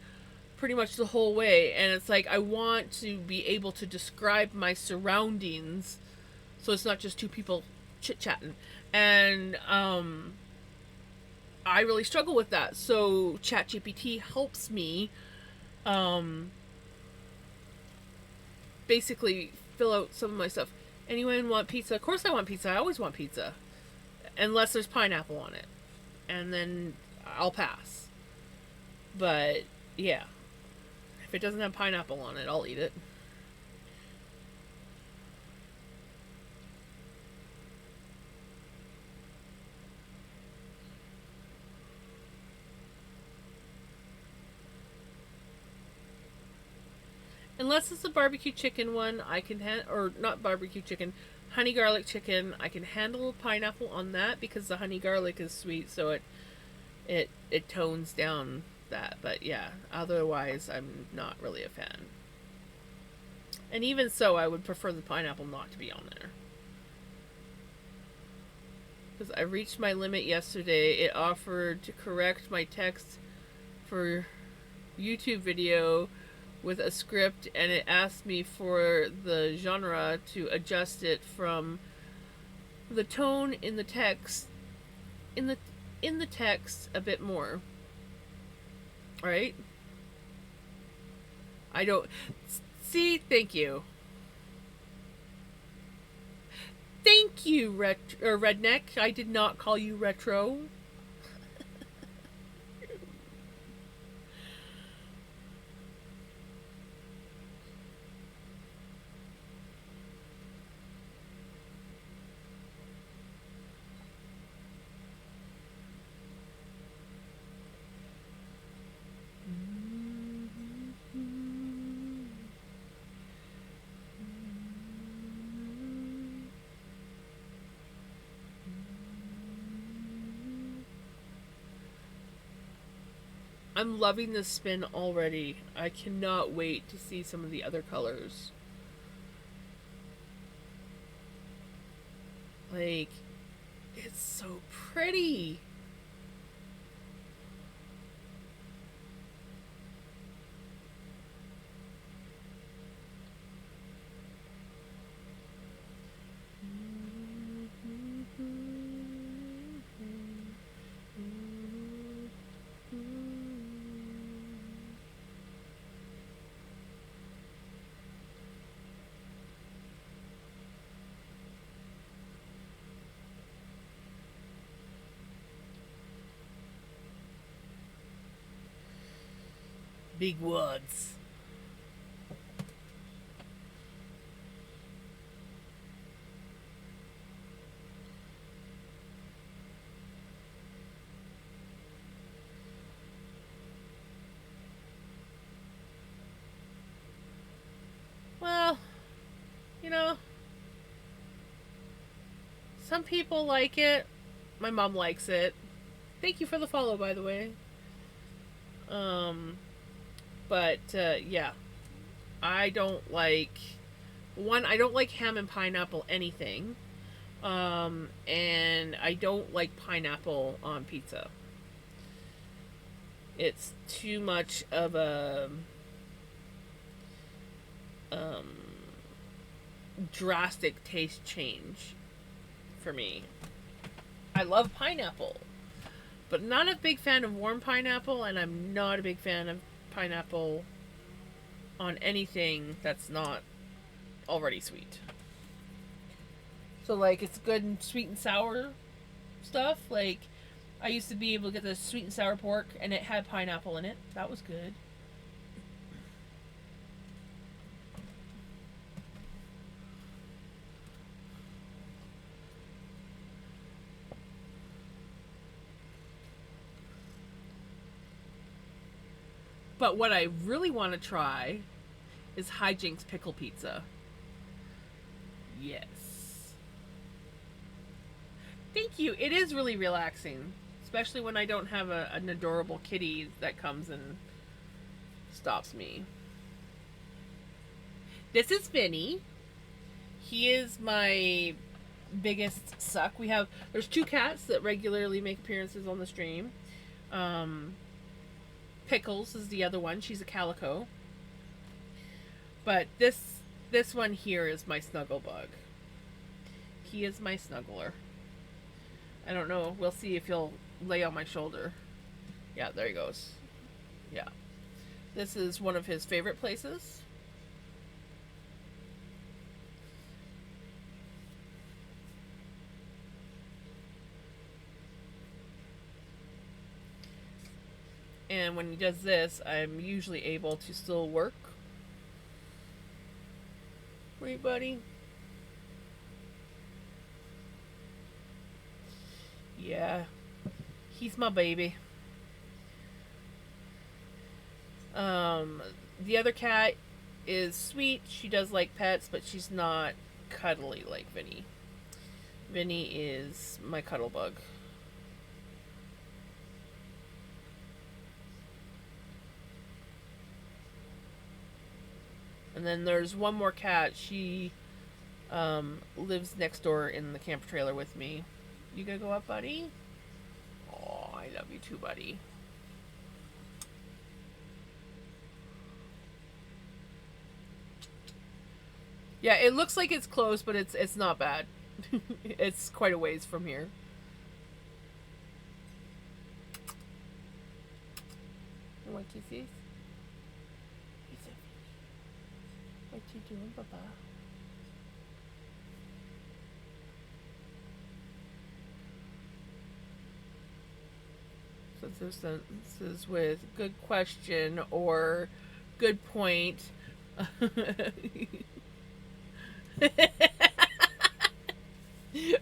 pretty much the whole way. And it's like I want to be able to describe my surroundings, so it's not just two people chit chatting. And I really struggle with that. So ChatGPT helps me basically fill out some of my stuff. Anyone want pizza? Of course I want pizza. I always want pizza. Unless there's pineapple on it. And then I'll pass. But yeah. If it doesn't have pineapple on it, I'll eat it. Unless it's a barbecue chicken one, I can or not barbecue chicken, honey garlic chicken. I can handle pineapple on that because the honey garlic is sweet, so it tones down that. But yeah, otherwise I'm not really a fan. And even so, I would prefer the pineapple not to be on there. Because I reached my limit yesterday. It offered to correct my text for YouTube video with a script, and it asked me for the genre to adjust it from the tone in the text in the text a bit more. Right? I don't see. Thank you. Thank you, redneck. I did not call you retro. I'm loving this spin already. I cannot wait to see some of the other colors. Like, it's so pretty. Big words. Well, you know, some people like it. My mom likes it. Thank you for the follow, by the way. Um, but yeah, I don't like one. I don't like ham and pineapple anything. And I don't like pineapple on pizza. It's too much of a um, drastic taste change for me. I love pineapple, but not a big fan of warm pineapple, and I'm not a big fan of pineapple on anything that's not already sweet. So, like, it's good and sweet and sour stuff. Like, I used to be able to get the sweet and sour pork, and it had pineapple in it. That was good. But what I really want to try is Hijinks pickle pizza. Yes. Thank you. It is really relaxing, especially when I don't have an adorable kitty that comes and stops me. This is Vinny. He is my biggest suck. There's two cats that regularly make appearances on the stream. Pickles is the other one. She's a calico. But this one here is my snuggle bug. He is my snuggler. I don't know. We'll see if he'll lay on my shoulder. Yeah, there he goes. Yeah. This is one of his favorite places. And when he does this, I'm usually able to still work. Right, buddy? Yeah. He's my baby. The other cat is sweet. She does like pets, but she's not cuddly like Vinny. Vinny is my cuddle bug. And then there's one more cat. She lives next door in the camper trailer with me. You gonna go up, buddy? Oh, I love you too, buddy. Yeah, it looks like it's close, but it's not bad. It's quite a ways from here. What kisses? What you doing, Papa? So this is with good question or good point.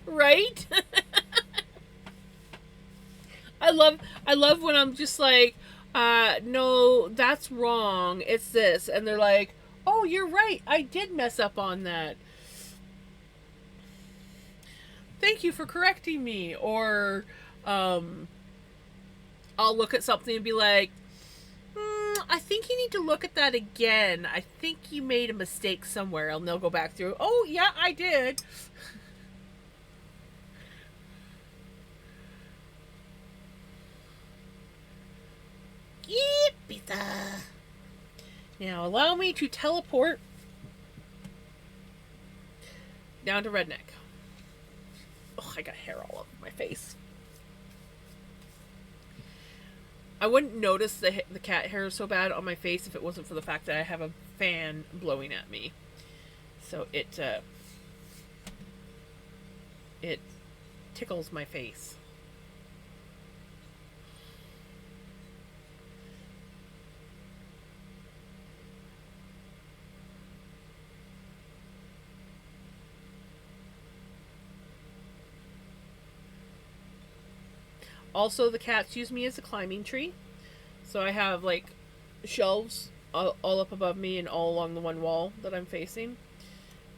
Right? I love when I'm just like, no, that's wrong. It's this, and they're like, oh, you're right. I did mess up on that. Thank you for correcting me. Or I'll look at something and be like, I think you need to look at that again. I think you made a mistake somewhere, and they'll go back through. Oh, yeah, I did. Pizza. Now, allow me to teleport down to Redneck. Oh, I got hair all over my face. I wouldn't notice the cat hair so bad on my face if it wasn't for the fact that I have a fan blowing at me. So it tickles my face. Also, the cats use me as a climbing tree. So I have like shelves all up above me and all along the one wall that I'm facing.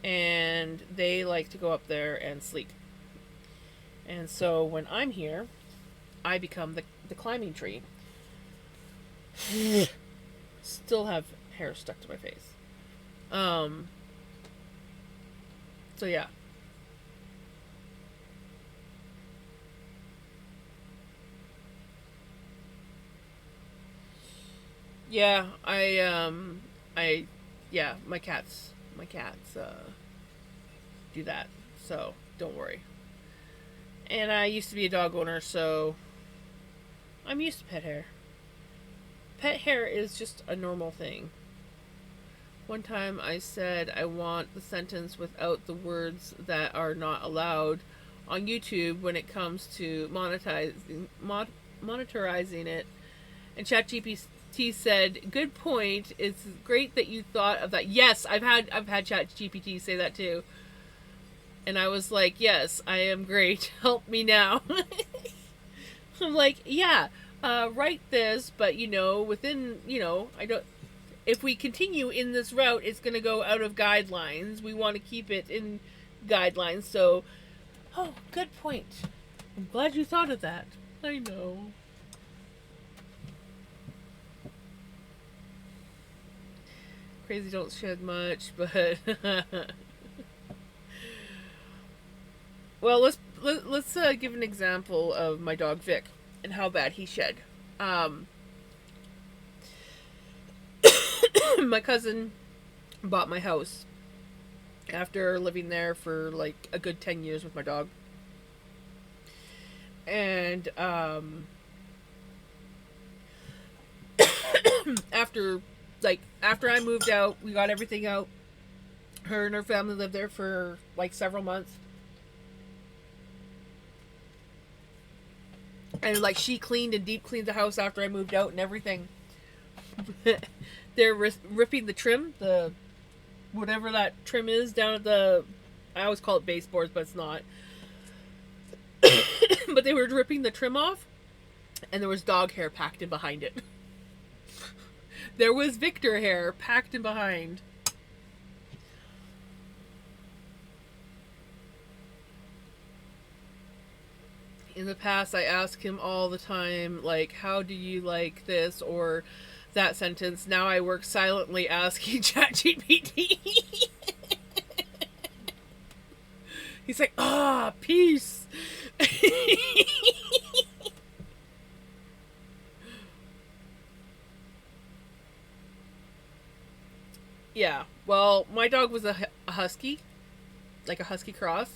And they like to go up there and sleep. And so when I'm here, I become the climbing tree. Still have hair stuck to my face. So yeah. Yeah, yeah, my cats do that, so don't worry. And I used to be a dog owner, so I'm used to pet hair. Pet hair is just a normal thing. One time I said I want the sentence without the words that are not allowed on YouTube when it comes to monetizing it, and ChatGPT said, "Good point. It's great that you thought of that." Yes, I've had ChatGPT say that too, and I was like, "Yes, I am great. Help me now." I'm like, "Yeah, write this, but within I don't. If we continue in this route, it's going to go out of guidelines. We want to keep it in guidelines." So, oh, good point. I'm glad you thought of that. I know. Crazy don't shed much, but well, let's give an example of my dog Vic and how bad he shed. My cousin bought my house after living there for like a good 10 years with my dog, and after I moved out, we got everything out. Her and her family lived there for like several months. And like she cleaned and deep cleaned the house after I moved out and everything. They're ripping the trim, the whatever that trim is down at the, I always call it baseboards, but it's not. But they were ripping the trim off, and there was dog hair packed in behind it. There was Victor hair packed in behind. In the past, I ask him all the time, like, how do you like this or that sentence? Now I work silently asking ChatGPT. He's like, peace. Yeah, well, my dog was a husky, like a husky cross.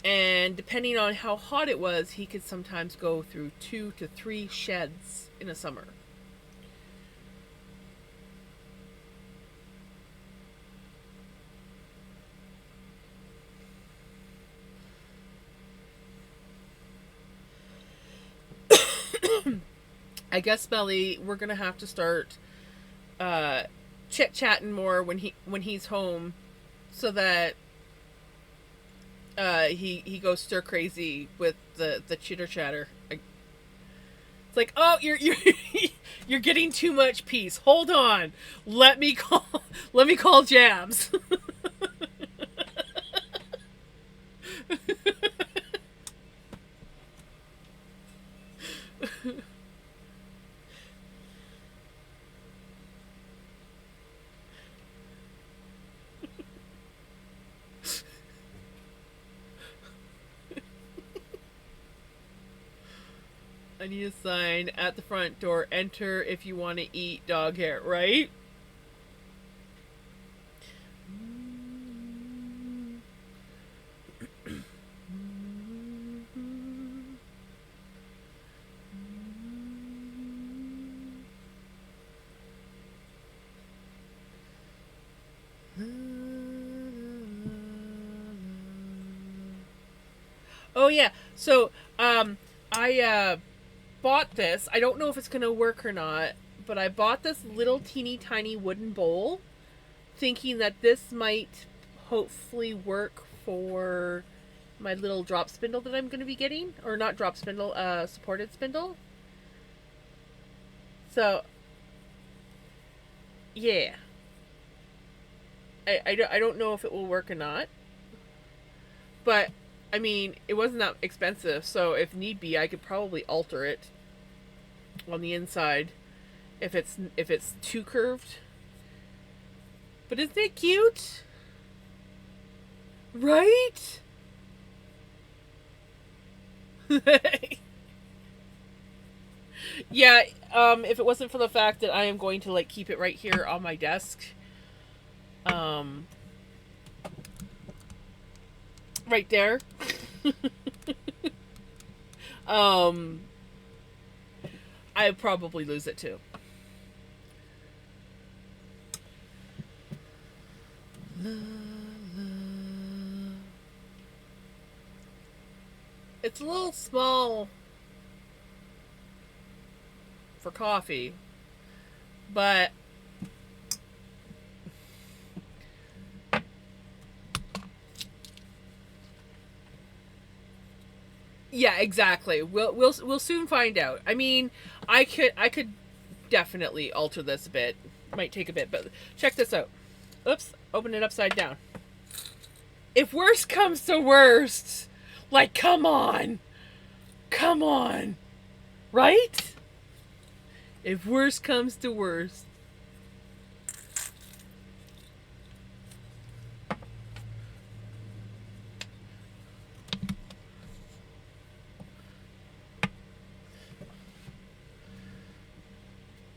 And depending on how hot it was, he could sometimes go through 2 to 3 sheds in a summer. I guess, Melly, we're gonna have to start chit-chatting more when he's home, so that he goes stir crazy with the chitter chatter. It's like, oh, you're you're getting too much peace. Hold on, let me call Jams. I need a sign at the front door. Enter if you want to eat dog hair, right? Oh yeah. So, I bought this. I don't know if it's gonna work or not, but I bought this little teeny tiny wooden bowl, thinking that this might hopefully work for my little drop spindle that I'm gonna be getting, or not drop spindle, supported spindle. So, yeah. I don't know if it will work or not, but I mean, it wasn't that expensive, so if need be, I could probably alter it on the inside if it's too curved. But isn't it cute? Right? Yeah, if it wasn't for the fact that I am going to like keep it right here on my desk, um right there. um I'd probably lose it too. It's a little small for coffee, but yeah, exactly. We'll soon find out. I mean, I could definitely alter this a bit. Might take a bit, but check this out. Oops, open it upside down. If worst comes to worst, like come on. Come on. Right? If worst comes to worst.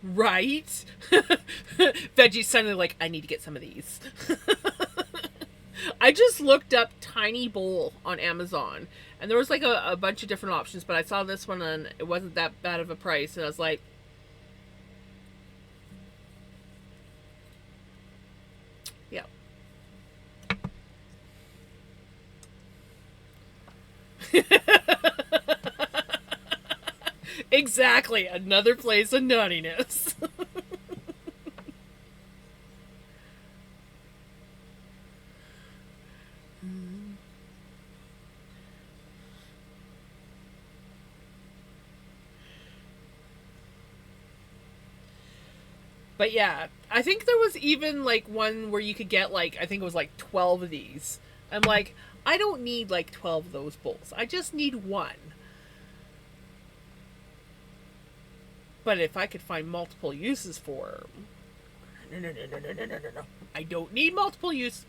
Right? Veggie's suddenly like, I need to get some of these. I just looked up tiny bowl on Amazon, and there was like a bunch of different options, but I saw this one and it wasn't that bad of a price, and I was like, yeah. Exactly, another place of nuttiness. But yeah, I think there was even like one where you could get like, I think it was like 12 of these. I'm like, I don't need like 12 of those bowls. I just need one. But if I could find multiple uses for them, no. I don't need multiple uses.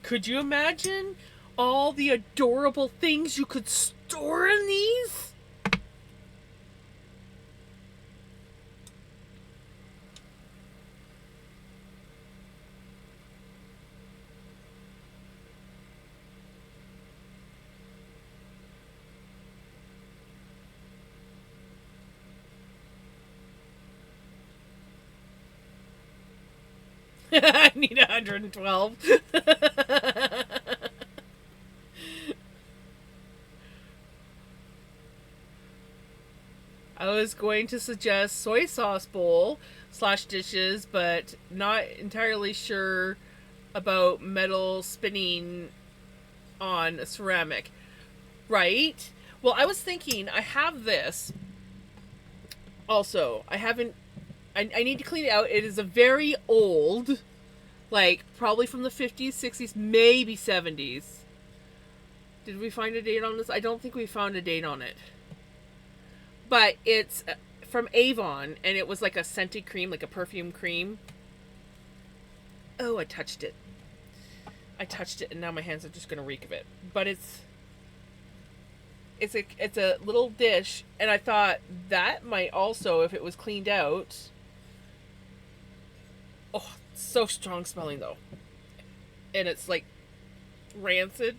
Could you imagine all the adorable things you could store in these? I need 112. I was going to suggest soy sauce bowl slash dishes, but not entirely sure about metal spinning on ceramic. Right? Well, I was thinking, I have this. Also, I haven't. I need to clean it out. It is a very old, like, probably from the 50s, 60s, maybe 70s. Did we find a date on this? I don't think we found a date on it. But it's from Avon, and it was like a scented cream, like a perfume cream. Oh, I touched it. I touched it, and now my hands are just going to reek of it. But it's... it's a little dish, and I thought that might also, if it was cleaned out. Oh, it's so strong smelling though, and it's like rancid.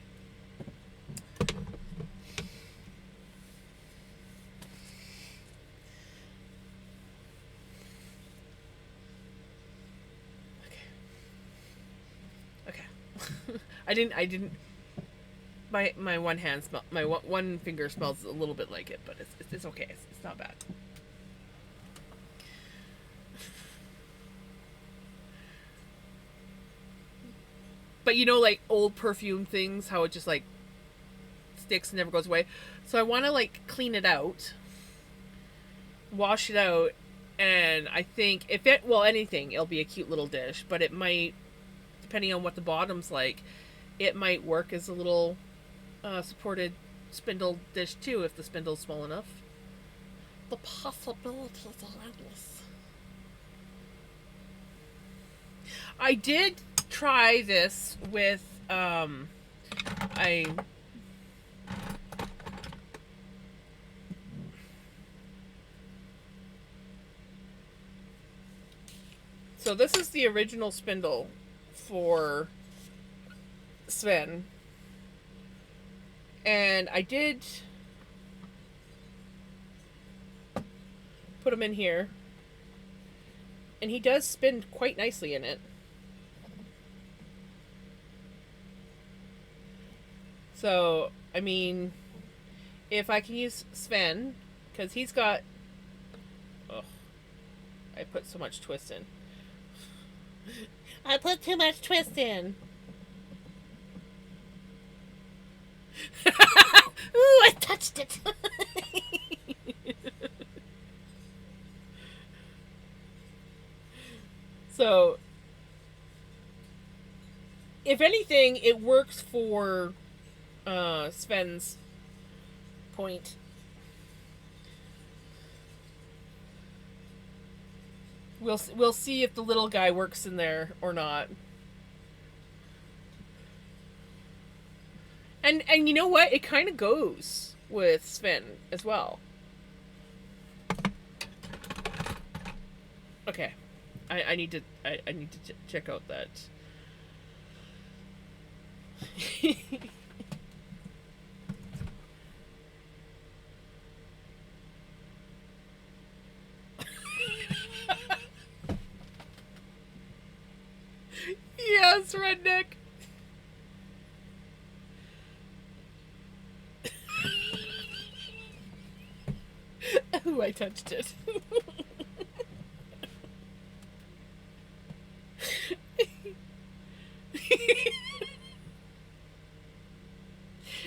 Okay. I didn't. My one hand smell. My one finger smells a little bit like it, but it's okay. It's not bad. But you know, like old perfume things, how it just like sticks and never goes away. So I want to like clean it out, wash it out, and I think if it, well, anything, it'll be a cute little dish. But it might, depending on what the bottom's like, it might work as a little supported spindle dish too, if the spindle's small enough. The possibilities are endless. I did try this with I so this is the original spindle for Sven, and I did put him in here, and he does spin quite nicely in it. So, I mean, if I can use Sven, because he's got... Oh, I put so much twist in. I put too much twist in. Ooh, I touched it. So, if anything, it works for Sven's point. We'll see if the little guy works in there or not. And you know what? It kind of goes with Sven as well. Okay, I need to check out that. Yes, redneck. Ooh, I touched it.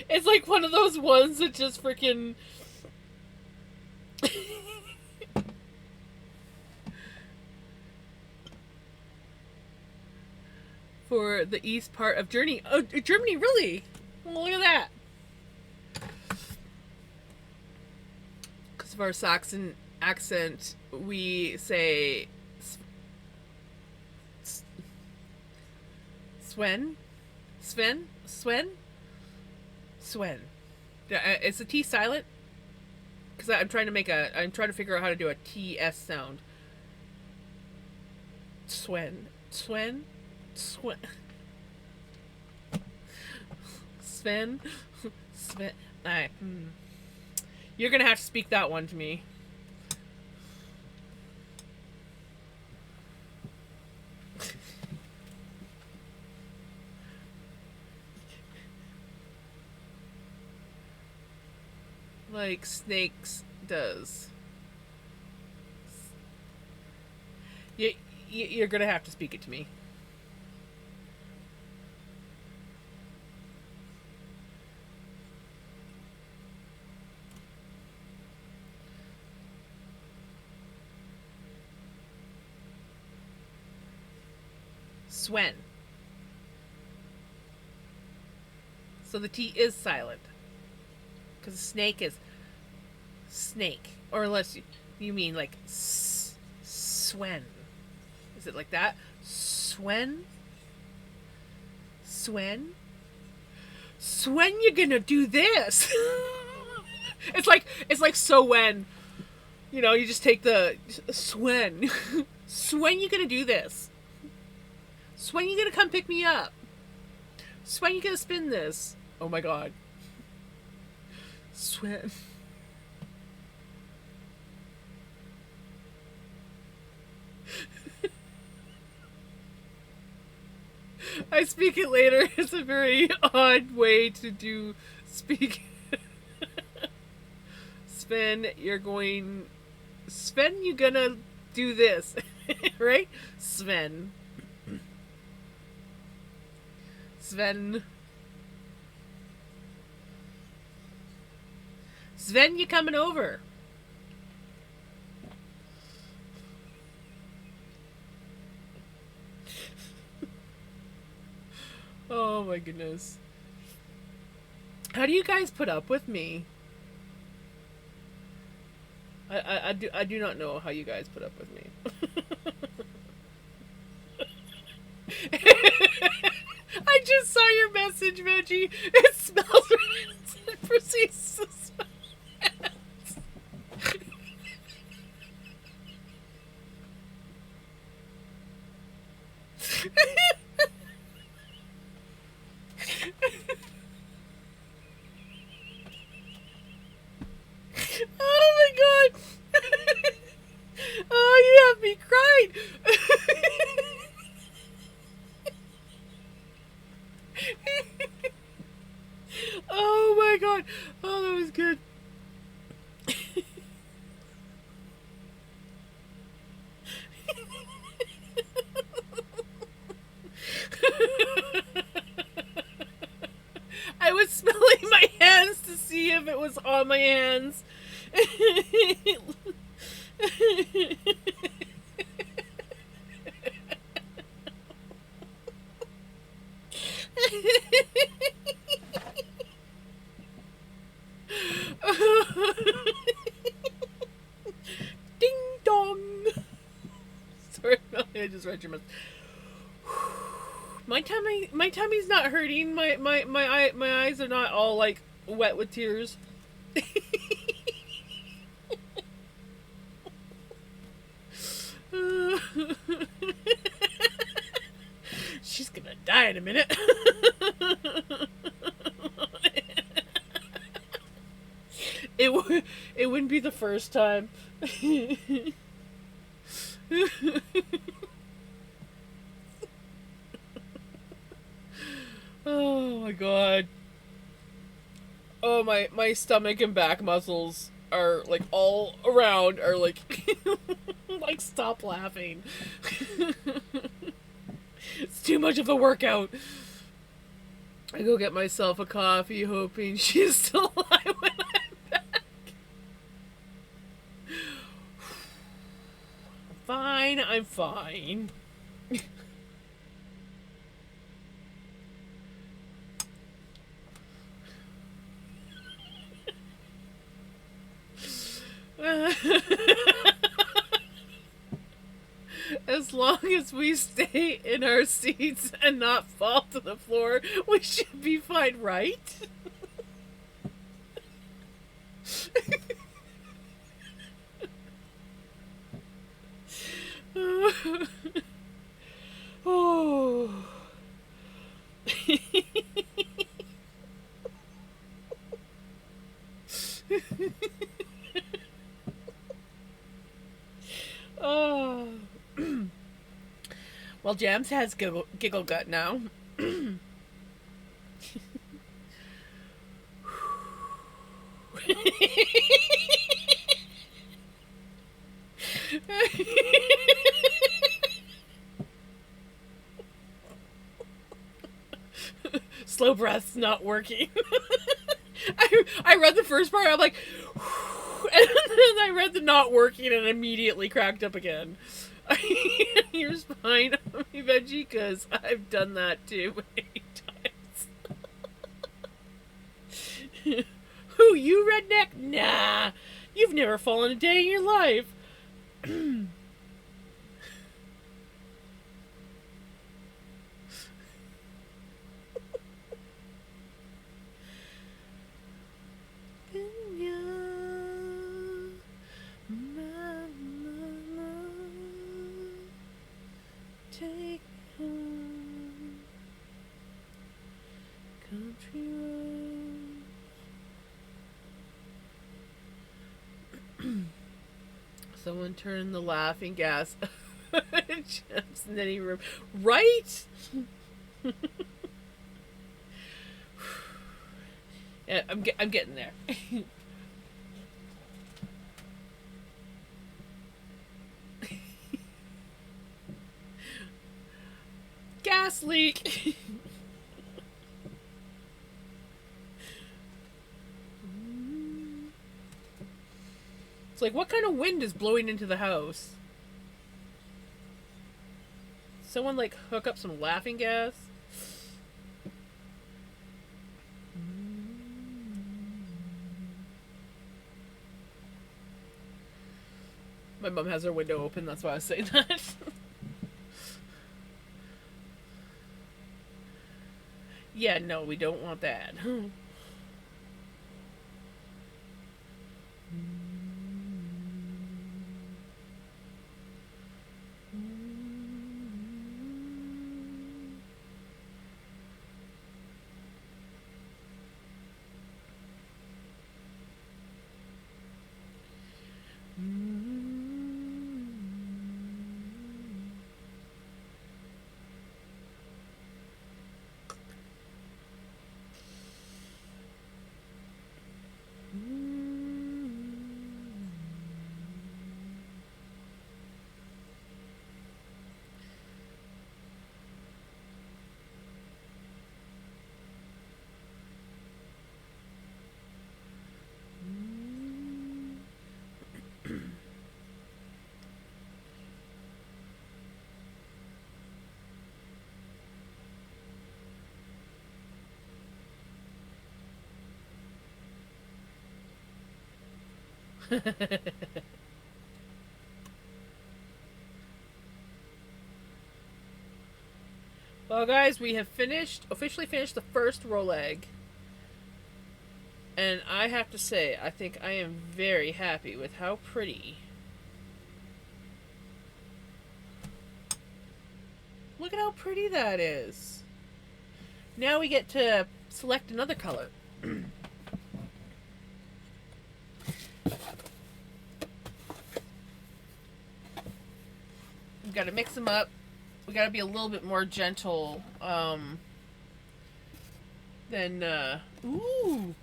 It's like one of those ones that just freaking... For the east part of Germany. Oh, Germany, really? Well, look at that. Because of our Saxon accent, we say Sven? Sven? Sven? Sven. Is the T silent? Because I'm trying to figure out how to do a TS sound. Sven. Sven? Sven. Sven. Sven. You're gonna have to speak that one to me. Like Snakes does. You're gonna have to speak it to me. Swen. So the T is silent. Because snake is snake. Or unless you mean like Swen. Is it like that? Swen? Swen? Swen, you're gonna do this! It's like so when, you just take the Swen. Swen, you gonna do this? Swen, you gonna come pick me up? Swen, you gonna spin this? Oh my god. Swen. I speak it later. It's a very odd way to do speak. Sven, Sven, you gonna do this. Right? Sven. Sven. Sven, you coming over? Oh my goodness. How do you guys put up with me? I do not know how you guys put up with me. I just saw your message, Veggie. It smells it proceeds to smell. Oh my god! Oh, you have me crying! Oh my god! Oh, that was good. I was smelling my hands to see if it was on my hands. Ding dong. Sorry, I just read your message. My tummy's not hurting. My eyes are not all like wet with tears. She's gonna die in a minute. It wouldn't be the first time. Oh my god. Oh, my stomach and back muscles are like all around are like like stop laughing. It's too much of a workout. I go get myself a coffee hoping she's still alive when I'm back. I'm fine. As long as we stay in our seats and not fall to the floor, we should be fine, right? Oh. Oh. Well, Jams has giggle gut now. Slow breath's not working. I read the first part, I'm like, and then I read the not working and immediately cracked up again. You're fine, Veggie, because I've done that too many times. Who, you redneck? Nah, you've never fallen a day in your life. take me home, country road. Someone turn the laughing gas. Jeff's knitting room. Right? Yeah, I'm getting there. Gas leak. It's like, what kind of wind is blowing into the house? Someone like hook up some laughing gas? My mom has her window open, that's why I was saying that. Yeah, no, we don't want that. Well, guys, we have officially finished the first roll egg. And I have to say, I think I am very happy with how pretty. Look at how pretty that is. Now we get to select another color. We've got to mix them up. We got to be a little bit more gentle than ooh.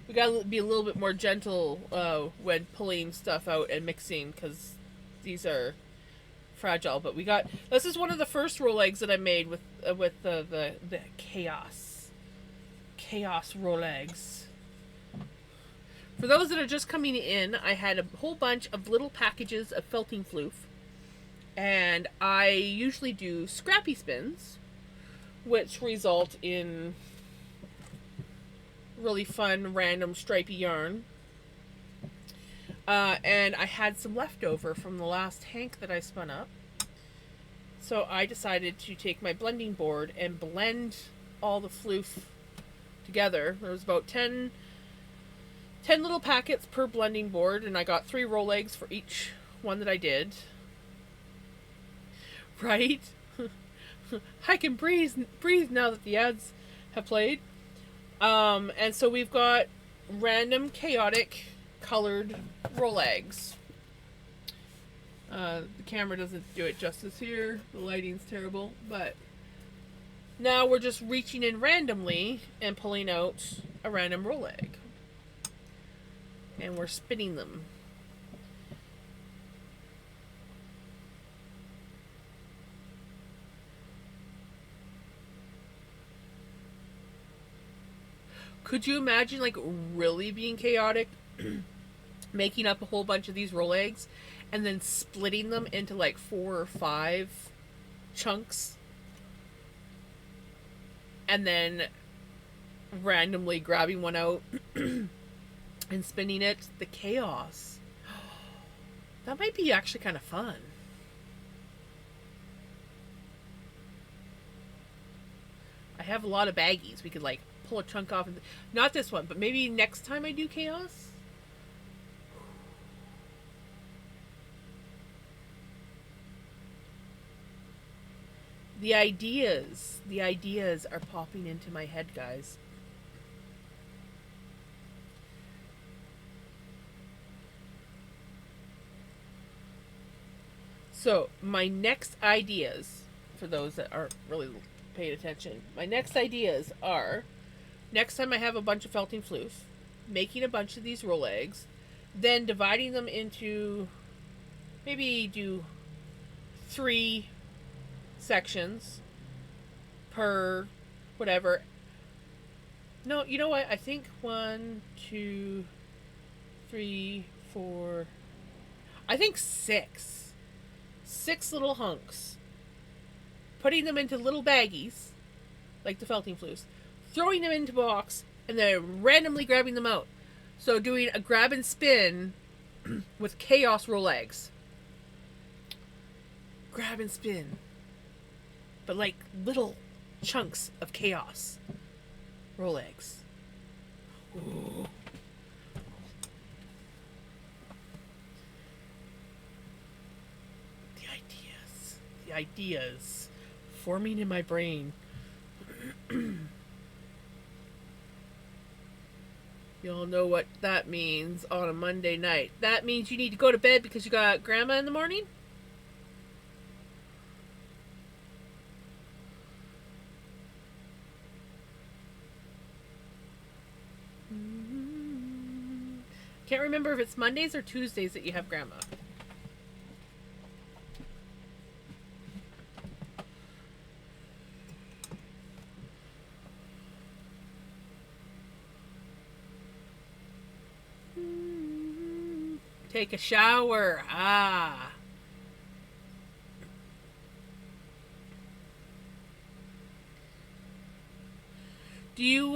We got to be a little bit more gentle when pulling stuff out and mixing, because these are fragile. But this is one of the first roll eggs that I made with the chaos roll eggs. For those that are just coming in, I had a whole bunch of little packages of felting floof. And I usually do scrappy spins, which result in really fun, random, stripy yarn. And I had some leftover from the last hank that I spun up. So I decided to take my blending board and blend all the floof together. There was about 10 little packets per blending board, and I got 3 roll eggs for each one that I did. Right? I can breathe now that the ads have played. And so we've got random, chaotic, colored roll eggs. The camera doesn't do it justice here. The lighting's terrible. But now we're just reaching in randomly and pulling out a random roll egg. And we're spinning them. Could you imagine, like, really being chaotic? Making up a whole bunch of these roll eggs and then splitting them into, like, 4 or 5 chunks? And then randomly grabbing one out and spinning it? The chaos. That might be actually kind of fun. I have a lot of baggies. We could, like, pull a chunk off. Not this one, but maybe next time I do chaos. The ideas are popping into my head, guys. So, my next ideas, for those that aren't really paying attention, my next ideas are next time I have a bunch of felting floof, making a bunch of these roll eggs, then dividing them into maybe do 3 sections per whatever. No, you know what? I think 1, 2, 3, 4. I think 6. 6 little hunks. Putting them into little baggies, like the felting floofs, throwing them into a box, and then randomly grabbing them out. So doing a grab and spin with chaos roll eggs. Grab and spin. But like little chunks of chaos roll eggs. Ooh. The ideas forming in my brain. You'll know what that means on a Monday night. That means you need to go to bed because you got grandma in the morning? Can't remember if it's Mondays or Tuesdays that you have grandma. Take a shower. Ah. Do you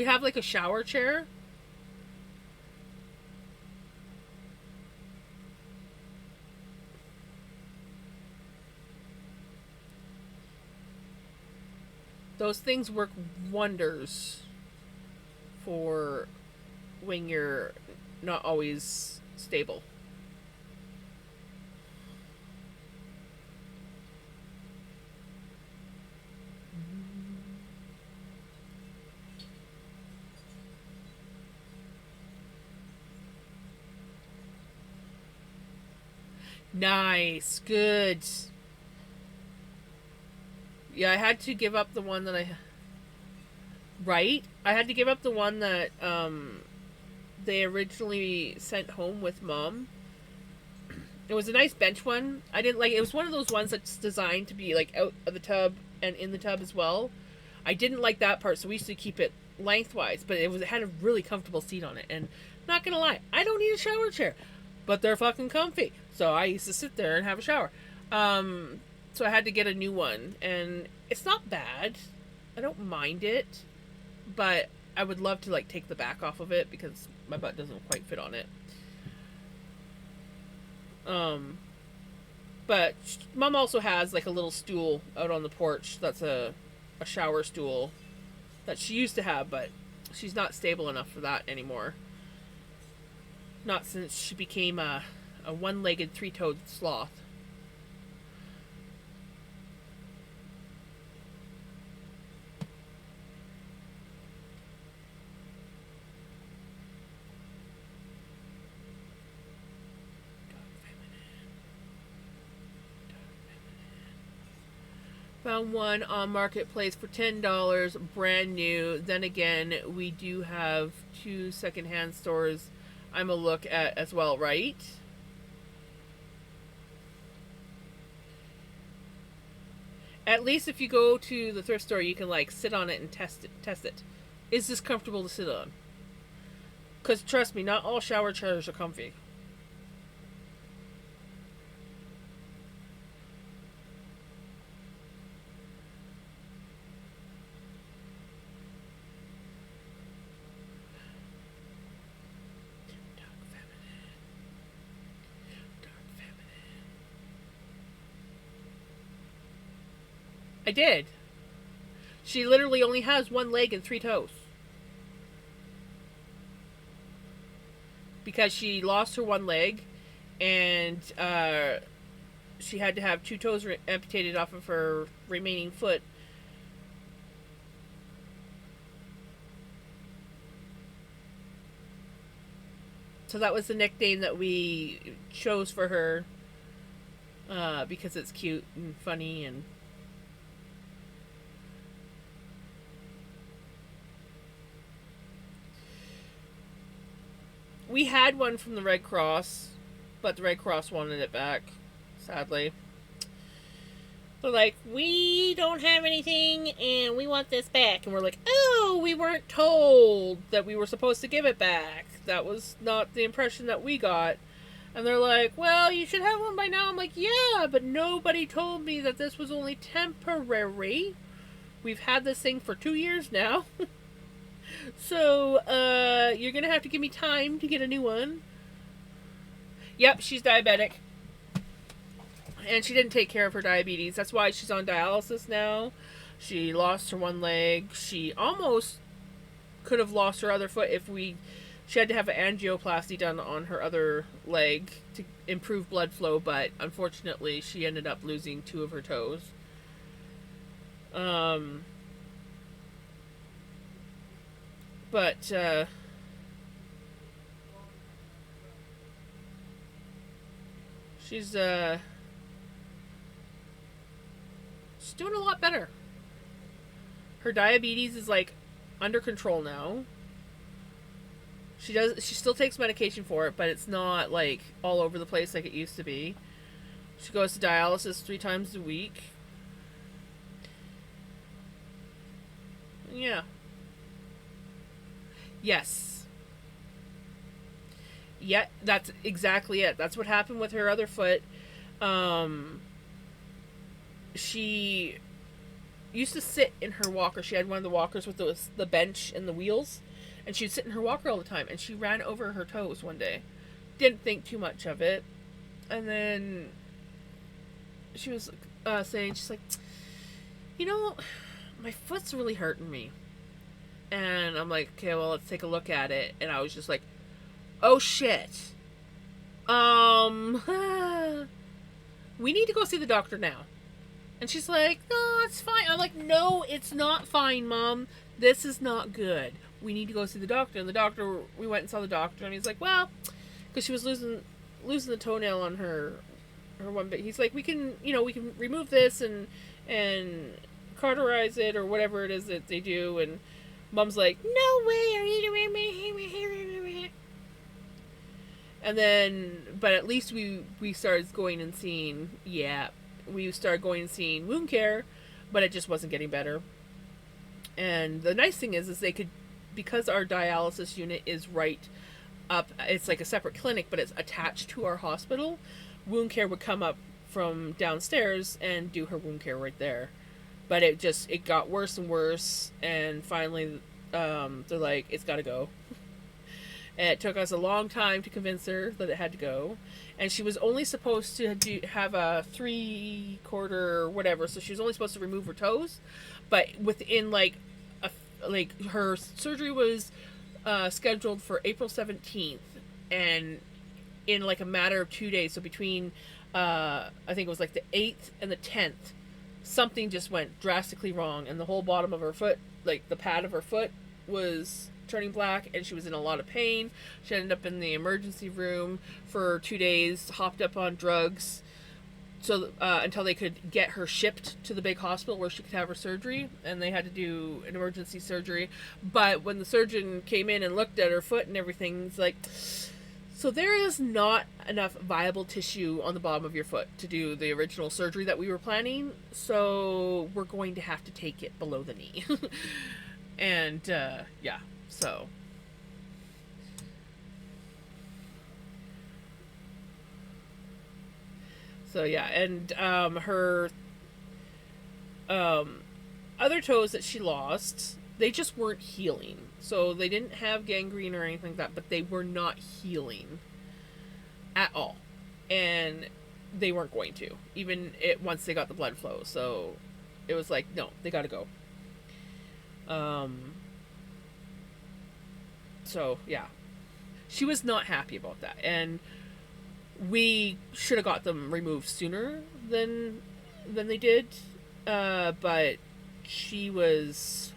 have like a shower chair? Those things work wonders for when you're not always stable. Nice. Good. Yeah, I had to give up the one that I... Right? I had to give up the one that they originally sent home with Mom. It was a nice bench one. I didn't like it. It was one of those ones that's designed to be like out of the tub and in the tub as well. I didn't like that part, so we used to keep it lengthwise, but it had a really comfortable seat on it. And not gonna lie, I don't need a shower chair, but they're fucking comfy. So I used to sit there and have a shower. So I had to get a new one, and it's not bad. I don't mind it, but I would love to like take the back off of it because my butt doesn't quite fit on it. But Mom also has like a little stool out on the porch that's a shower stool that she used to have, but she's not stable enough for that anymore. Not since she became a one-legged, three-toed sloth. Found one on Marketplace for $10, brand new. Then again, we do have 2 secondhand stores I'm a look at as well, right? At least if you go to the thrift store, you can like sit on it and test it. Is this comfortable to sit on? Because trust me, not all shower chairs are comfy. I did. She literally only has one leg and 3 toes. Because she lost her one leg and she had to have two toes amputated off of her remaining foot. So that was the nickname that we chose for her, because it's cute and funny. And we had one from the Red Cross, but the Red Cross wanted it back, sadly. They're like, we don't have anything and we want this back. And we're like, oh, we weren't told that we were supposed to give it back. That was not the impression that we got. And they're like, well, you should have one by now. I'm like, yeah, but nobody told me that this was only temporary. We've had this thing for 2 years now. So, you're going to have to give me time to get a new one. Yep, she's diabetic. And she didn't take care of her diabetes. That's why she's on dialysis now. She lost her one leg. She almost could have lost her other foot if she had to have an angioplasty done on her other leg to improve blood flow, but unfortunately she ended up losing 2 of her toes. But she's doing a lot better. Her diabetes is like under control now. She still takes medication for it, but it's not like all over the place like it used to be. She goes to dialysis 3 times a week. Yeah. Yes. Yeah, that's exactly it. That's what happened with her other foot. She used to sit in her walker. She had one of the walkers with the bench and the wheels. And she'd sit in her walker all the time. And she ran over her toes one day. Didn't think too much of it. And then she was saying, she's like, my foot's really hurting me. And I'm like, okay, well, let's take a look at it. And I was just like, oh, shit. We need to go see the doctor now. And she's like, no, it's fine. I'm like, no, it's not fine, Mom. This is not good. We need to go see the doctor. And we went and saw the doctor. And he's like, well, because she was losing the toenail on her one bit. He's like, we can remove this and cauterize it or whatever it is that they do. And Mom's like, no way, are you doing me? And then, but at least we started going and seeing, we started going and seeing wound care, but it just wasn't getting better. And the nice thing is they could, because our dialysis unit is right up, it's like a separate clinic, but it's attached to our hospital, wound care would come up from downstairs and do her wound care right there. But it got worse and worse, and finally they're like, it's got to go. And it took us a long time to convince her that it had to go. And she was only supposed to have a 3/4 whatever, so she was only supposed to remove her toes. But within her surgery was scheduled for April 17th, and in like a matter of 2 days, so between I think it was like the 8th and the 10th, something just went drastically wrong, and the whole bottom of her foot, like the pad of her foot, was turning black, and she was in a lot of pain. She ended up in the emergency room for 2 days, hopped up on drugs, so until they could get her shipped to the big hospital where she could have her surgery, and they had to do an emergency surgery. But when the surgeon came in and looked at her foot and everything, it's like, so there is not enough viable tissue on the bottom of your foot to do the original surgery that we were planning, so we're going to have to take it below the knee. And and her other toes that she lost, they just weren't healing. So they didn't have gangrene or anything like that, but they were not healing at all. And they weren't going to, even once they got the blood flow. So it was like, no, they gotta go. So yeah, she was not happy about that. And we should have got them removed sooner than they did, but she was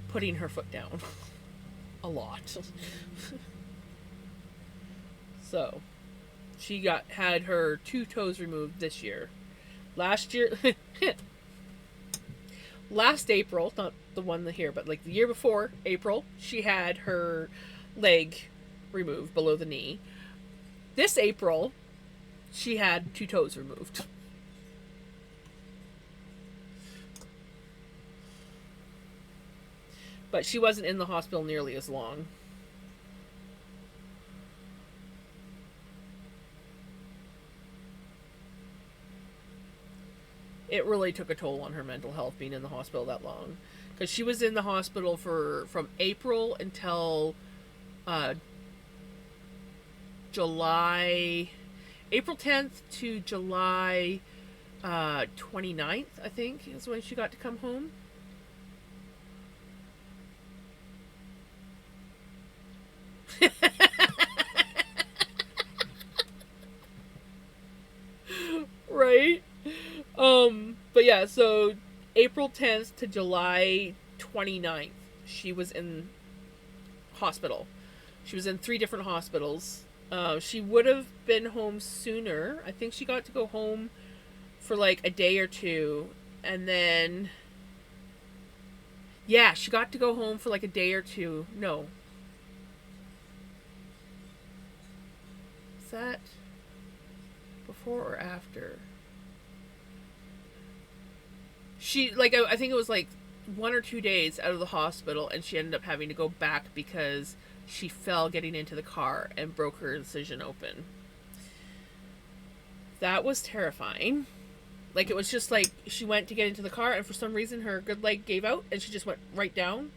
putting her foot down a lot. So she had her 2 toes removed this year. Last year, last April, not the one here, but like the year before April, she had her leg removed below the knee. This April, she had 2 toes removed. But she wasn't in the hospital nearly as long. It really took a toll on her mental health being in the hospital that long. Because she was in the hospital from April until April 10th to July 29th, I think, is when she got to come home. Right? But yeah, so April 10th to July 29th, she was in hospital. She was in 3 different hospitals. She would have been home sooner. I think she got to go home for like a day or 2. And then, yeah, she got to go home for like a day or 2. No. Is that before or after? She, like, I think it was like 1 or 2 days out of the hospital, and she ended up having to go back because she fell getting into the car and broke her incision open. That was terrifying. Like, it was just like she went to get into the car, and for some reason her good leg gave out, and she just went right down.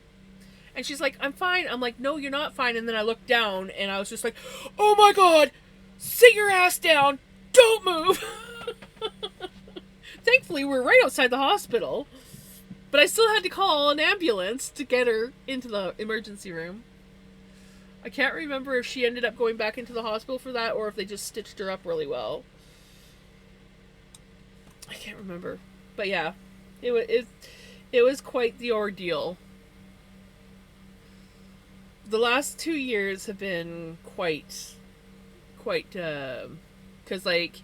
And she's like, I'm fine. I'm like, no, you're not fine. And then I looked down, and I was just like, oh my god, sit your ass down. Don't move. Thankfully, we're right outside the hospital. But I still had to call an ambulance to get her into the emergency room. I can't remember if she ended up going back into the hospital for that or if they just stitched her up really well. I can't remember. But yeah, it was quite the ordeal. The last 2 years have been quite, because like,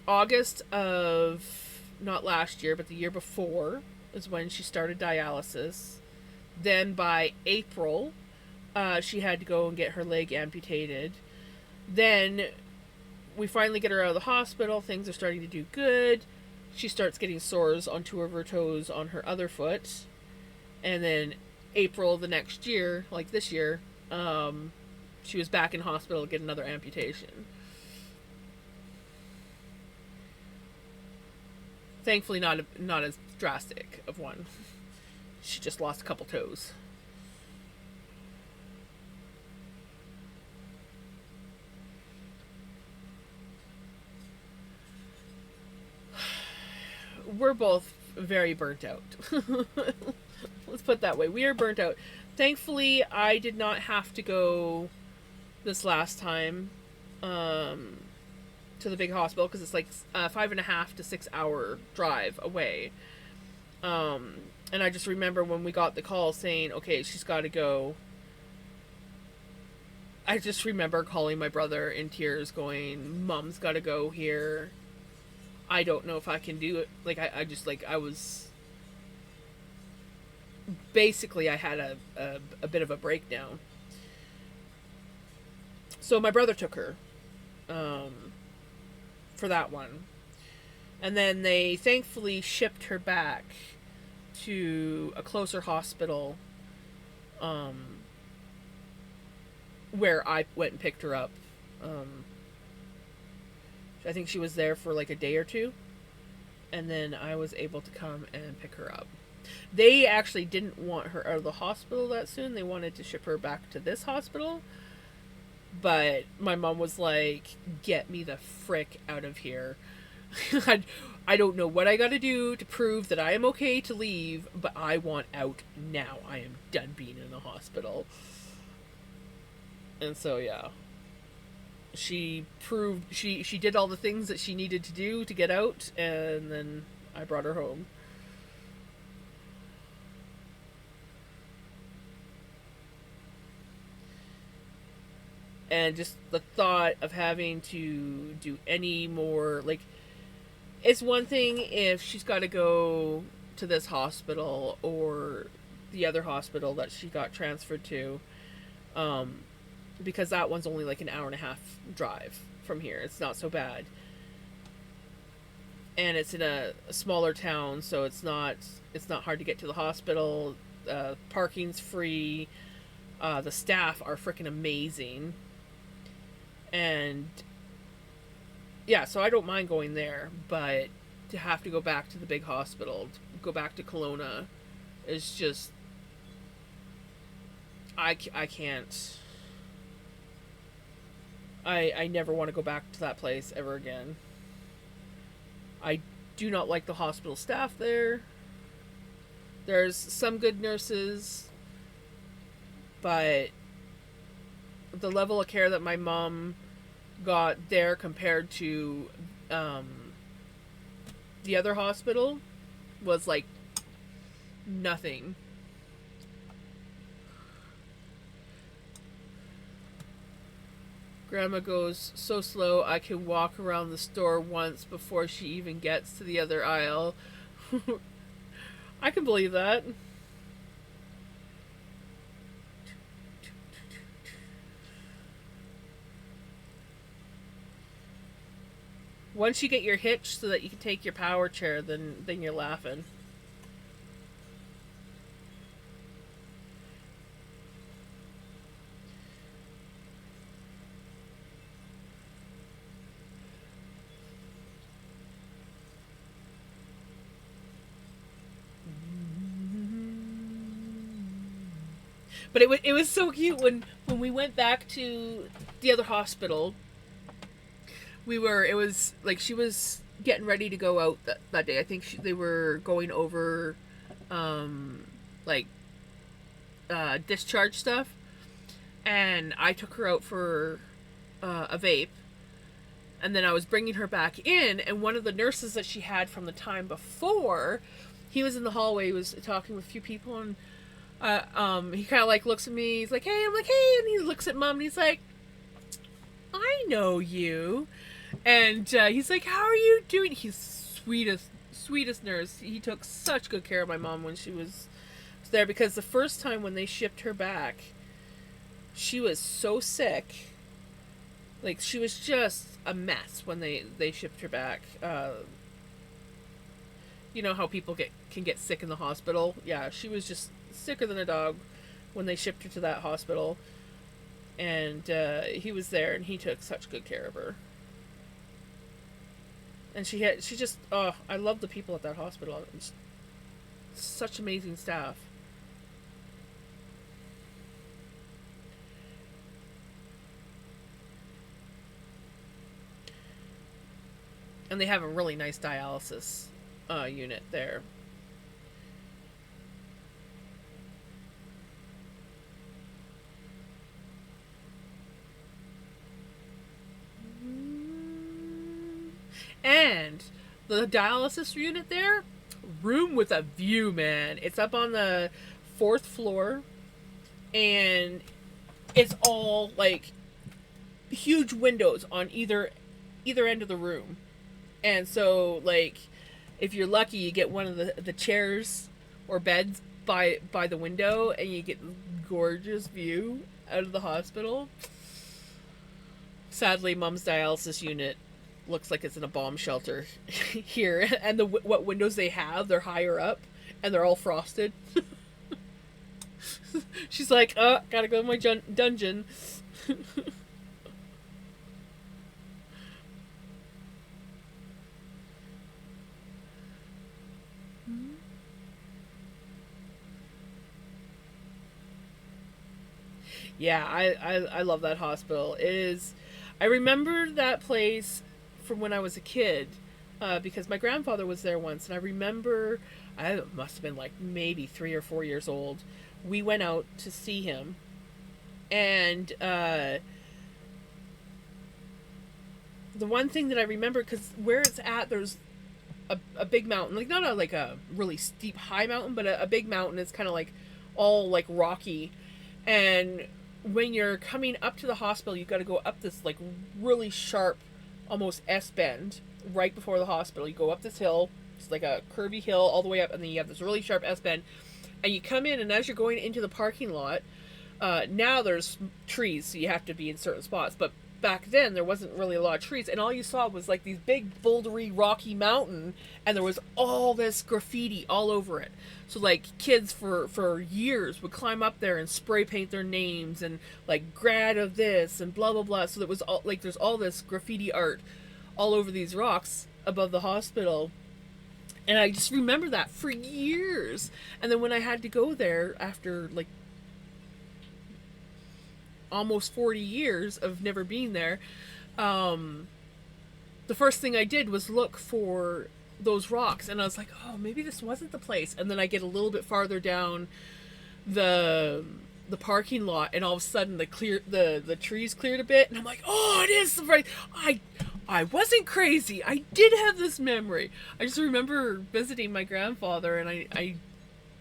August of, not last year, but the year before is when she started dialysis. Then by April, she had to go and get her leg amputated. Then we finally get her out of the hospital. Things are starting to do good. She starts getting sores on 2 of her toes on her other foot. And then April the next year, like this year, she was back in hospital to get another amputation. Thankfully not as drastic of one. She just lost a couple toes. We're both very burnt out. Let's put it that way. We are burnt out. Thankfully, I did not have to go this last time to the big hospital because it's like a 5.5 to 6 hour drive away. And I just remember when we got the call saying, okay, she's got to go. I just remember calling my brother in tears going, Mom's got to go here. I don't know if I can do it. Like, I just, like, I was... Basically, I had a bit of a breakdown. So my brother took her for that one. And then they thankfully shipped her back to a closer hospital where I went and picked her up. I think she was there for like a day or 2, and then I was able to come and pick her up. They actually didn't want her out of the hospital that soon. They wanted to ship her back to this hospital, but my mom was like, get me the frick out of here. I don't know what I gotta do to prove that I am okay to leave, but I want out now. I am done being in the hospital. And so yeah, she proved she did all the things that she needed to do to get out, and then I brought her home. And just the thought of having to do any more, like, it's one thing if she's got to go to this hospital or the other hospital that she got transferred to, um, because that one's only like an hour and a half drive from here. It's not so bad, and it's in a smaller town, so it's not hard to get to the hospital. Parking's free. The staff are freaking amazing, and yeah, so I don't mind going there, but to have to go back to the big hospital, to go back to Kelowna, is just I can't. I never want to go back to that place ever again. I do not like the hospital staff there. There's some good nurses, but the level of care that my mom got there compared to the other hospital was like nothing. Grandma goes so slow I can walk around the store once before she even gets to the other aisle. I can believe that. Once you get your hitch so that you can take your power chair, then you're laughing. But it was so cute when we went back to the other hospital. It was like she was getting ready to go out that day. I think they were going over like discharge stuff, and I took her out for a vape, and then I was bringing her back in, and one of the nurses that she had from the time before, he was in the hallway, he was talking with a few people, and he kind of like looks at me, he's like, hey, I'm like, hey, and he looks at Mom, and he's like, I know you. And he's like, how are you doing? He's sweetest nurse. He took such good care of my mom when she was there, because the first time when they shipped her back, she was so sick. Like, she was just a mess when they shipped her back. You know how people can get sick in the hospital? Yeah, she was just sicker than a dog when they shipped her to that hospital. And he was there, and he took such good care of her. And she just, oh, I love the people at that hospital. It's such amazing staff. And they have a really nice dialysis unit there. And the dialysis unit there, room with a view, man. It's up on the 4th floor, and it's all like huge windows on either end of the room. And so, like, if you're lucky, you get one of the chairs or beds by the window, and you get this gorgeous view out of the hospital. Sadly, Mom's dialysis unit looks like it's in a bomb shelter here, and what windows they have, they're higher up, and they're all frosted. She's like, oh, gotta go to my dungeon. Yeah, I love that hospital. It is. I remember that place from when I was a kid, because my grandfather was there once, and I remember I must have been like maybe 3 or 4 years old. We went out to see him, And the one thing that I remember, because where it's at, there's a big mountain, like not a like a really steep high mountain, but a big mountain. It's kind of like all like rocky, and when you're coming up to the hospital, you've got to go up this like really sharp, almost S bend right before the hospital. You go up this hill. It's like a curvy hill all the way up, and then you have this really sharp S bend, and you come in, and as you're going into the parking lot, now there's trees, so you have to be in certain spots. But back then, there wasn't really a lot of trees, and all you saw was like these big, bouldery, rocky mountain, and there was all this graffiti all over it. So like kids for years would climb up there and spray paint their names and like grad of this and blah blah blah. So there was all like there's all this graffiti art all over these rocks above the hospital. And I just remember that for years. And then when I had to go there after like almost 40 years of never being there, the first thing I did was look for those rocks, and I was like, oh, maybe this wasn't the place. And then I get a little bit farther down the parking lot, and all of a sudden the trees cleared a bit, and I'm like, oh, it is the right. I wasn't crazy. I did have this memory. I just remember visiting my grandfather, and I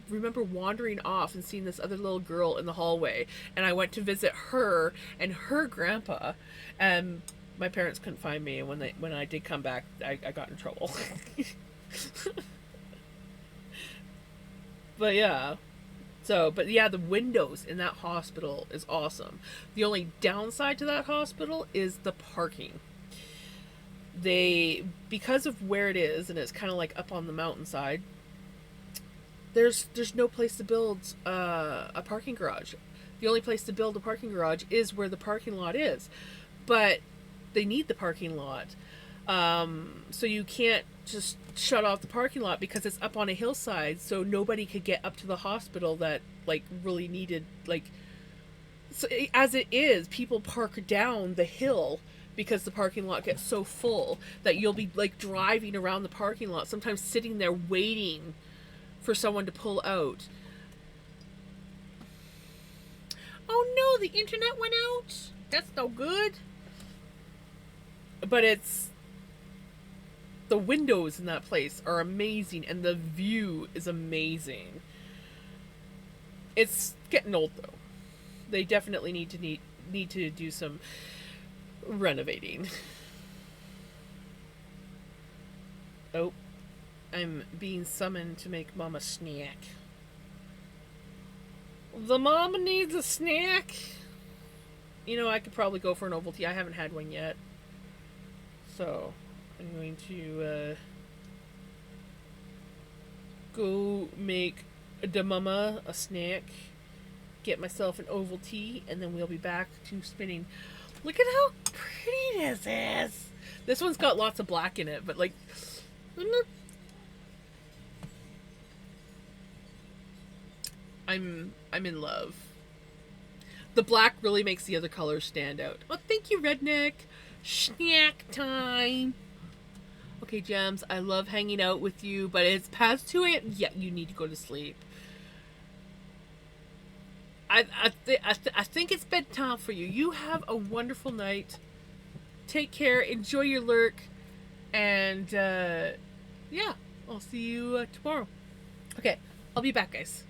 remember wandering off and seeing this other little girl in the hallway, and I went to visit her and her grandpa, and my parents couldn't find me, and when I did come back, I got in trouble. But yeah. But yeah, the windows in that hospital is awesome. The only downside to that hospital is the parking. Because of where it is, and it's kind of like up on the mountainside, there's no place to build a parking garage. The only place to build a parking garage is where the parking lot is, but they need the parking lot, so you can't just shut off the parking lot because it's up on a hillside. So nobody could get up to the hospital that like really needed like. So as it is, people park down the hill because the parking lot gets so full that you'll be like driving around the parking lot, sometimes sitting there waiting for someone to pull out. Oh no, the internet went out. That's no good. But the windows in that place are amazing, and the view is amazing. It's getting old though. They definitely need to do some renovating. Oh, I'm being summoned to make Mama snack. The mama needs a snack. You know, I could probably go for an Ovaltine. I haven't had one yet. So, I'm going to go make the mama a snack, get myself an Ovaltine, and then we'll be back to spinning. Look at how pretty this is. This one's got lots of black in it, but like, I'm in love. The black really makes the other colors stand out. Oh, thank you, Redneck. Snack time. Okay, Gems, I love hanging out with you, but it's past 2 a.m. Yeah, you need to go to sleep. I think it's bedtime for you. You have a wonderful night. Take care. Enjoy your lurk. And, yeah, I'll see you tomorrow. Okay, I'll be back, guys.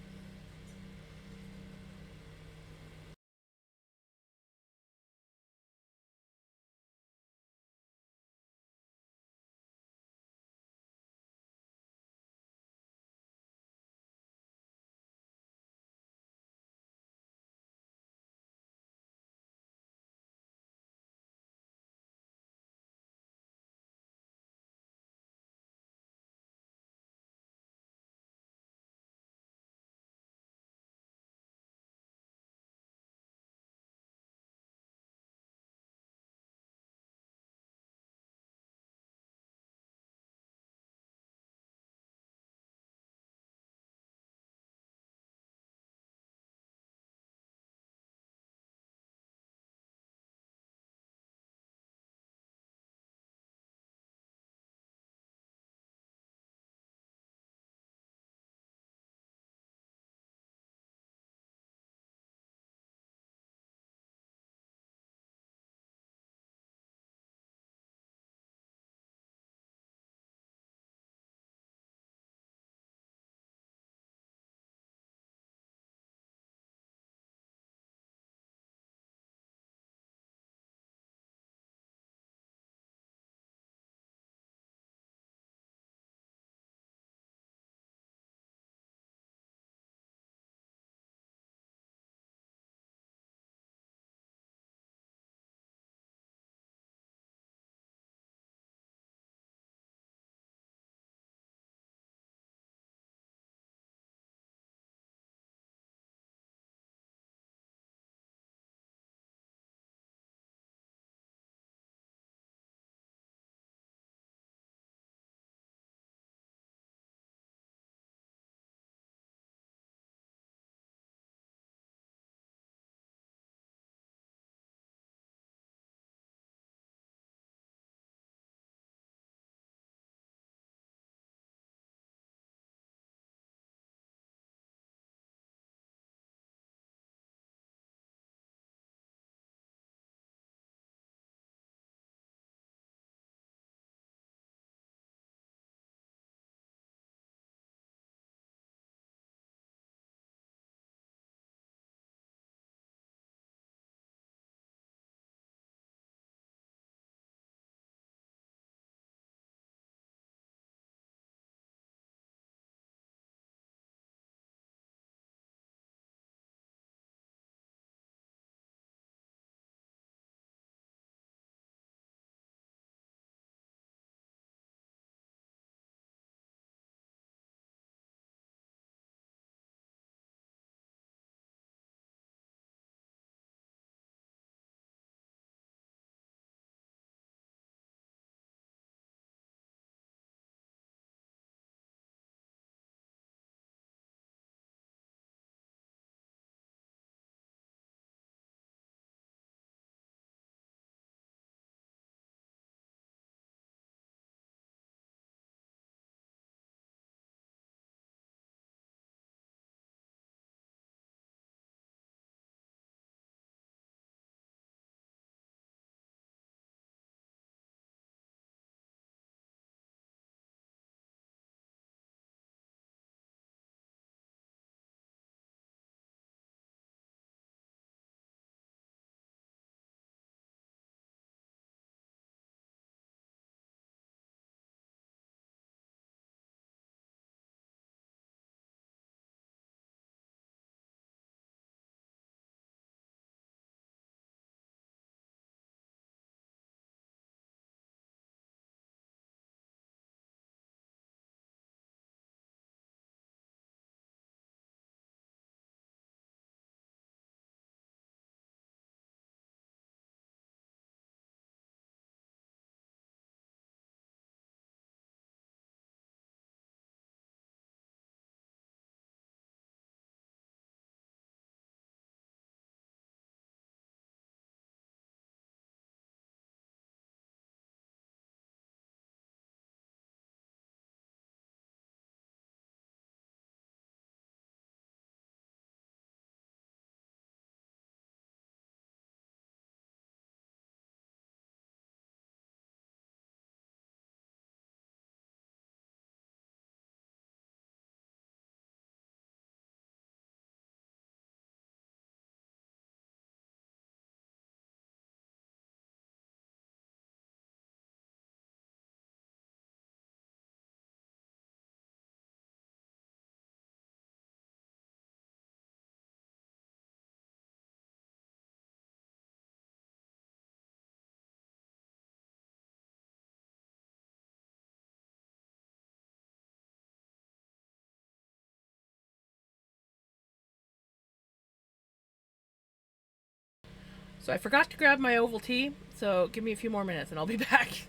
So I forgot to grab my Ovaltine, so give me a few more minutes and I'll be back.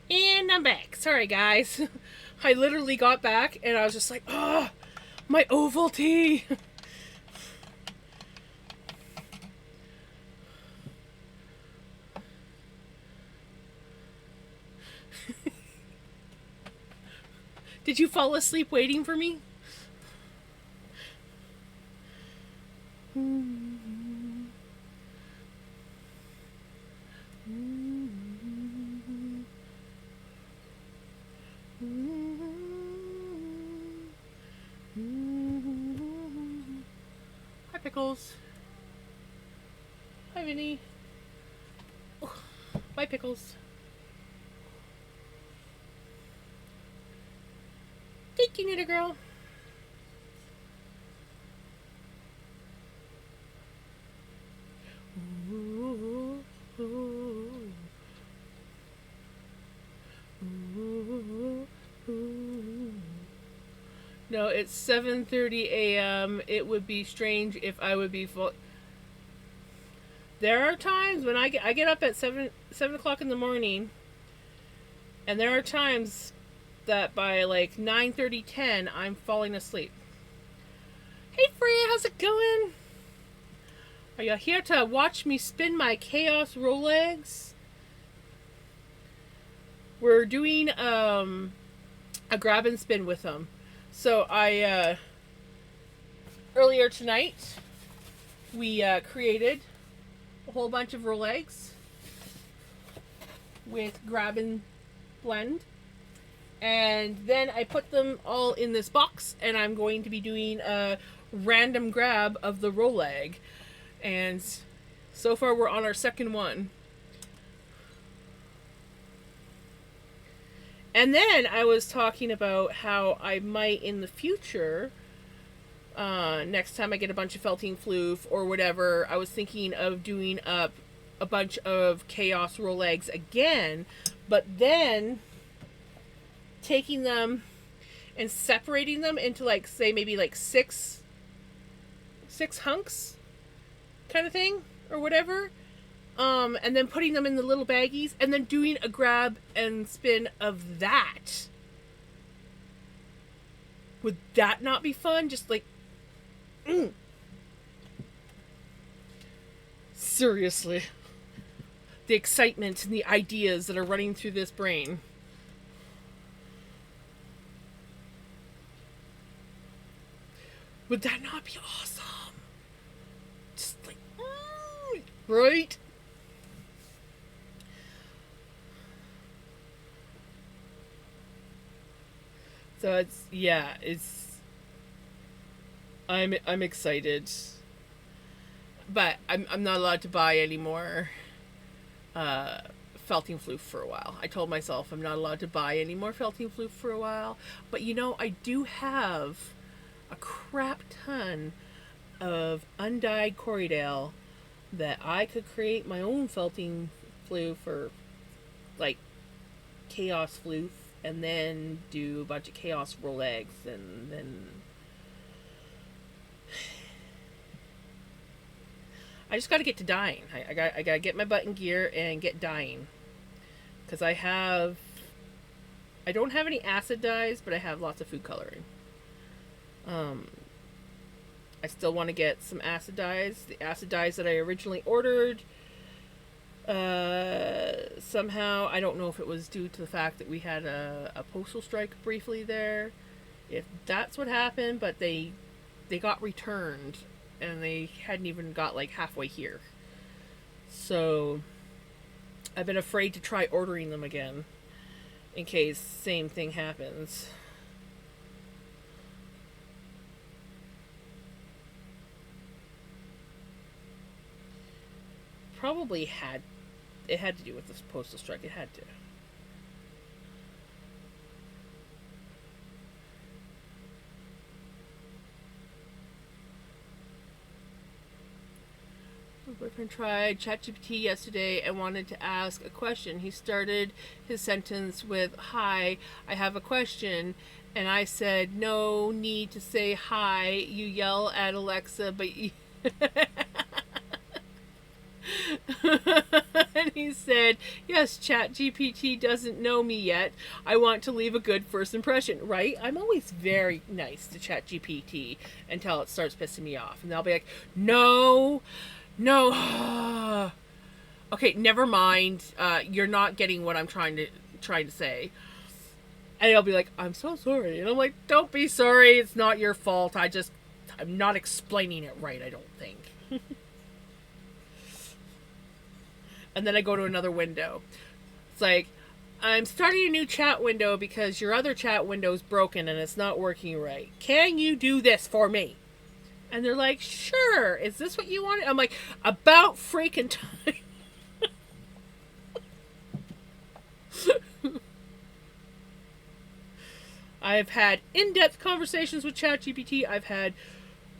And I'm back. Sorry, guys. I literally got back and I was just like, oh, my Ovaltine. Did you fall asleep waiting for me? Hi, Pickles. Hi, Vinny. Oh, bye, Pickles. Thank you, Knitter Girl. No, it's 7:30 a.m. It would be strange if I would be full. There are times when I get up at 7 o'clock in the morning, and there are times that by like 9:30, 10, I'm falling asleep. Hey, Freya, how's it going? Are you here to watch me spin my Chaos Rolegs? We're doing a grab and spin with them. So I earlier tonight we created a whole bunch of Rolegs with grab and blend, and then I put them all in this box, and I'm going to be doing a random grab of the Roleg, and so far we're on our second one. And then I was talking about how I might in the future, next time I get a bunch of Felting Floof or whatever, I was thinking of doing up a bunch of Chaos Roll Eggs again, but then taking them and separating them into, like, say maybe like six hunks kind of thing or whatever, and then putting them in the little baggies and then doing a grab and spin of that. Would that not be fun? Just like, seriously, the excitement and the ideas that are running through this brain. Would that not be awesome? Just like, right? So I'm excited, but I'm not allowed to buy any more Felting Floof for a while. I told myself I'm not allowed to buy any more Felting Floof for a while, but I do have a crap ton of undyed Corydale that I could create my own Felting Floof or like Chaos Floof, and then do a bunch of Chaos Roll Eggs, and then I just got to get to dying. I got to get my butt in gear and get dying, because I don't have any acid dyes, but I have lots of food coloring. I still want to get some acid dyes. The acid dyes that I originally ordered, somehow, I don't know if it was due to the fact that we had a postal strike briefly there, if that's what happened, but they got returned and they hadn't even got like halfway here. So I've been afraid to try ordering them again in case same thing happens. Probably had to do with this postal strike. It had to. My boyfriend tried ChatGPT yesterday and wanted to ask a question. He started his sentence with, "Hi, I have a question." And I said, "No need to say hi. You yell at Alexa, but you..." And he said, "Yes, ChatGPT doesn't know me yet. I want to leave a good first impression." Right? I'm always very nice to ChatGPT until it starts pissing me off. And I'll be like, no. Okay, never mind. You're not getting what I'm trying to say. And it'll be like, "I'm so sorry." And I'm like, "Don't be sorry. It's not your fault. I'm not explaining it right, I don't think." And then I go to another window. It's like, "I'm starting a new chat window because your other chat window's broken and it's not working right. Can you do this for me?" And they're like, "Sure. Is this what you wanted?" I'm like, "About freaking time." I've had in-depth conversations with ChatGPT. I've had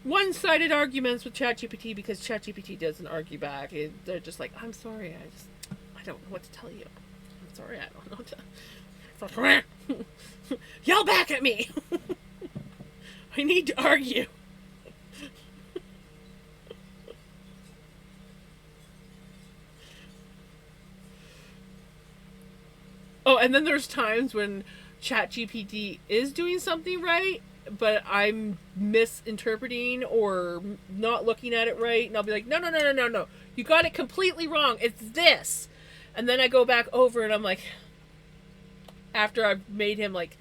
one-sided arguments with ChatGPT because ChatGPT doesn't argue back. They're just like, "I'm sorry, I don't know what to tell you. I'm sorry, I don't know what to..." Yell back at me. I need to argue. Oh, and then there's times when ChatGPT is doing something right, but I'm misinterpreting or not looking at it right, and I'll be like, no, you got it completely wrong. It's this. And then I go back over and I'm like, after I've made him like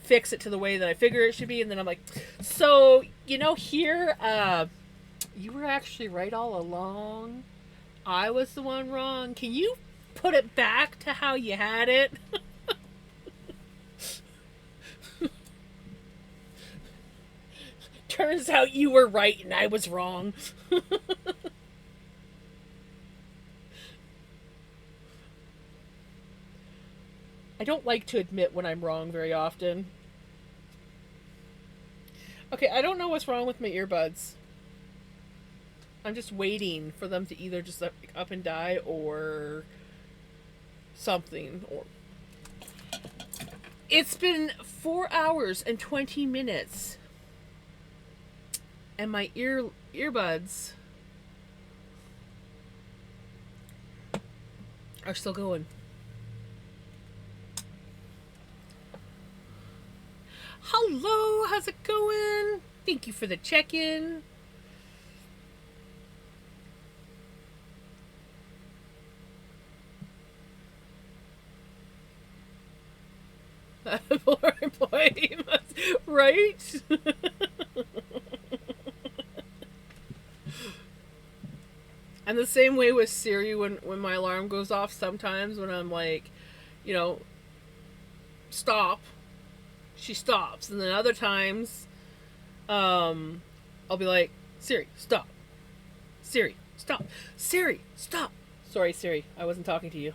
fix it to the way that I figure it should be, and then I'm like, "So, here, you were actually right all along. I was the one wrong. Can you put it back to how you had it?" Turns out you were right and I was wrong. I don't like to admit when I'm wrong very often. Okay, I don't know what's wrong with my earbuds. I'm just waiting for them to either just up and die or something. Or it's been 4 hours and 20 minutes, and my earbuds are still going. Hello, how's it going? Thank you for the check-in. Poor employee, right? And the same way with Siri when my alarm goes off sometimes when I'm like, you know, stop, she stops. And then other times, I'll be like, Siri, stop. Siri, stop. Siri, stop. Sorry, Siri, I wasn't talking to you.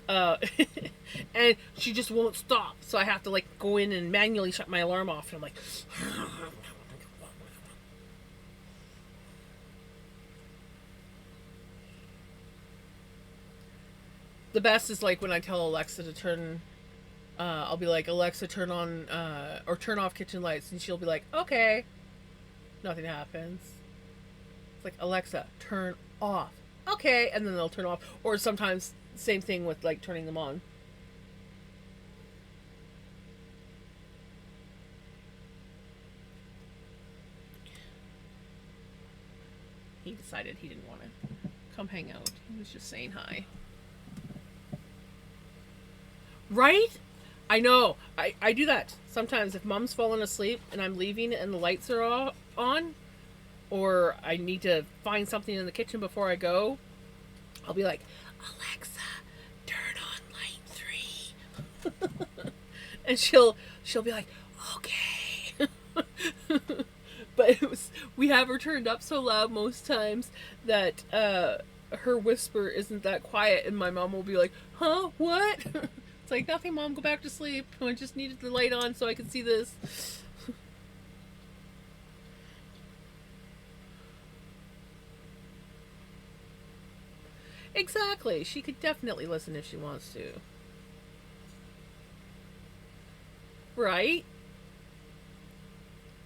And she just won't stop. So I have to like go in and manually shut my alarm off. And I'm like, the best is like when I tell Alexa to turn. I'll be like, Alexa, turn on or turn off kitchen lights, and she'll be like, okay. Nothing happens. It's like, Alexa, turn off. Okay, and then they'll turn off. Or sometimes same thing with like turning them on. He decided he didn't want to come hang out. He was just saying hi. Right? I know. I do that sometimes. If mom's fallen asleep and I'm leaving and the lights are all on, or I need to find something in the kitchen before I go, I'll be like, Alexa, turn on light 3. And she'll be like, okay. But we have her turned up so loud most times that her whisper isn't that quiet, and my mom will be like, huh, what? It's like, nothing, Mom, go back to sleep. I just needed the light on so I could see this. Exactly. She could definitely listen if she wants to. Right?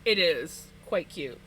It is quite cute.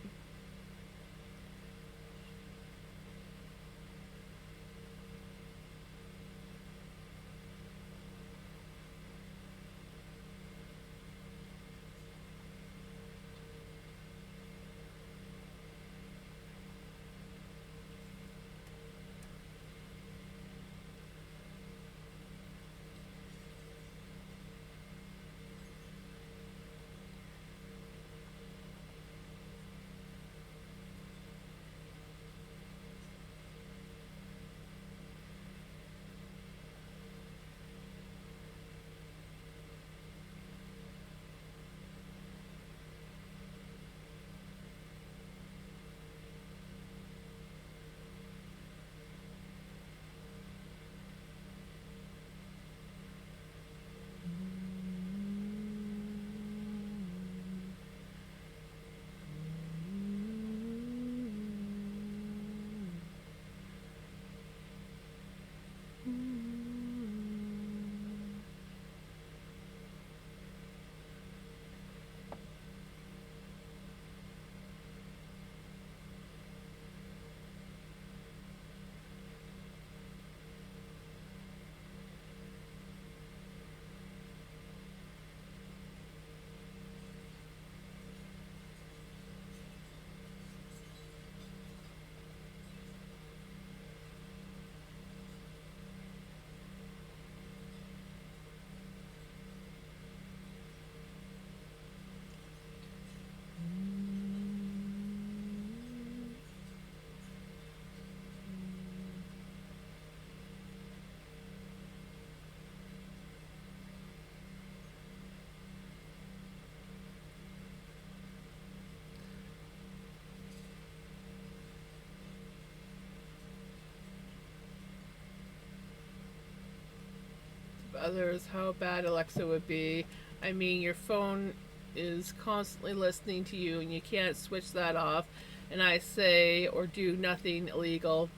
others how bad Alexa would be. I mean, your phone is constantly listening to you and you can't switch that off. And I say or do nothing illegal.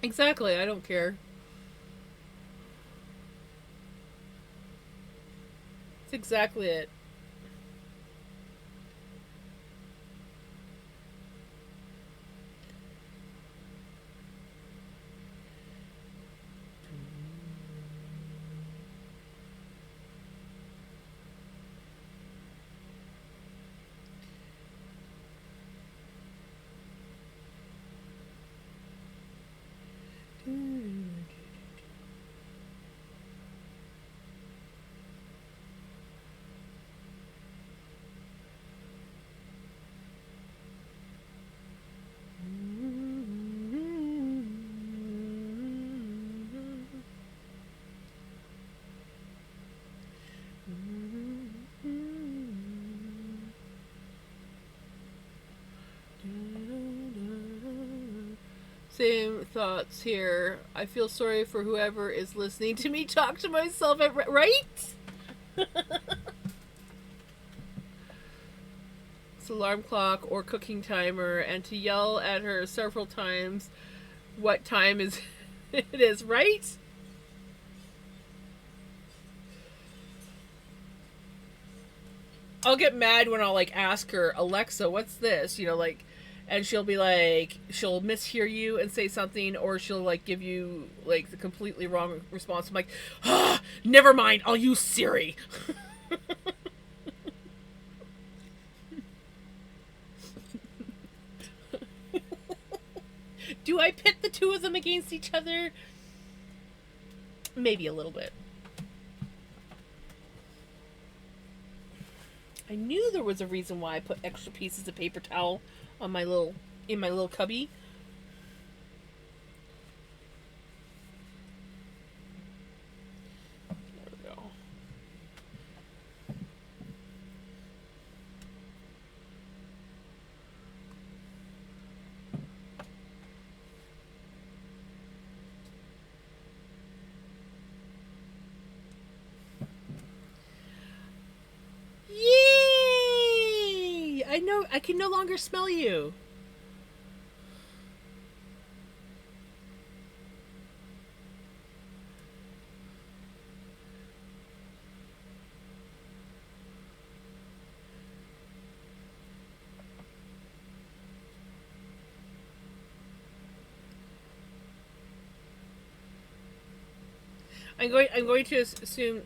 Exactly, I don't care. That's exactly it. Same thoughts here. I feel sorry for whoever is listening to me talk to myself at right? It's alarm clock or cooking timer, and to yell at her several times what time is it is, right? I'll get mad when I'll like ask her, Alexa, what's this? Like, and she'll be like, she'll mishear you and say something, or she'll like give you like the completely wrong response. I'm like, never mind, I'll use Siri. Do I pit the two of them against each other? Maybe a little bit. I knew there was a reason why I put extra pieces of paper towel on my little cubby. There we go. Yay! I know I can no longer smell you. I'm going to assume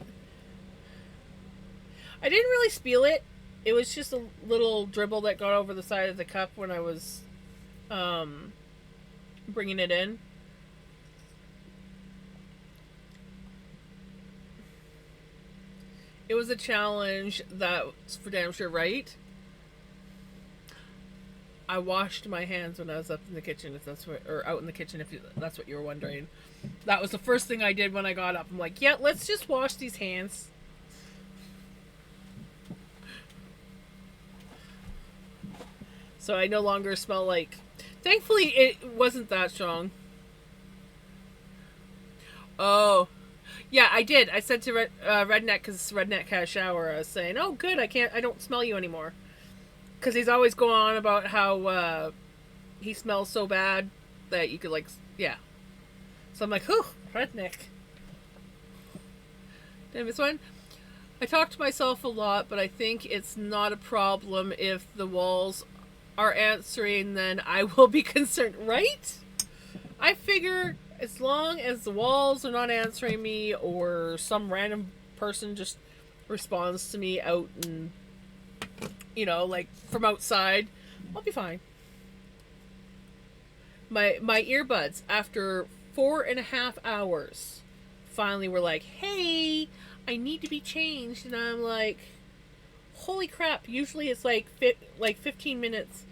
I didn't really spill it. It was just a little dribble that got over the side of the cup when I was bringing it in. It was a challenge, that's for damn sure right. I washed my hands when I was up in the kitchen, if that's what, or out in the kitchen, if that's what you were wondering. That was the first thing I did when I got up. I'm like, yeah, let's just wash these hands. So I no longer smell like. Thankfully, it wasn't that strong. Oh, yeah, I did. I said to Redneck, because Redneck had a shower. I was saying, "Oh, good. I don't smell you anymore." Because he's always going on about how he smells so bad that you could like, yeah. So I'm like, whew, Redneck. Damn, this one. I talk to myself a lot, but I think it's not a problem if the walls are answering. Then I will be concerned, right? I figure as long as the walls are not answering me, or some random person just responds to me out and like from outside, I'll be fine. My earbuds, after 4.5 hours, finally were like, hey, I need to be changed. And I'm like, holy crap, usually it's like 15 minutes,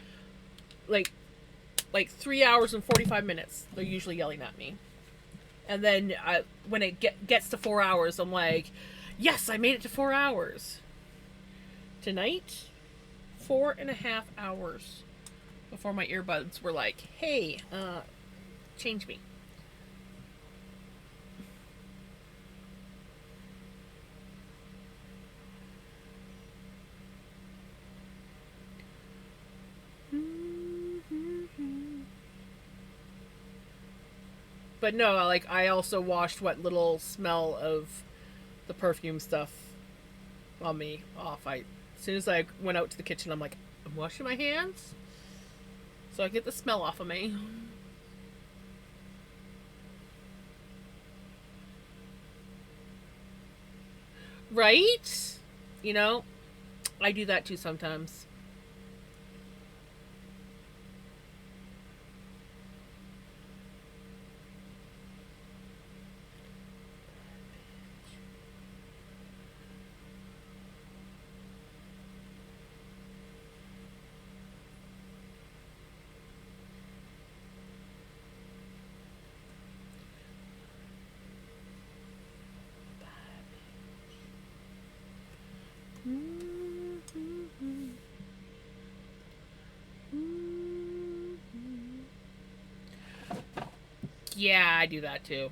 like 3 hours and 45 minutes they're usually yelling at me. And then when it gets to 4 hours, I'm like, yes, I made it to 4 hours. Tonight, 4.5 hours before my earbuds were like, hey, change me. But no, like I also washed what little smell of the perfume stuff on me off. As soon as I went out to the kitchen, I'm like, I'm washing my hands so I get the smell off of me. Right? You know, I do that too sometimes. Yeah, I do that too.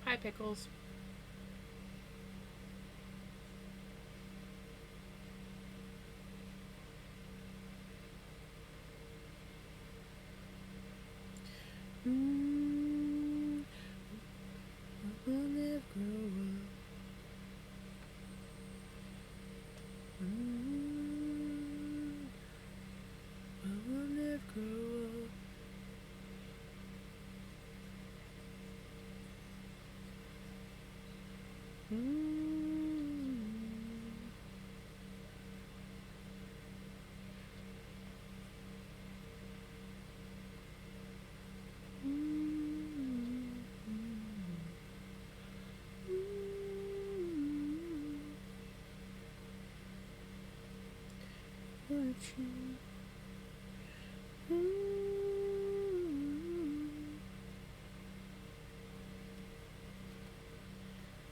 Hi, Pickles. We'll never grow up. We'll never grow up.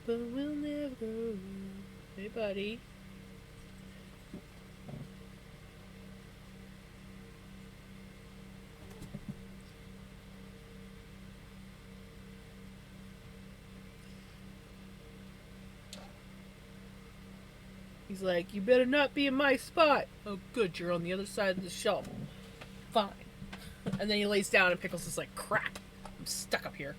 But we'll never grow up. Hey, buddy. He's like, you better not be in my spot. Oh, good, you're on the other side of the shelf. Fine. And then he lays down, and Pickles is like, crap, I'm stuck up here.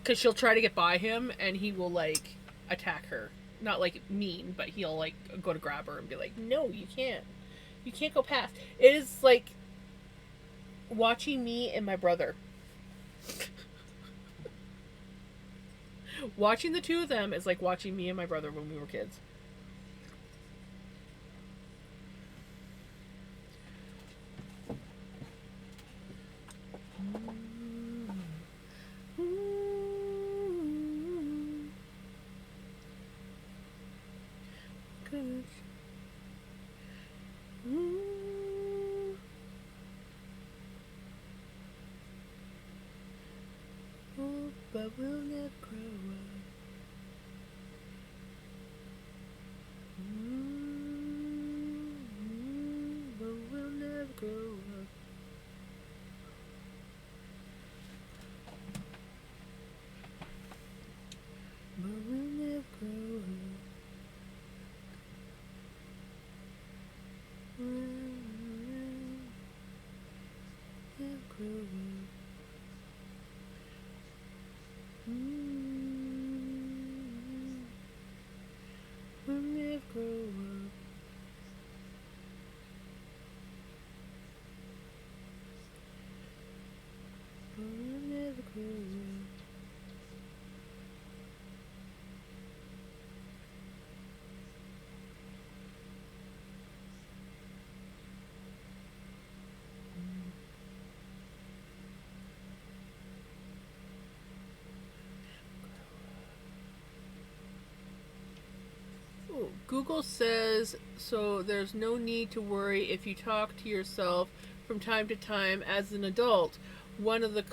Because she'll try to get by him, and he will, like, attack her. Not, like, mean, but he'll, like, go to grab her and be like, no, you can't. You can't go past. It is, like, watching me and my brother. Watching the two of them is like watching me and my brother when we were kids. But we'll never grow up. But we'll never grow up. But we'll never grow up. Never grow up. We'll never grow up. But we'll never grow up. Google says, so there's no need to worry if you talk to yourself from time to time as an adult. One of the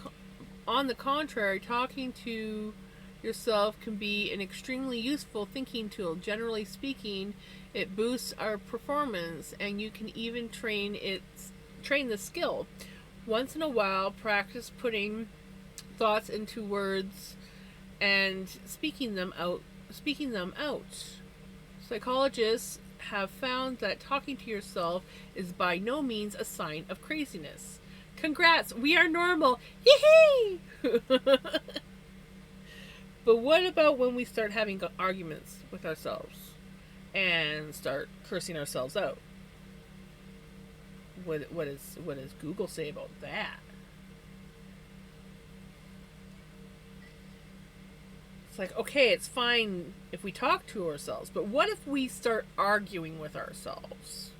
On the contrary, talking to yourself can be an extremely useful thinking tool. Generally speaking, it boosts our performance, and you can even train the skill. Once in a while, practice putting thoughts into words and speaking them out. Psychologists have found that talking to yourself is by no means a sign of craziness. Congrats, we are normal. Yee! But what about when we start having arguments with ourselves and start cursing ourselves out? What does Google say about that? It's like, okay, it's fine if we talk to ourselves, but what if we start arguing with ourselves?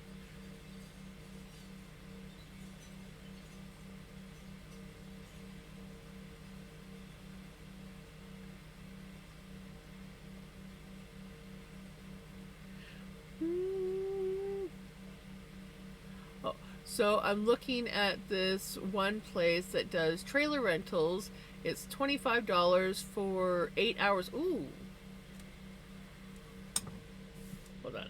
Oh, so I'm looking at this one place that does trailer rentals. It's $25 for 8 hours. Ooh. Hold on.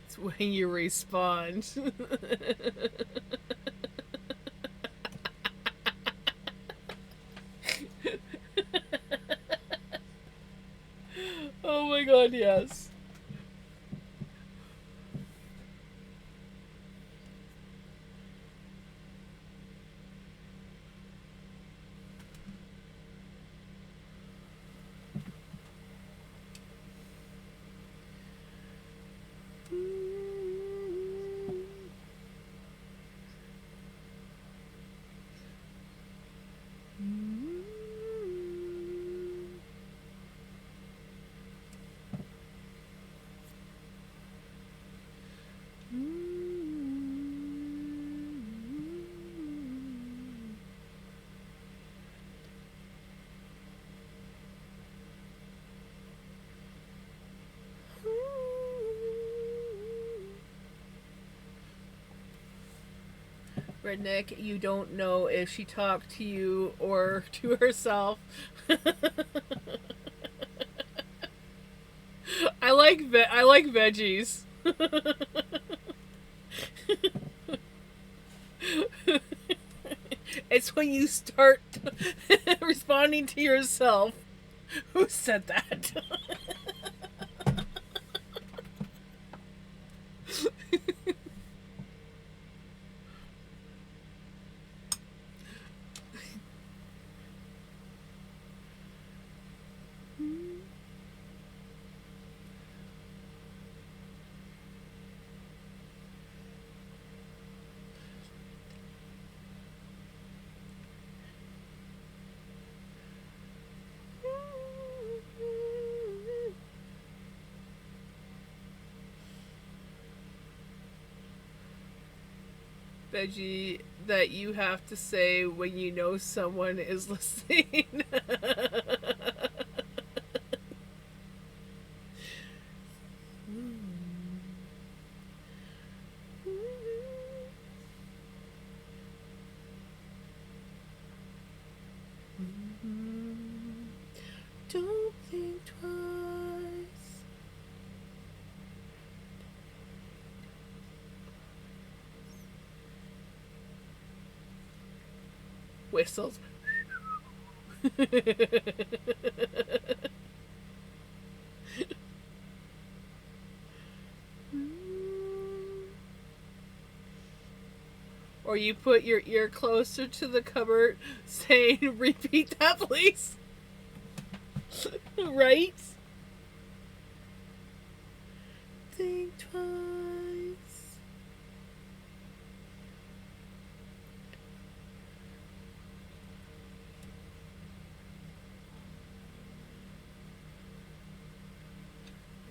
It's when you respond. Oh my god, yes. Redneck, you don't know if she talked to you or to herself. I like veggies. It's when you start responding to yourself. Who said that? Veggie that you have to say when you know someone is listening. Don't think twice. Whistles. Or you put your ear closer to the cupboard saying, repeat that, please. Right? Think twice.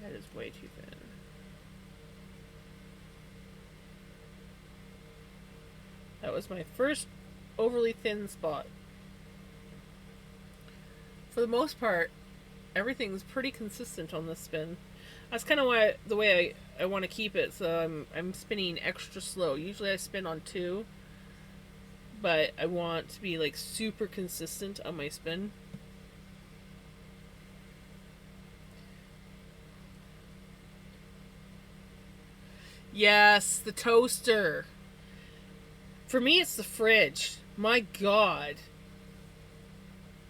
That is way too thin. was my first overly thin spot. For the most part, everything's pretty consistent on this spin. That's kind of why the way I want to keep it. So I'm spinning extra slow. Usually I spin on 2, but I want to be like super consistent on my spin. Yes, the toaster. For me, it's the fridge. My God.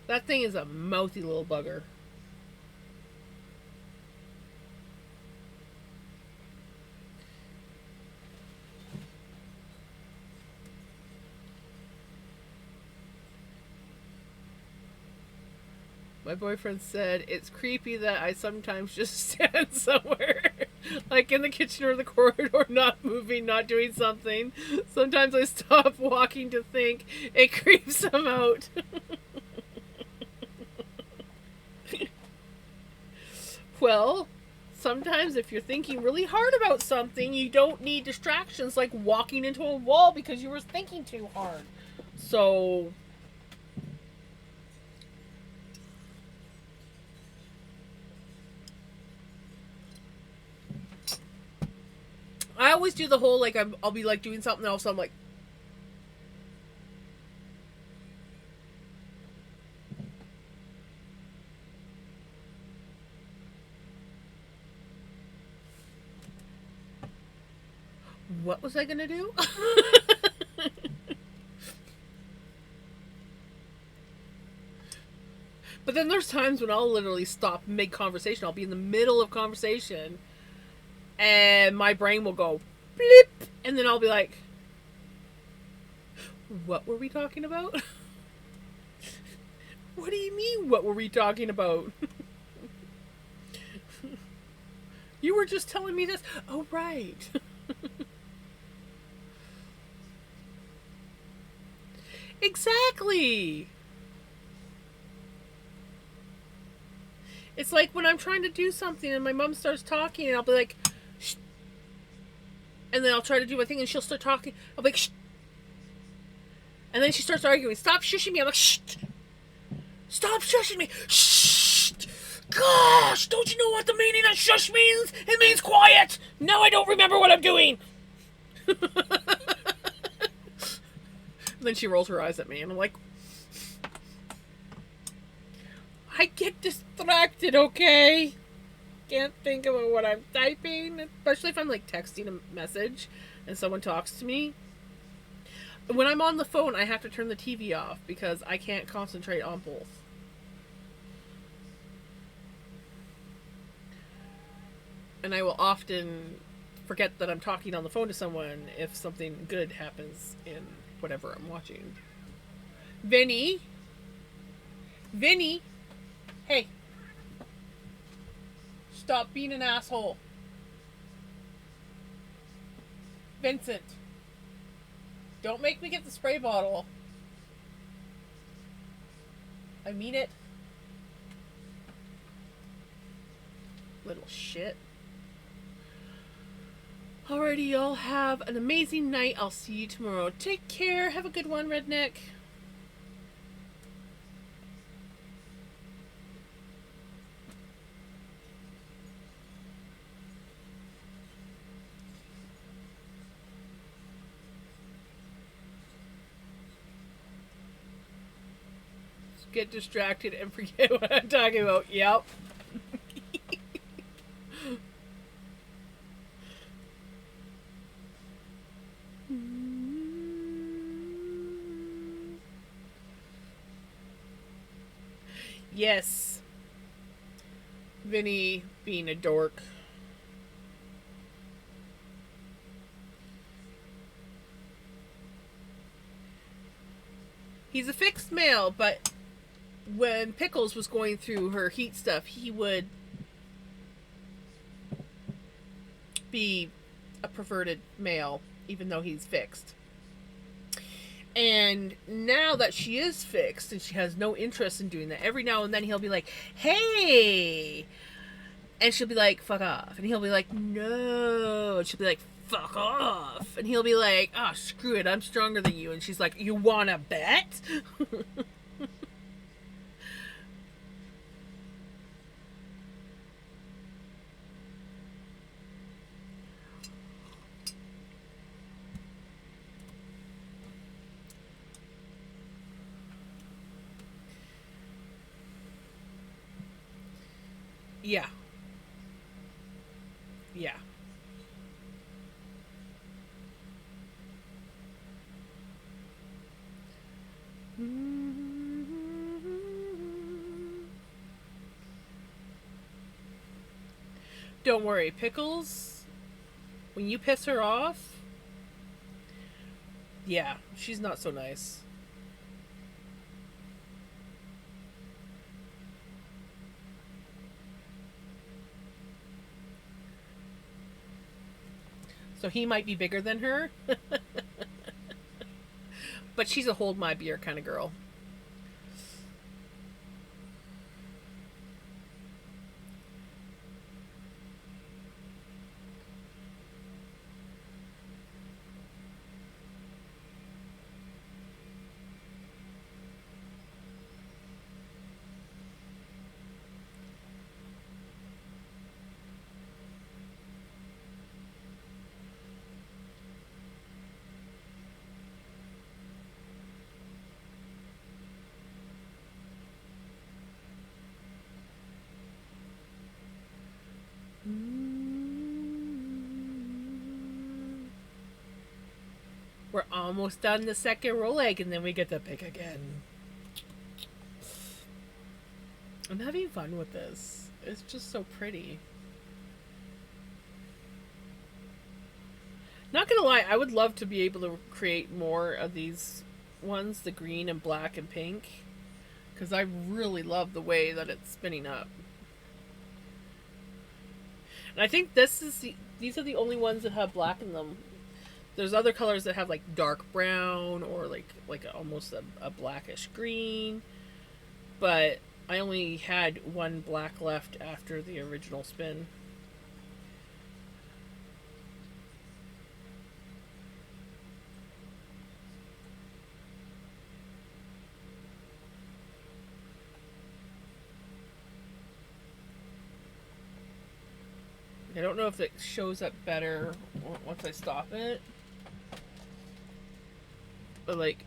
That thing is a mouthy little bugger. My boyfriend said it's creepy that I sometimes just stand somewhere, like in the kitchen or the corridor, not moving, not doing something. Sometimes I stop walking to think. It creeps him out. Well, sometimes if you're thinking really hard about something, you don't need distractions like walking into a wall because you were thinking too hard. So I always do the whole, like, I'll be, like, doing something else, so I'm like... What was I gonna do? But then there's times when I'll literally stop mid-conversation. I'll be in the middle of conversation, and my brain will go bleep, and then I'll be like, what were we talking about? What do you mean, what were we talking about? You were just telling me this. Oh, right. Exactly. It's like when I'm trying to do something and my mom starts talking and I'll be like, shh. And then I'll try to do my thing and she'll start talking. I'll be like, shh. And then she starts arguing. Stop shushing me. I'm like, shh. Stop shushing me. Shh. Gosh, don't you know what the meaning of shush means? It means quiet. Now I don't remember what I'm doing. And then she rolls her eyes at me and I'm like, I get distracted, okay? Can't think about what I'm typing, especially if I'm like texting a message and someone talks to me. When I'm on the phone, I have to turn the TV off because I can't concentrate on both. And I will often forget that I'm talking on the phone to someone if something good happens in whatever I'm watching. Vinny? Vinny? Hey. Stop being an asshole. Vincent. Don't make me get the spray bottle. I mean it. Little shit. Alrighty, y'all have an amazing night. I'll see you tomorrow. Take care. Have a good one, Redneck. Get distracted and forget what I'm talking about. Yep. Yes. Vinny being a dork. He's a fixed male, but when Pickles was going through her heat stuff, he would be a perverted male, even though he's fixed. And now that she is fixed and she has no interest in doing that, every now and then he'll be like, hey! And she'll be like, fuck off. And he'll be like, no. And she'll be like, fuck off. And he'll be like, oh, screw it, I'm stronger than you. And she's like, you wanna bet? Yeah. Yeah. Don't worry, Pickles, when you piss her off, yeah, she's not so nice. So he might be bigger than her, but she's a hold my beer kind of girl. We're almost done the second roll egg, and then we get to pick again. I'm having fun with this. It's just so pretty. Not gonna lie, I would love to be able to create more of these ones, the green and black and pink, because I really love the way that it's spinning up. And I think these are the only ones that have black in them. There's other colors that have like dark brown or like almost a blackish green, but I only had one black left after the original spin. I don't know if it shows up better once I stop it. But like,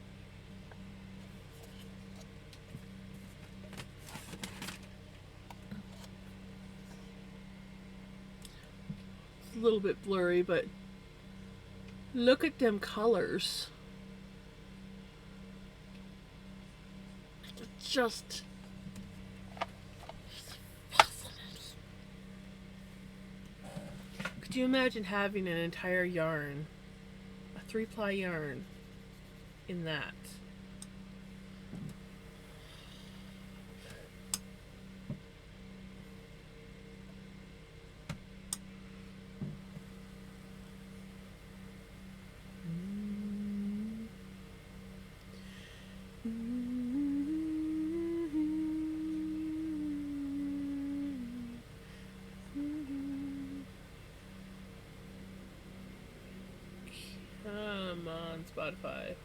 it's a little bit blurry, but look at them colors. It's just could you imagine having an entire yarn, a 3-ply yarn, in that? Come on, Spotify.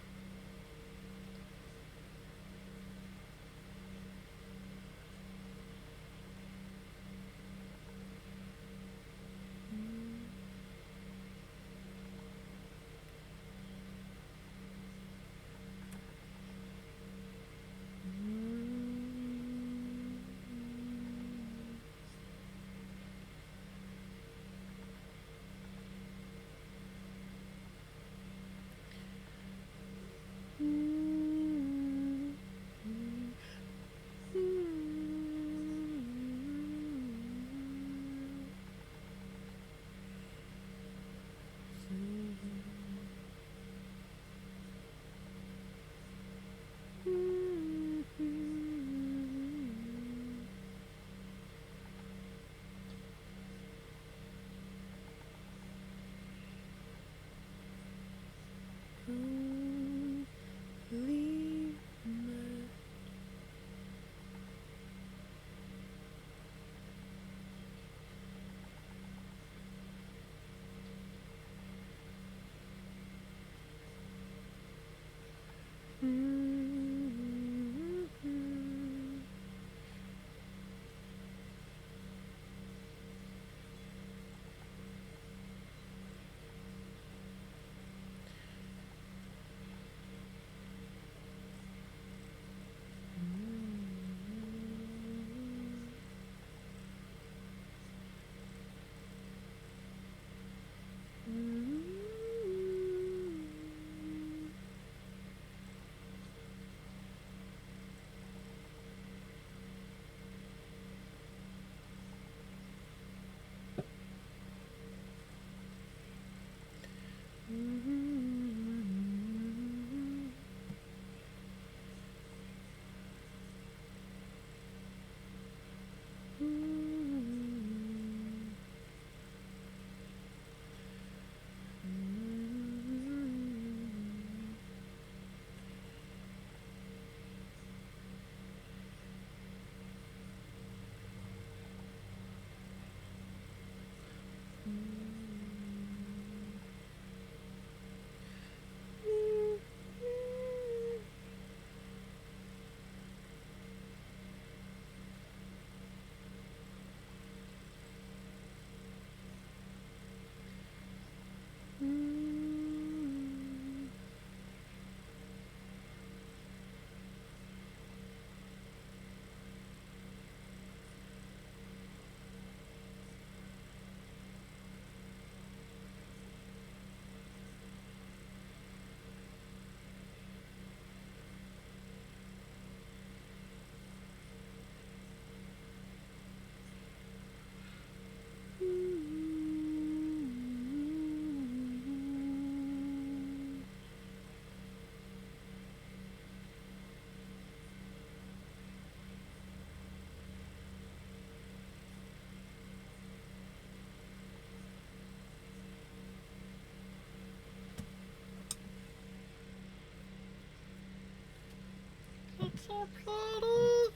so pretty.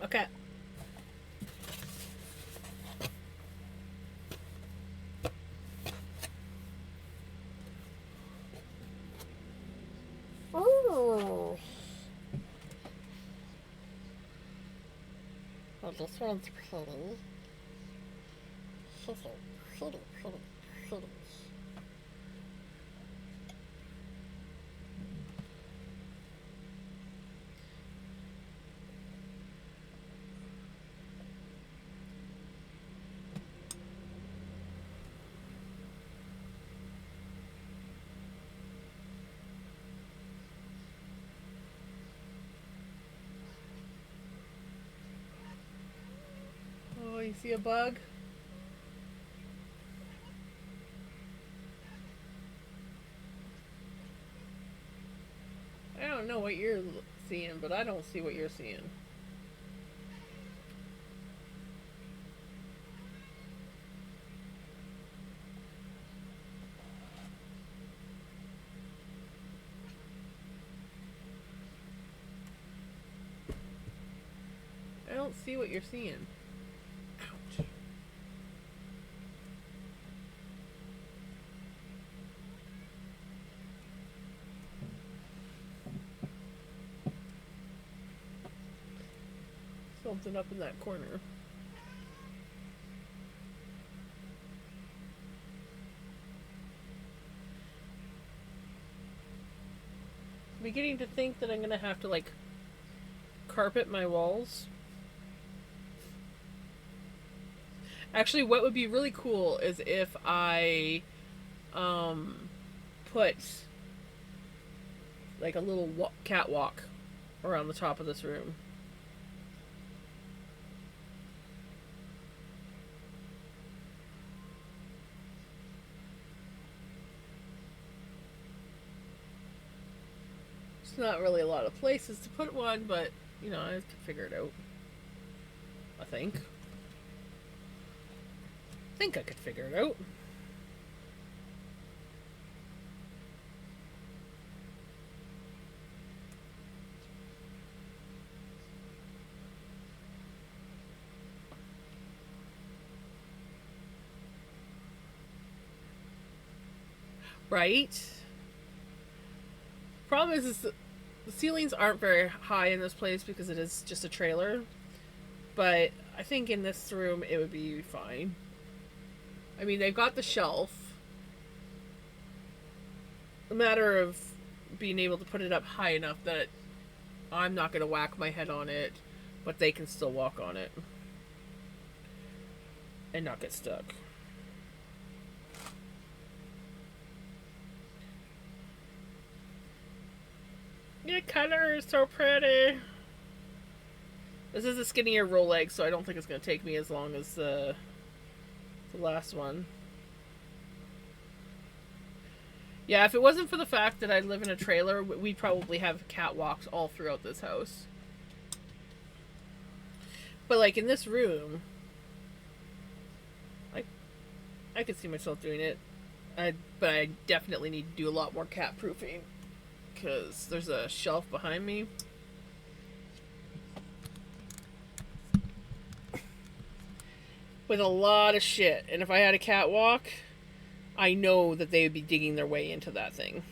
Okay. Ooh. Well, this one's pretty. She's so pretty, pretty, pretty. Oh, you see a bug? I don't know what you're seeing, but I don't see what you're seeing. I don't see what you're seeing. Ouch. Something up in that corner. I'm beginning to think that I'm gonna have to like carpet my walls. Actually, what would be really cool is if I put like a little catwalk around the top of this room. It's not really a lot of places to put one, but you know, I could figure it out. I think I could figure it out. Right? Problem is the ceilings aren't very high in this place because it is just a trailer. But I think in this room it would be fine. I mean, they've got the shelf. A matter of being able to put it up high enough that I'm not going to whack my head on it, but they can still walk on it and not get stuck. Your color is so pretty. This is a skinnier roll leg, so I don't think it's going to take me as long as the last one. Yeah, if it wasn't for the fact that I live in a trailer, we'd probably have catwalks all throughout this house. But like in this room, I could see myself doing it. But I definitely need to do a lot more cat proofing because there's a shelf behind me. With a lot of shit. And if I had a catwalk, I know that they would be digging their way into that thing.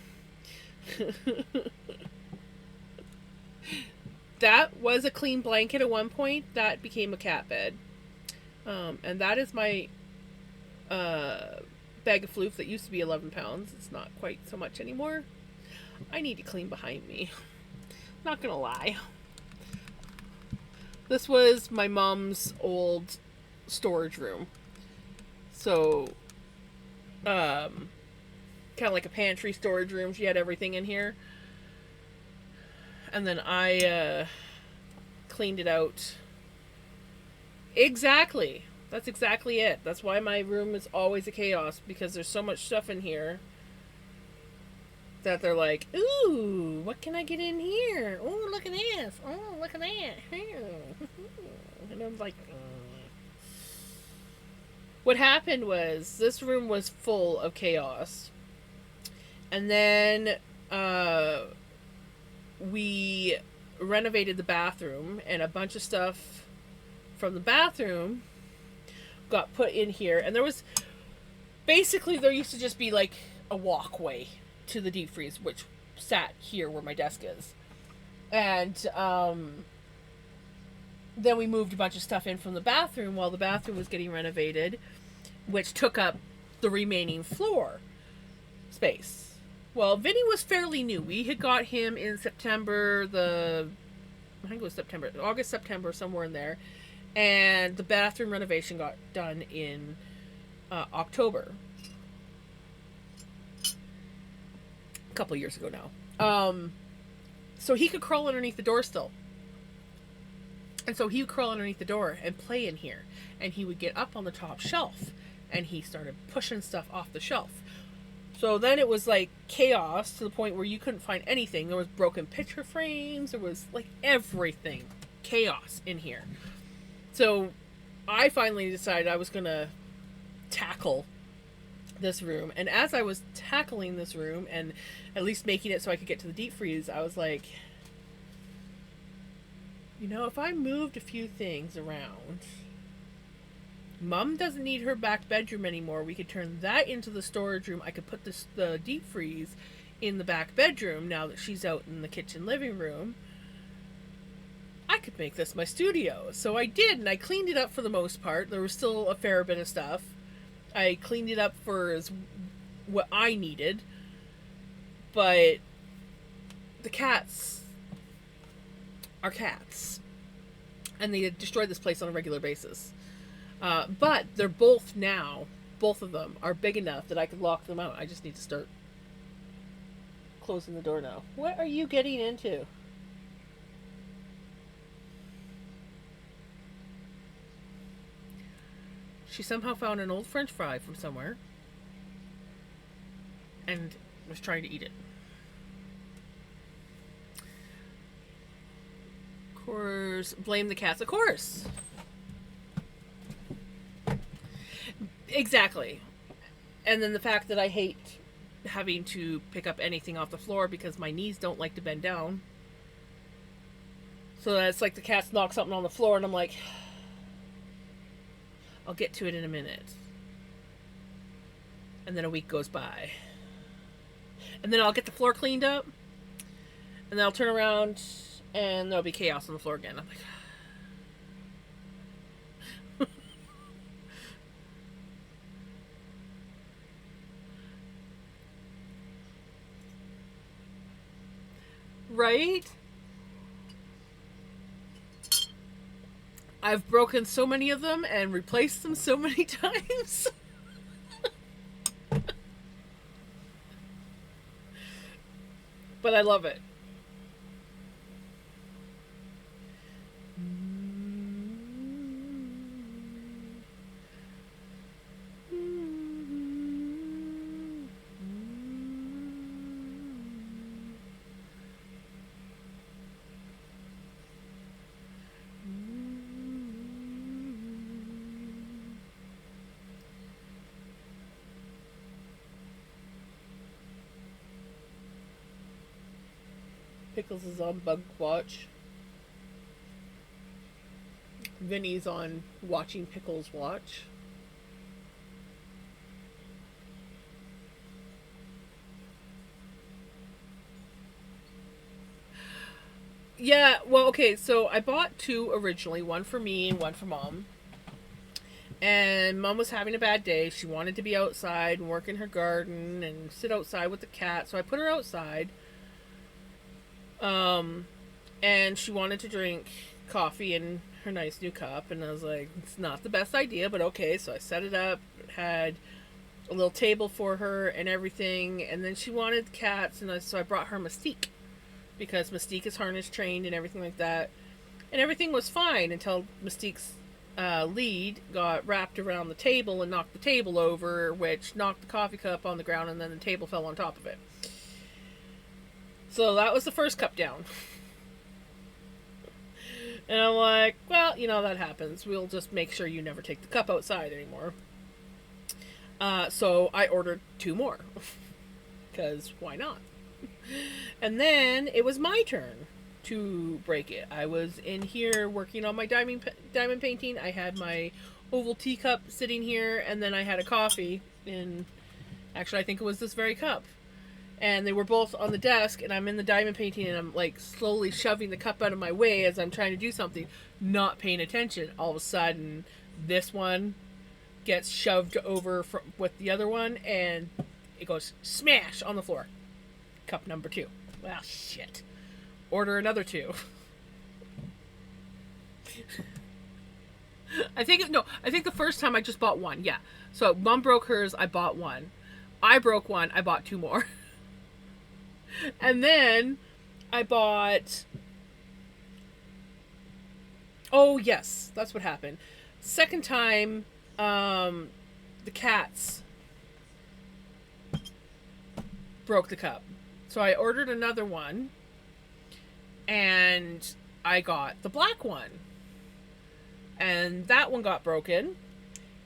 That was a clean blanket at one point. That became a cat bed. And that is my bag of floof that used to be 11 pounds. It's not quite so much anymore. I need to clean behind me. Not gonna lie. This was my mom's old storage room. So, kind of like a pantry storage room. She had everything in here. And then I cleaned it out. Exactly. That's exactly it. That's why my room is always a chaos, because there's so much stuff in here that they're like, ooh, what can I get in here? Oh, look at this. Oh, look at that. And I'm like, What happened was this room was full of chaos. And then we renovated the bathroom, and a bunch of stuff from the bathroom got put in here. And there was basically, there used to just be like a walkway to the deep freeze, which sat here where my desk is. And then we moved a bunch of stuff in from the bathroom while the bathroom was getting renovated, which took up the remaining floor space. Well, Vinny was fairly new. We had got him in September, I think it was September, August, September, somewhere in there. And the bathroom renovation got done in October. A couple of years ago now. So he could crawl underneath the door still. And so he would crawl underneath the door and play in here. And he would get up on the top shelf. And he started pushing stuff off the shelf. So then it was like chaos to the point where you couldn't find anything. There was broken picture frames. There was like everything. Chaos in here. So I finally decided I was going to tackle this room. And as I was tackling this room and at least making it so I could get to the deep freeze, I was like, you know, if I moved a few things around, Mom doesn't need her back bedroom anymore. We could turn that into the storage room. I could put the deep freeze in the back bedroom now that she's out in the kitchen living room. I could make this my studio. So I did, and I cleaned it up for the most part. There was still a fair bit of stuff. I cleaned it up for what I needed. But the cats are cats. And they destroy this place on a regular basis. But they're both of them are big enough that I could lock them out. I just need to start closing the door now. What are you getting into? She somehow found an old French fry from somewhere and was trying to eat it. Of course, blame the cats. Of course. Exactly. And then the fact that I hate having to pick up anything off the floor because my knees don't like to bend down. So it's like the cats knock something on the floor and I'm like, I'll get to it in a minute. And then a week goes by. And then I'll get the floor cleaned up. And then I'll turn around and there'll be chaos on the floor again. I'm like, right? I've broken so many of them and replaced them so many times. But I love it. Pickles is on Bug Watch. Vinny's on Watching Pickles Watch. Yeah, well, okay, so I bought two originally, one for me and one for Mom. And Mom was having a bad day. She wanted to be outside and work in her garden and sit outside with the cat, so I put her outside. And she wanted to drink coffee in her nice new cup, and I was like, it's not the best idea, but okay. So I set it up, had a little table for her and everything, and then she wanted cats, and so I brought her Mystique, because Mystique is harness trained and everything like that, and everything was fine until Mystique's lead got wrapped around the table and knocked the table over, which knocked the coffee cup on the ground, and then the table fell on top of it. So that was the first cup down. And I'm like, well, you know, that happens. We'll just make sure you never take the cup outside anymore. So I ordered two more. Because why not? And then it was my turn. to break it. I was in here working on my diamond painting. I had my oval teacup sitting here, and then I had a coffee in. Actually, I think it was this very cup. And they were both on the desk, and I'm in the diamond painting, and I'm like slowly shoving the cup out of my way as I'm trying to do something, not paying attention. All of a sudden, this one gets shoved over with the other one, and it goes smash on the floor. Cup number 2. Well, shit. Order another 2. I think the first time I just bought one. Yeah. So Mom broke hers, I bought one. I broke one, I bought 2 more. And then I bought. Oh yes, that's what happened. Second time, the cats broke the cup. So I ordered another one, and I got the black one. And that one got broken.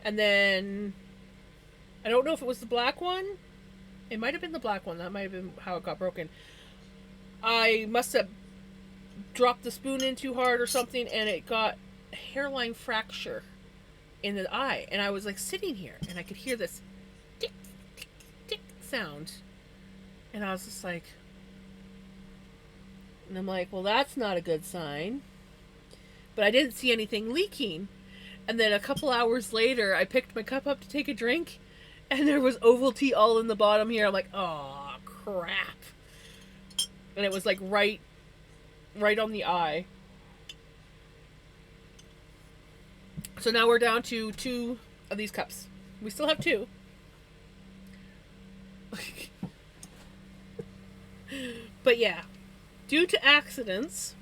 And then I don't know if it was the black one. It might have been the black one. That might have been how it got broken. I must have dropped the spoon in too hard or something, and it got a hairline fracture in the eye. And I was like sitting here, and I could hear this tick, tick, tick sound. And I was just like, and I'm like, well, that's not a good sign. But I didn't see anything leaking. And then a couple hours later, I picked my cup up to take a drink, and there was Ovaltine all in the bottom here. I'm like, oh, crap. And it was like right on the eye. So now we're down to 2 of these cups. We still have 2. But yeah, due to accidents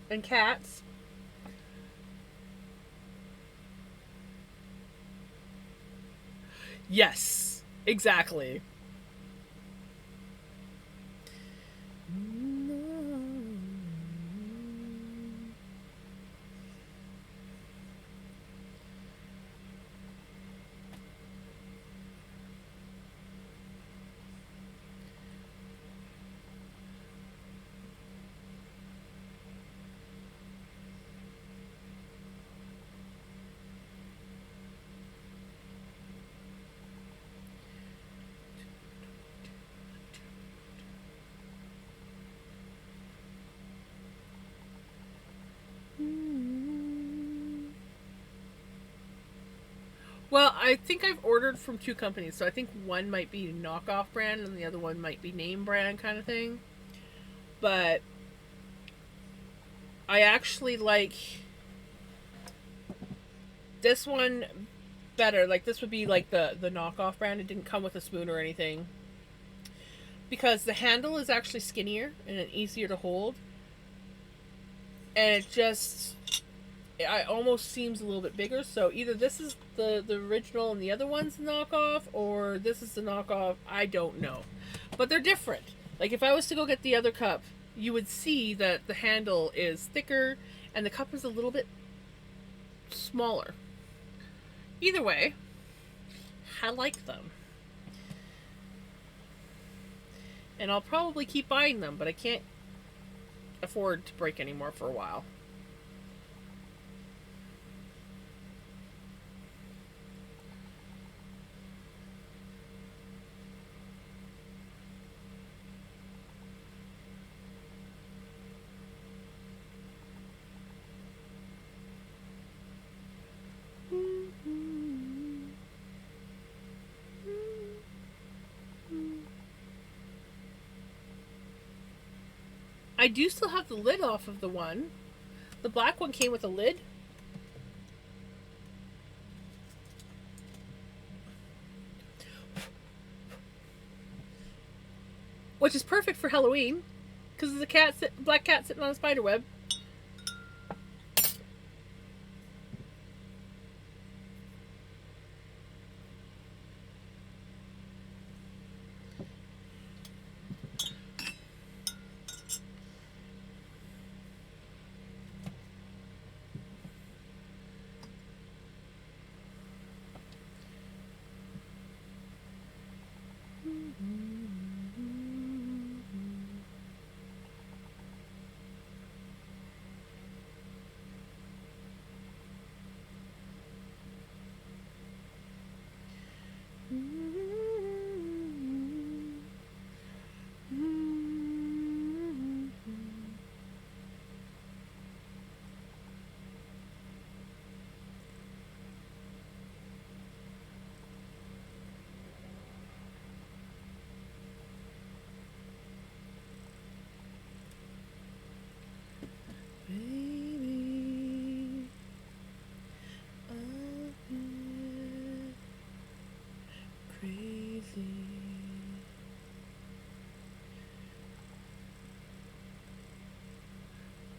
and cats, yes, exactly. Well, I think I've ordered from 2 companies, so I think one might be knockoff brand and the other one might be name brand kind of thing. But I actually like this one better. Like, this would be like the knockoff brand. It didn't come with a spoon or anything. Because the handle is actually skinnier and easier to hold. And it just... it almost seems a little bit bigger. So either this is the original and the other one's the knockoff, or this is the knockoff. I don't know. But they're different. Like, if I was to go get the other cup, you would see that the handle is thicker and the cup is a little bit smaller. Either way, I like them. And I'll probably keep buying them, but I can't afford to break any more for a while. I do still have the lid off of the one. The black one came with a lid. Which is perfect for Halloween. Because there's a black cat sitting on a spider web.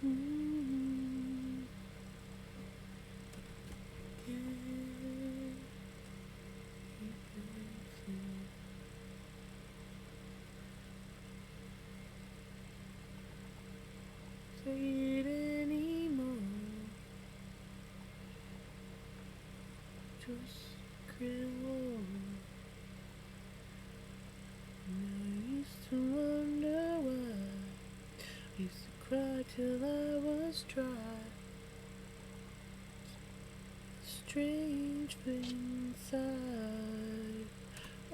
Say it anymore. Just grow. I used to wonder why. I used to cry till I was dry. Strange thing inside.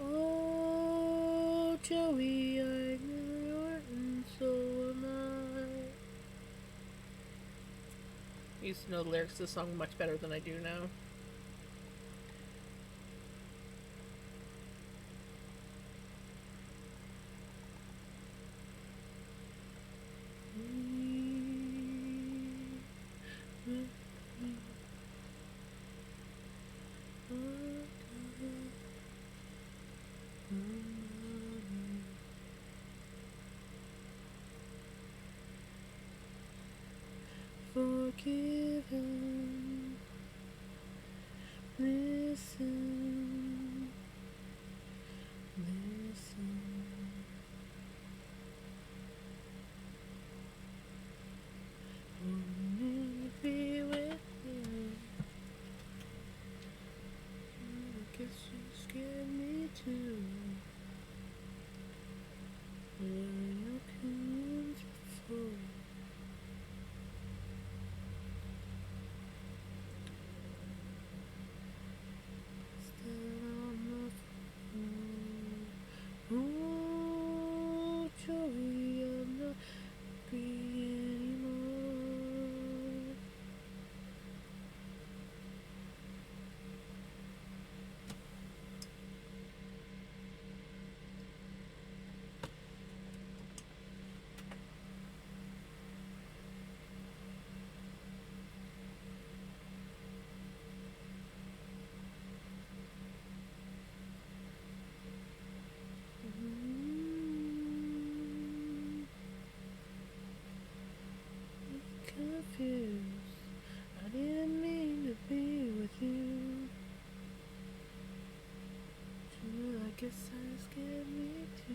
Oh, Joey, I knew you were, and so am I. I used to know the lyrics to the song much better than I do now. Forgiven. Listen. Listen. Only be with you. I guess you scared me too. When you came before. Oh, Joey, I'm not free anymore. Confused. I didn't mean to be with you. I guess I scared me too.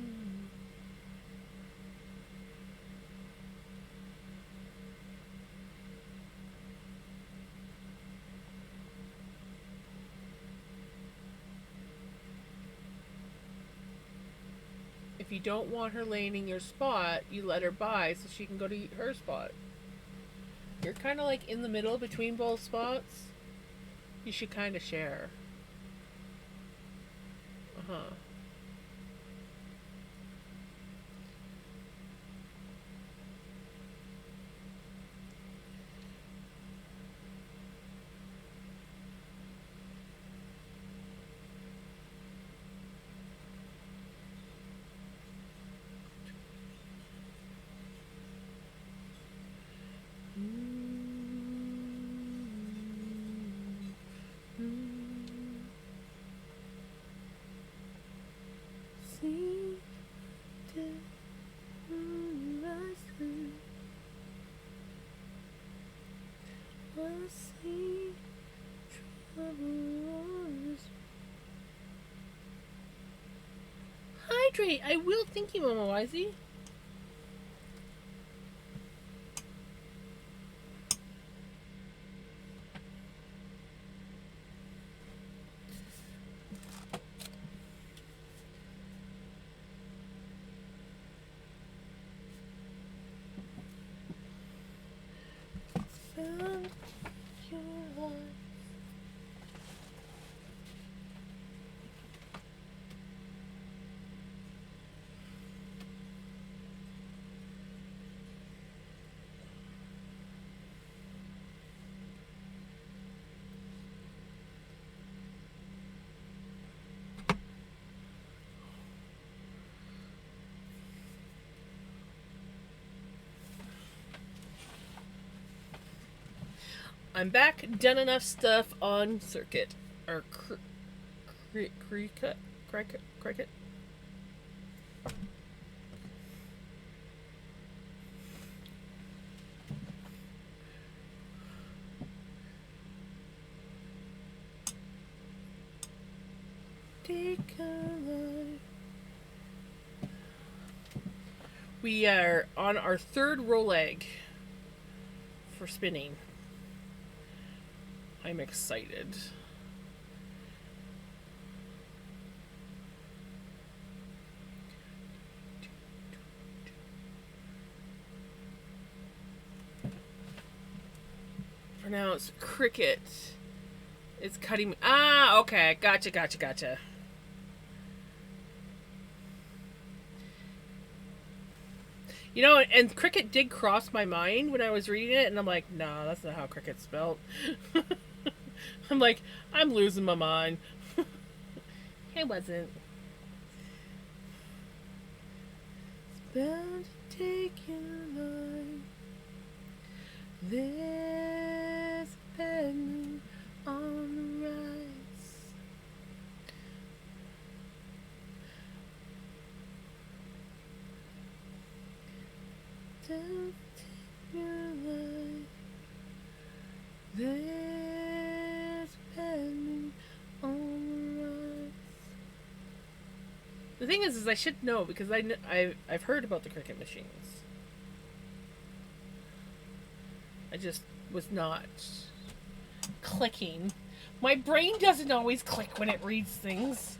If you don't want her laying in your spot, you let her by so she can go to her spot. You're kind of like in the middle between both spots. You should kind of share. Uh-huh. See the rising. I see trouble. Hydrate. I will. Thank you, Mama Wisey. Found your life. I'm back. Done enough stuff on circuit or cricket. take a life. We are on our third roll leg for spinning. I'm excited. For now, it's Cricket. It's cutting me. Ah, okay. Gotcha. You know, and Cricket did cross my mind when I was reading it, and I'm like, nah, that's not how Cricket's spelled. I'm like, I'm losing my mind. I wasn't. It's bound to take your life. There's a bad moon on the rise. Don't take your life. There's a bad moon on the rise. The thing is I should know because I've heard about the cricket machines. I just was not clicking. My brain doesn't always click when it reads things.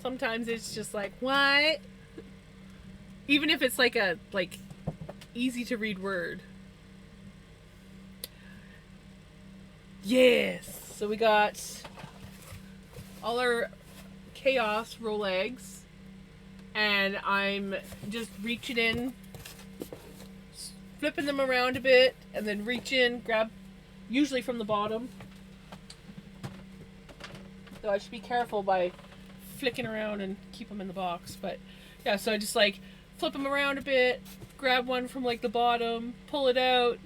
Sometimes it's just like, what? Even if it's like a easy to read word. Yes. So we got all our chaos roll eggs, and I'm just reaching in, flipping them around a bit, and then reach in, grab, usually from the bottom. Though I should be careful by flicking around and keep them in the box. But yeah, so I just like flip them around a bit, grab one from like the bottom, pull it out.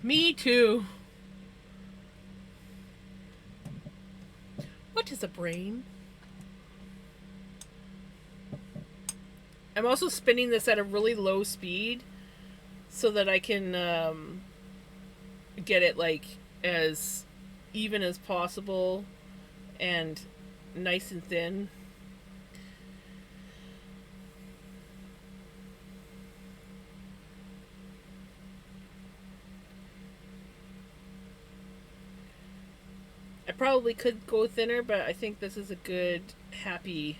Me too. What is a brain? I'm also spinning this at a really low speed so that I can get it like as even as possible and nice and thin. I probably could go thinner, but I think this is a good, happy...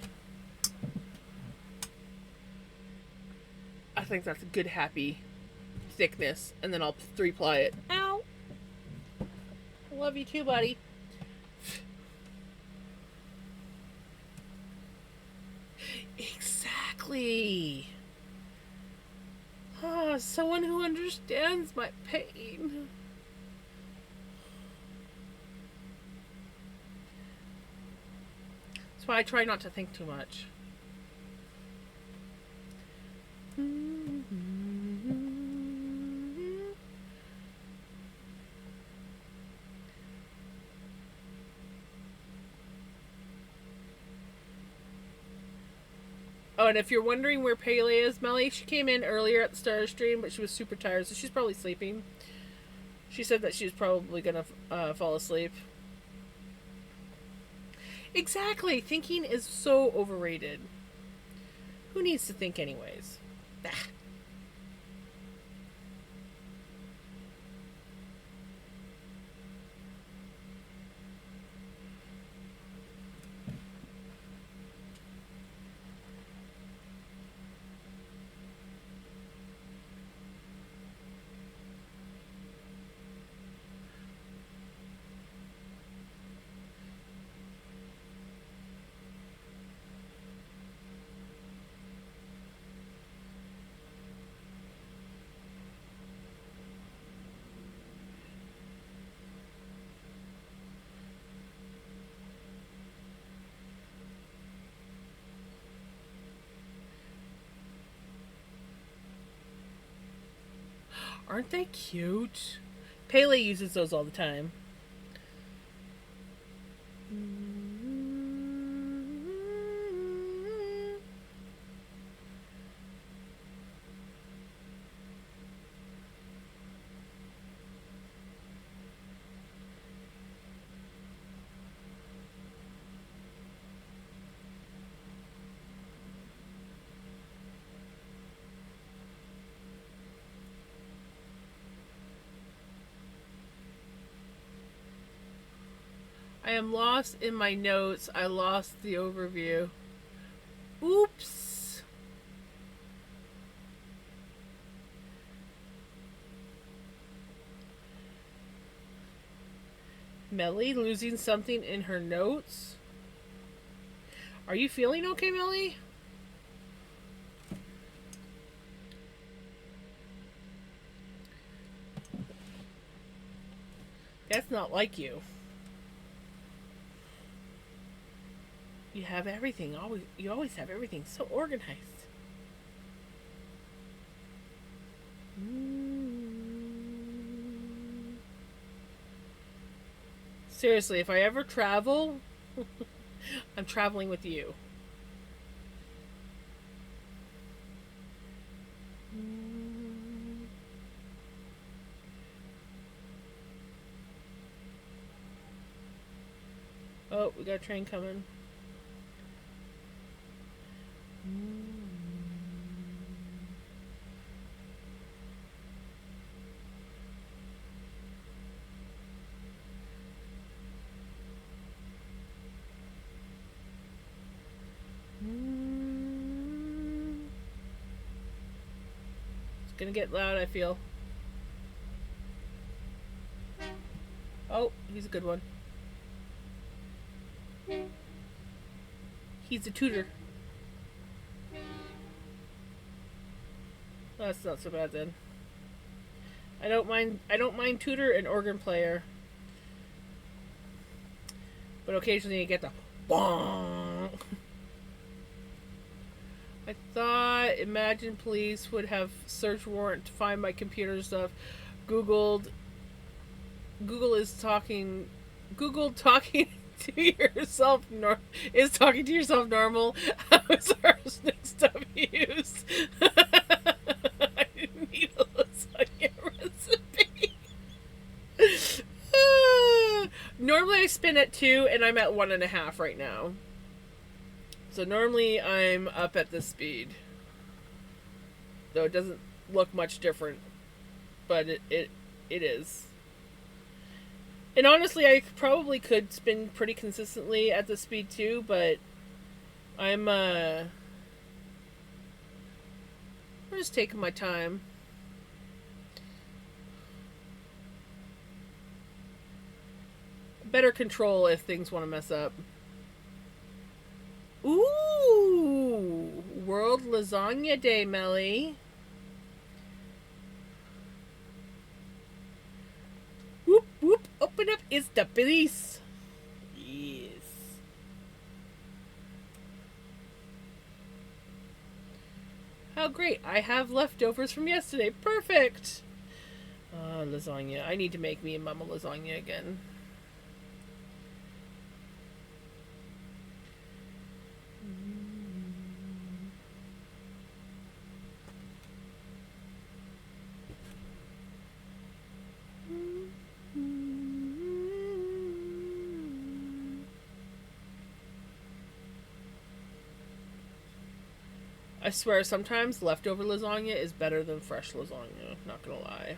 I think that's a good, happy thickness, and then I'll 3-ply it. Ow! I love you too, buddy. Exactly! Ah, someone who understands my pain. That's why I try not to think too much. Oh, and if you're wondering where Pele is, Melly, she came in earlier at the start of the stream, but she was super tired, so she's probably sleeping. She said that she was probably gonna fall asleep. Exactly! Thinking is so overrated. Who needs to think anyways? Ah. Aren't they cute? Pele uses those all the time. I am lost in my notes. I lost the overview. Oops. Melly losing something in her notes? Are you feeling okay, Melly? That's not like you. You have everything. You always have everything so organized. Seriously, if I ever travel, I'm traveling with you. Oh, we got a train coming. It's gonna get loud, I feel. Oh, he's a good one. He's a tutor. That's not so bad then. I don't mind tutor and organ player. But occasionally you get the bong. I thought Imagine Police would have search warrant to find my computer stuff. Google talking to yourself is talking to yourself normal. How is arsenic stuff used? I need a lasagna recipe. Normally I spin at 2 and I'm at 1.5 right now. So normally I'm up at this speed. Though it doesn't look much different. But it is. And honestly, I probably could spin pretty consistently at the speed too, but I'm just taking my time. Better control if things want to mess up. Ooh! World Lasagna Day, Melly. Whoop, whoop, open up, it's the police. Yes. How great, I have leftovers from yesterday. Perfect. Lasagna. I need to make me and Mama lasagna again. I swear, sometimes leftover lasagna is better than fresh lasagna. Not gonna lie.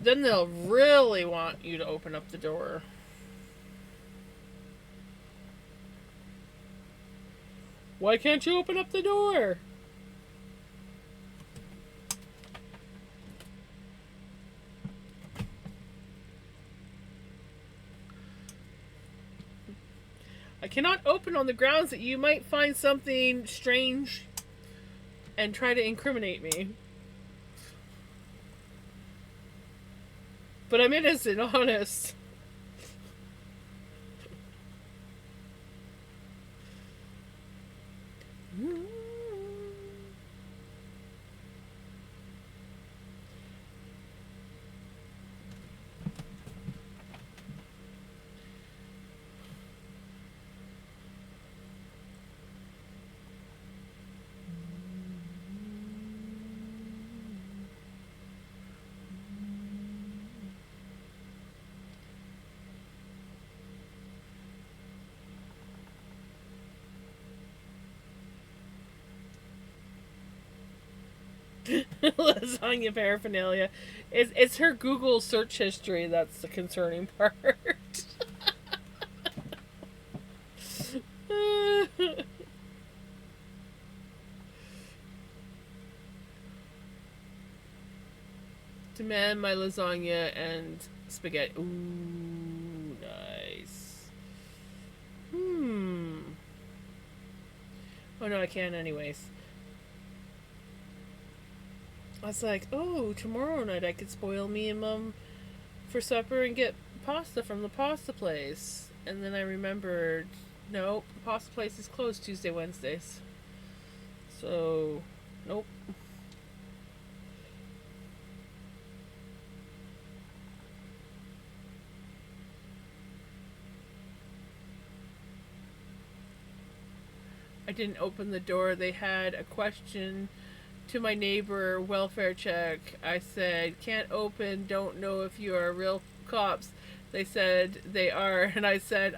Then they'll really want you to open up the door. Why can't you open up the door? I cannot open on the grounds that you might find something strange and try to incriminate me. But I'm innocent, honest. Lasagna paraphernalia. It's her Google search history that's the concerning part. Demand my lasagna and spaghetti. Ooh, nice. Oh no, I can anyways. I was like, oh, tomorrow night I could spoil me and Mum for supper and get pasta from the pasta place. And then I remembered, nope, the pasta place is closed Tuesday, Wednesdays. So, nope. I didn't open the door. They had a question to my neighbor, welfare check. I said, can't open, don't know if you are real cops. They said they are, and I said,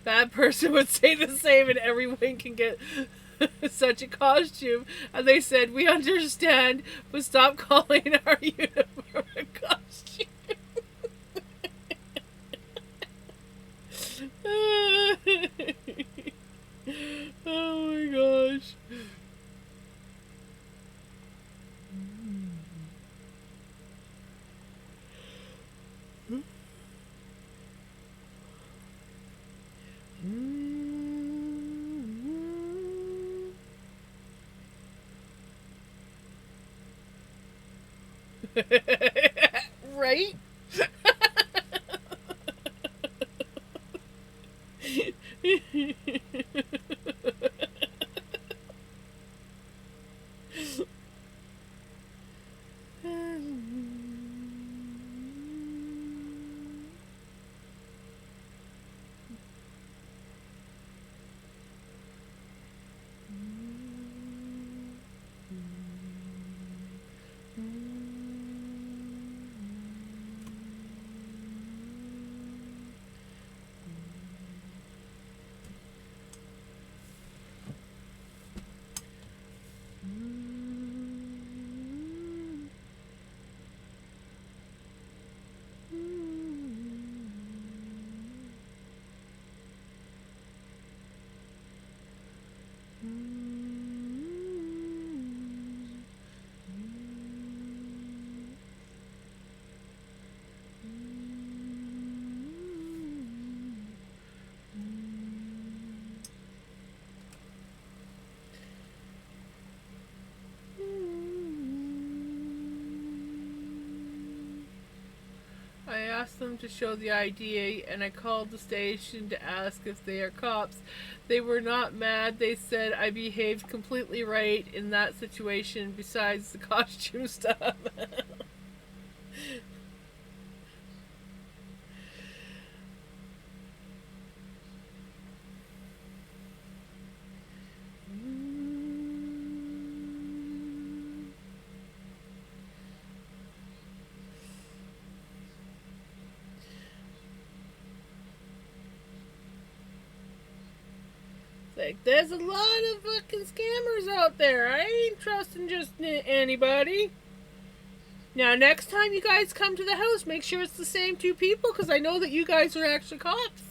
bad person would say the same, and everyone can get such a costume. And they said, we understand, but stop calling our uniform a costume. Oh my gosh. Right? I asked them to show the ID and I called the station to ask if they are cops. They were not mad. They said I behaved completely right in that situation besides the costume stuff. Like, there's a lot of fucking scammers out there. I ain't trusting just anybody. Now, next time you guys come to the house, make sure it's the same two people, because I know that you guys are actually cops.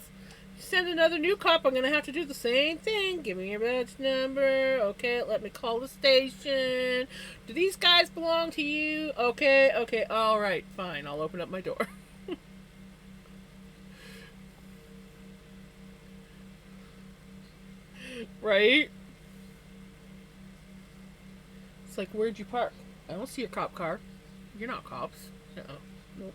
You send another new cop, I'm going to have to do the same thing. Give me your badge number. Okay, let me call the station. Do these guys belong to you? Okay, alright, fine. I'll open up my door. Right? It's like, where'd you park? I don't see your cop car. You're not cops. Uh-oh. Nope.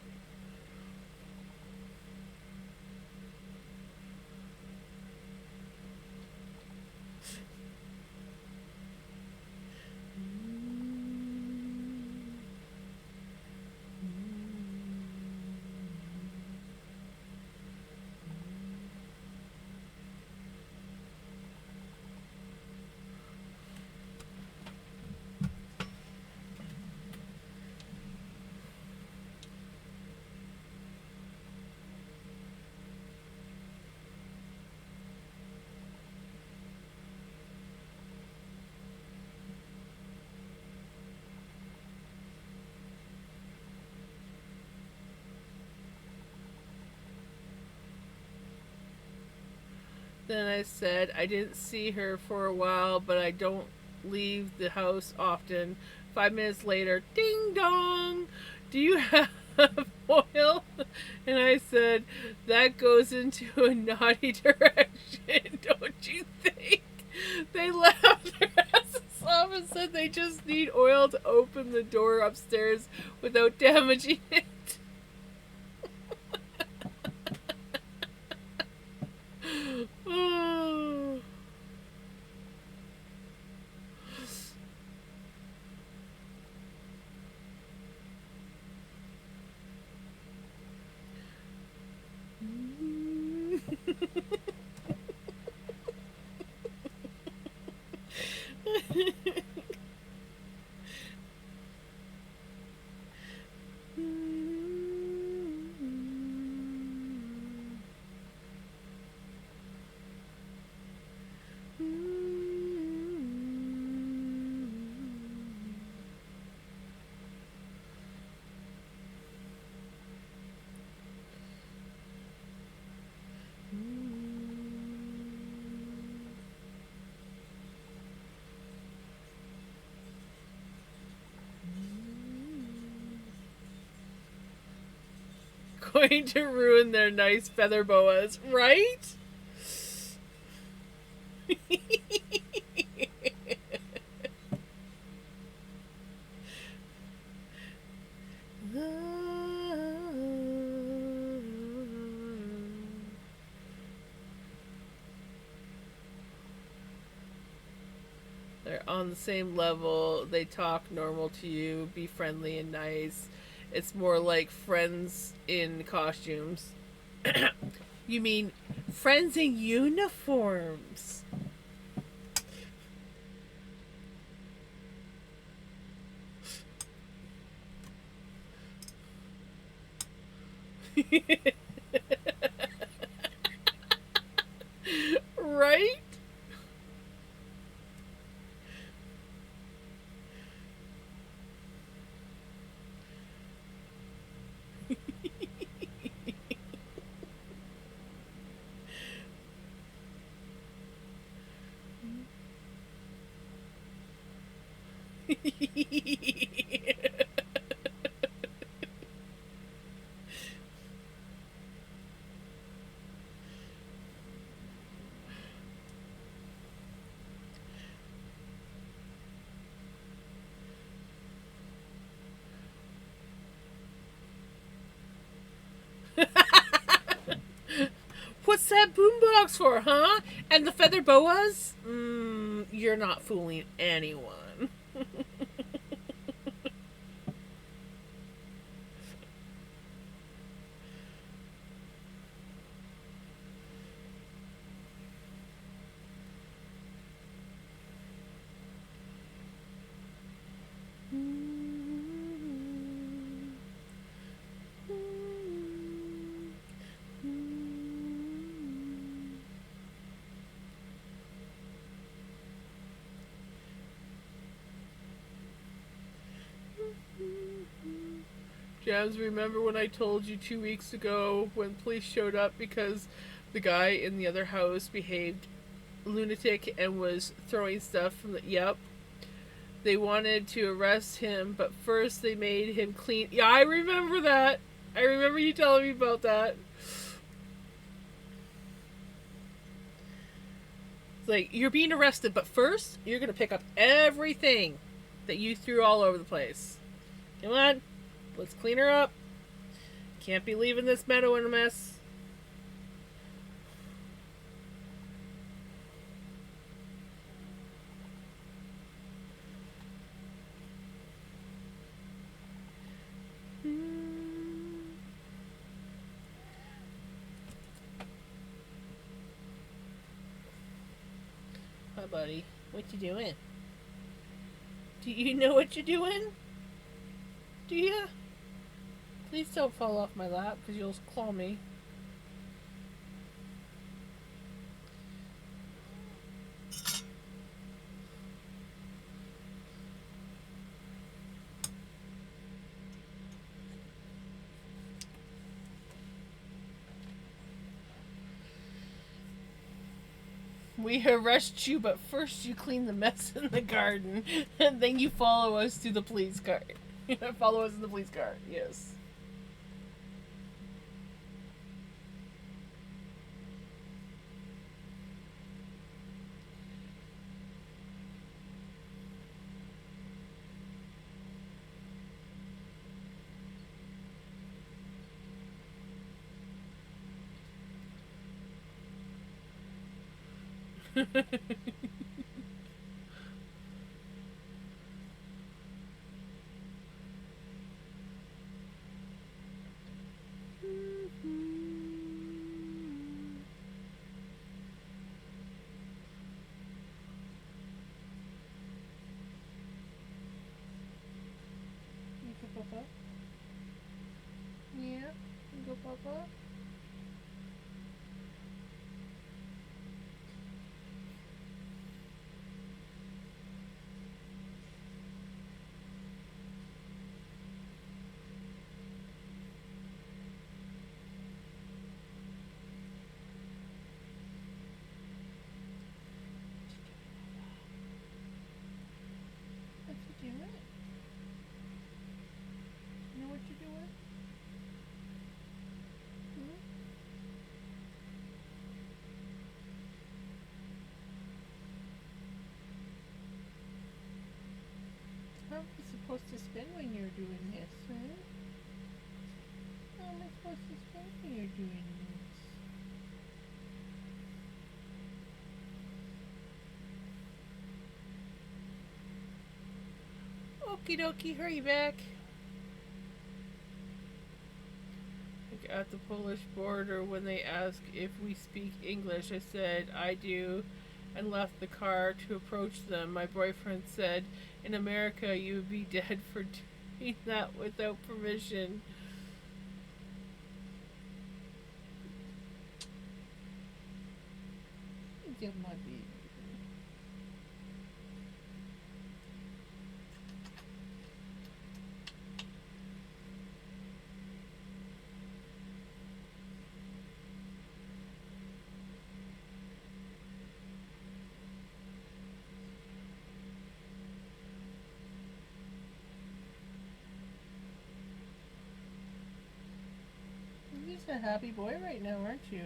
Then I said, I didn't see her for a while, but I don't leave the house often. 5 minutes later, ding dong, do you have oil? And I said, that goes into a naughty direction, don't you think? They laughed their asses off and said they just need oil to open the door upstairs without damaging it. Oh. Going to ruin their nice feather boas, right? They're on the same level. They talk normal to you, be friendly and nice. It's more like friends in costumes. You mean friends in uniforms? Right? What's that boombox for, huh? And the feather boas? You're not fooling anyone. Jams, remember when I told you 2 weeks ago when police showed up because the guy in the other house behaved lunatic and was throwing stuff from the. Yep. They wanted to arrest him, but first they made him clean. Yeah, I remember that. I remember you telling me about that. It's like, you're being arrested, but first you're going to pick up everything that you threw all over the place. Come on. Let's clean her up. Can't be leaving this meadow in a mess. Hi, buddy. What you doing? Do you know what you're doing? Do you? Please don't fall off my lap, because you'll claw me. We arrest you, but first you clean the mess in the garden, and then you follow us to the police car. Follow us in the police car, yes. You go, Papa. Yeah, you go, Papa. What you doing? You know what you're doing? Hmm? How am I supposed to spin when you're doing this, huh? How am I supposed to spin when you're doing this? Okie dokie, hurry back. Like at the Polish border, when they ask if we speak English, I said I do and left the car to approach them. My boyfriend said, in America, you would be dead for doing that without permission. Get my baby. You're just a happy boy right now, aren't you?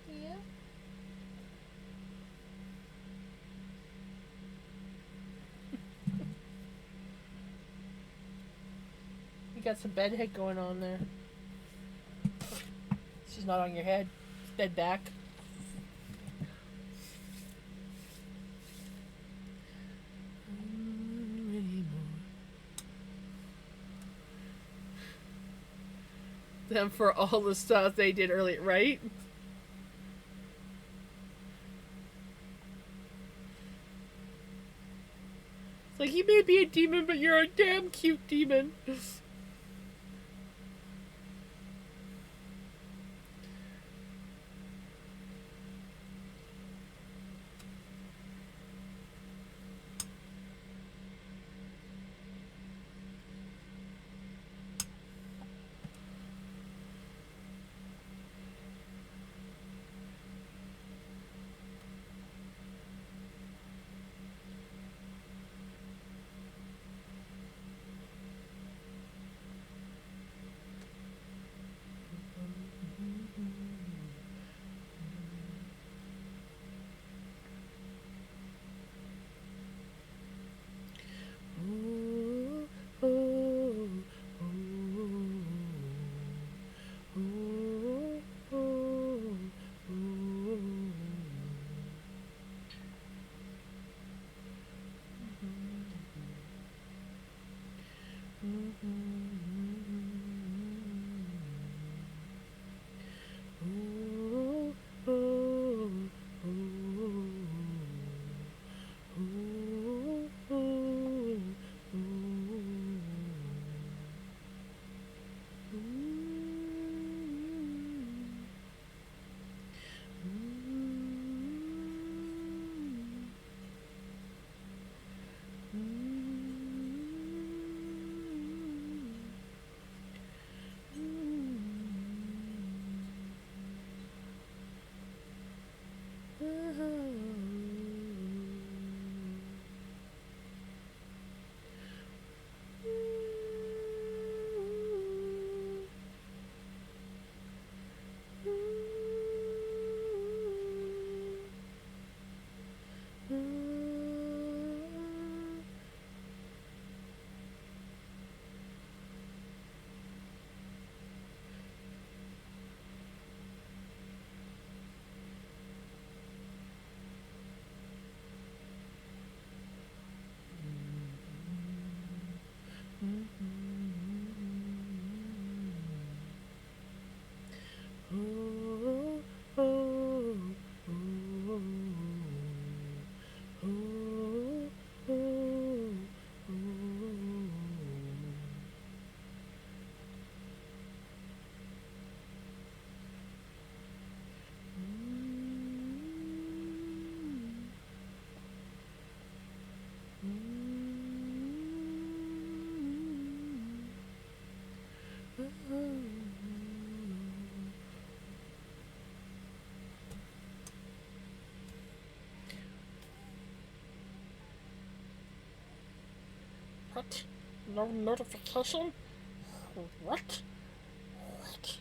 Yeah. You got some bedhead going on there. It's just not on your head. It's dead back. Them for all the stuff they did earlier, right? It's like, you may be a demon, but you're a damn cute demon. Oh, oh, oh, oh, oh, oh. What? No notification? What? What?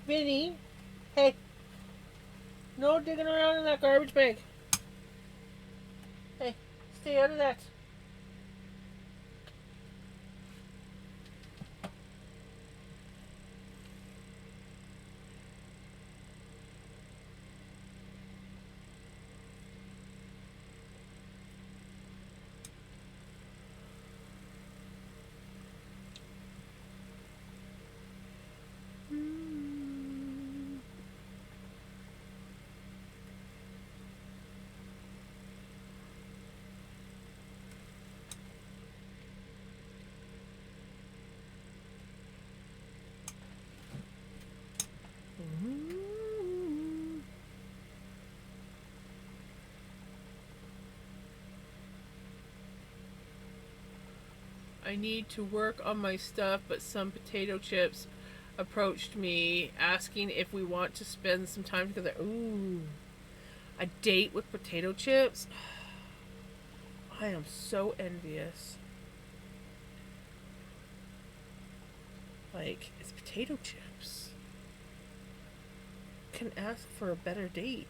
Vinny, hey, no digging around in that garbage bag. Hey, stay out of that. I need to work on my stuff, but some potato chips approached me asking if we want to spend some time together. Ooh, a date with potato chips? I am so envious. Like, it's potato chips. Can ask for a better date.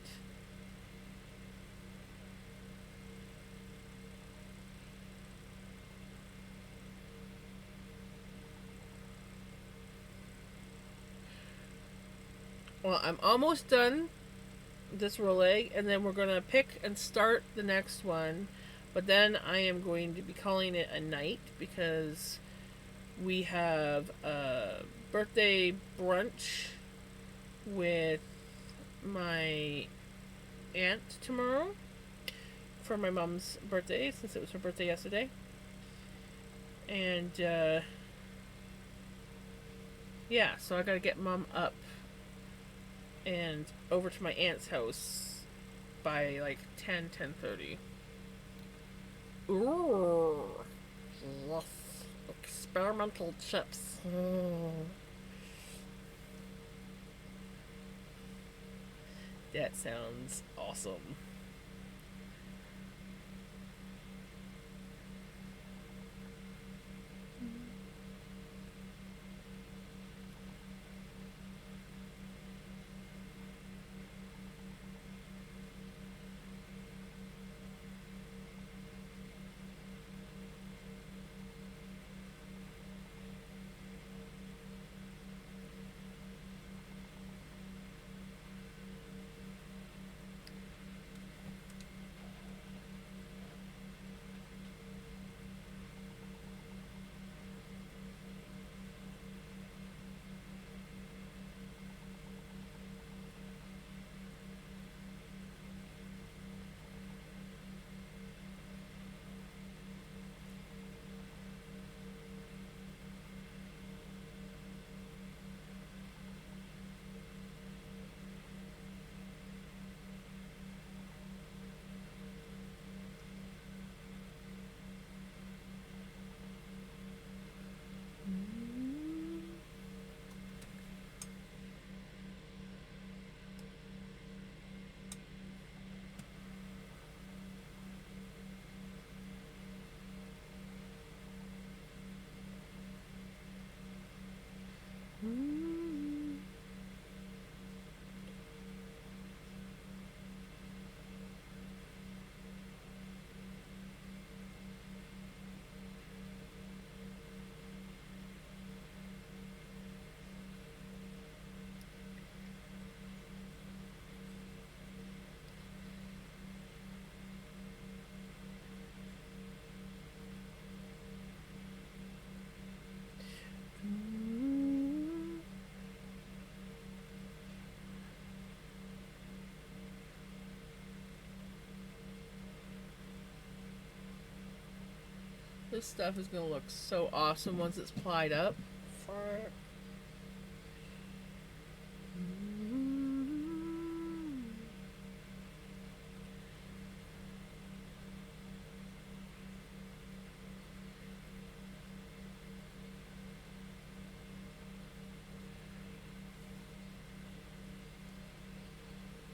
Well, I'm almost done this roll egg, and then we're gonna pick and start the next one. But then I am going to be calling it a night because we have a birthday brunch with my aunt tomorrow for my mom's birthday, since it was her birthday yesterday. And yeah, so I gotta get mom up and over to my aunt's house by like 10:30. Ooh. Yes. Experimental chips. That sounds awesome. This stuff is gonna look so awesome once it's plied up.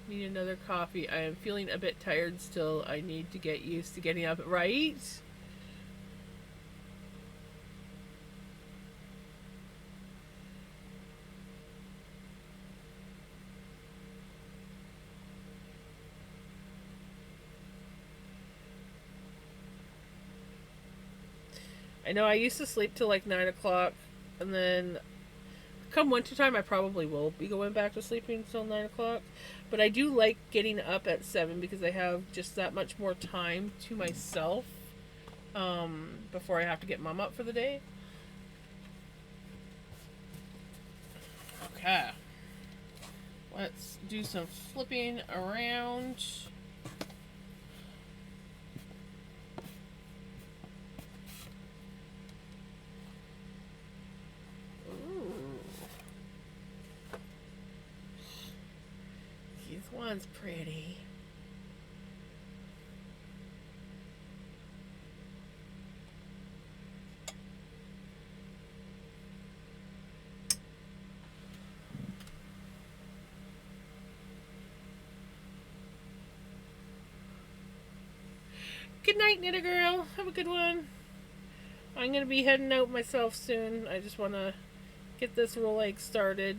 Need another coffee. I am feeling a bit tired still. I need to get used to getting up, right? I know I used to sleep till like 9 o'clock, and then come wintertime, I probably will be going back to sleeping till 9 o'clock. But I do like getting up at 7 because I have just that much more time to myself before I have to get mom up for the day. Okay. Let's do some flipping around. One's pretty. Good night, Knitter Girl. Have a good one. I'm going to be heading out myself soon. I just want to get this roll egg started.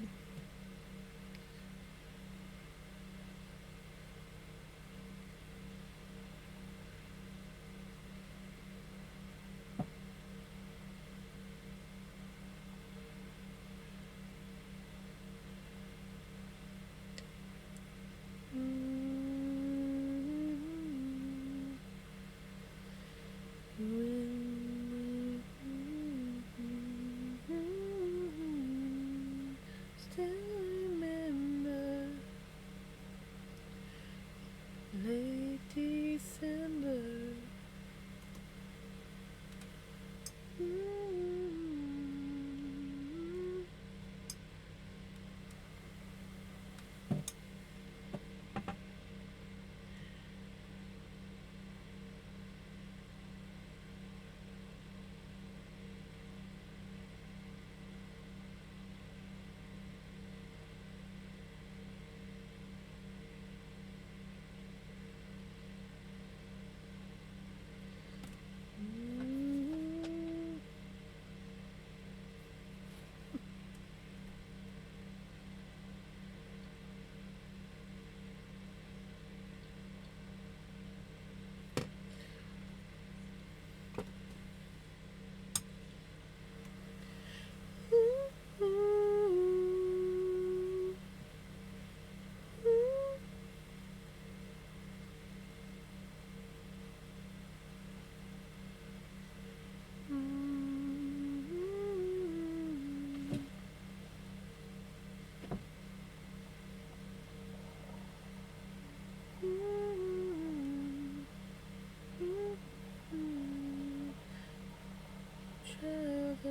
have a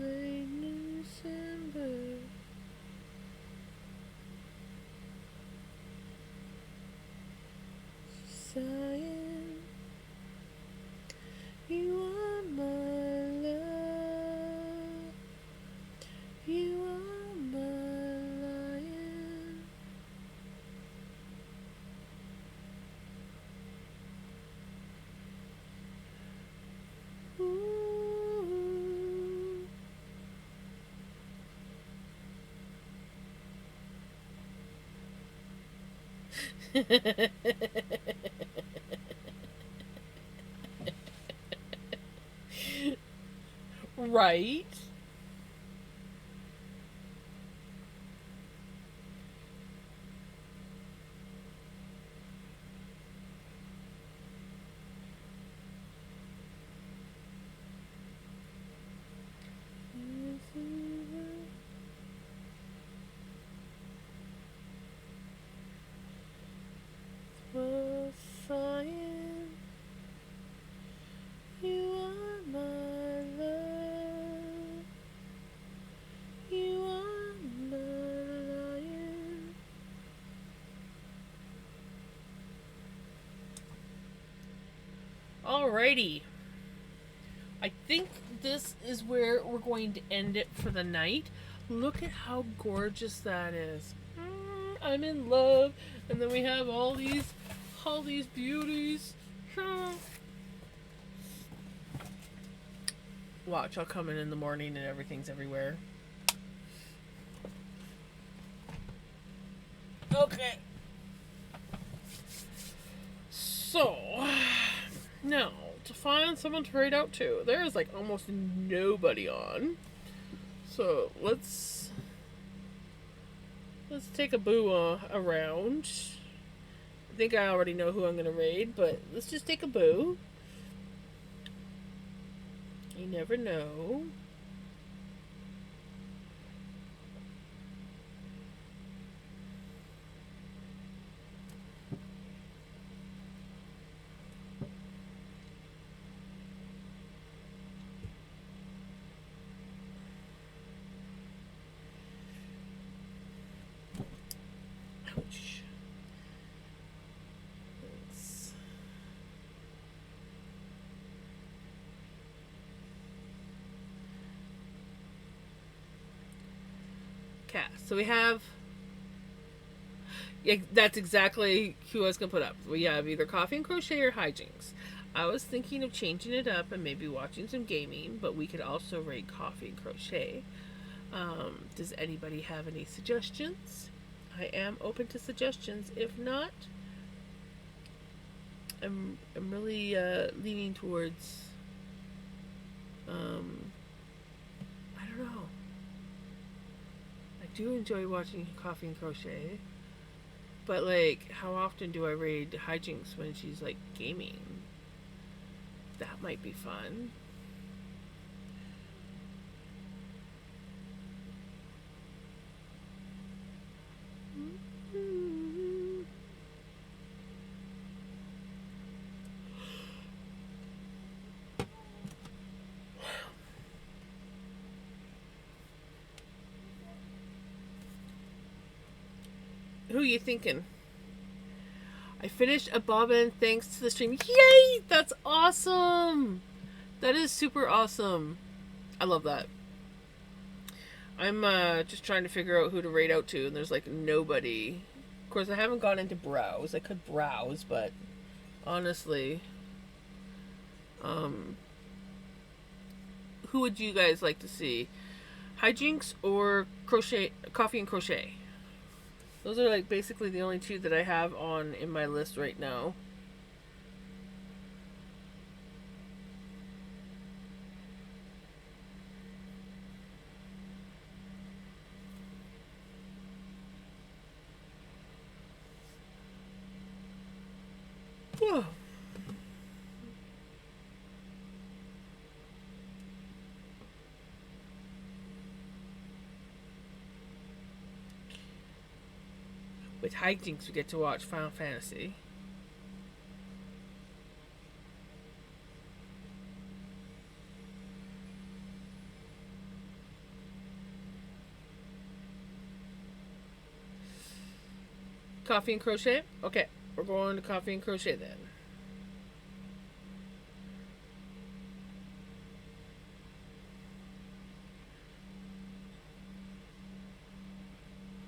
late December. Sighing, you are my love, you are my lion. Ooh. Right? Was sighing, you are my love, you are my lion. Alrighty. I think this is where we're going to end it for the night. Look at how gorgeous that is. I'm in love. And then we have all these beauties. Watch, I'll come in the morning and everything's everywhere. Okay. So, now, to find someone to raid out to, there's like almost nobody on. So, let's take a boo around. I think I already know who I'm going to raid, but let's just take a boo. You never know. Ouch. Cast. So we have. Yeah, that's exactly who I was gonna put up. We have either coffee and crochet or hijinks. I was thinking of changing it up and maybe watching some gaming, but we could also rate coffee and crochet. Does anybody have any suggestions? I am open to suggestions. If not, I'm really leaning towards. I don't know. I do enjoy watching coffee and crochet, but like, how often do I raid hijinks when she's like gaming? That might be fun. Who are you thinking? I finished a bobbin thanks to the stream. Yay! That's awesome! That is super awesome. I love that. I'm just trying to figure out who to raid out to, and there's like nobody. Of course, I haven't gone into browse. I could browse, but honestly, who would you guys like to see? Hijinks or crochet, coffee and crochet? Those are like basically the only two that I have on in my list right now. Whoa. With hijinks, we get to watch Final Fantasy. Coffee and Crochet? Okay, we're going to Coffee and Crochet then.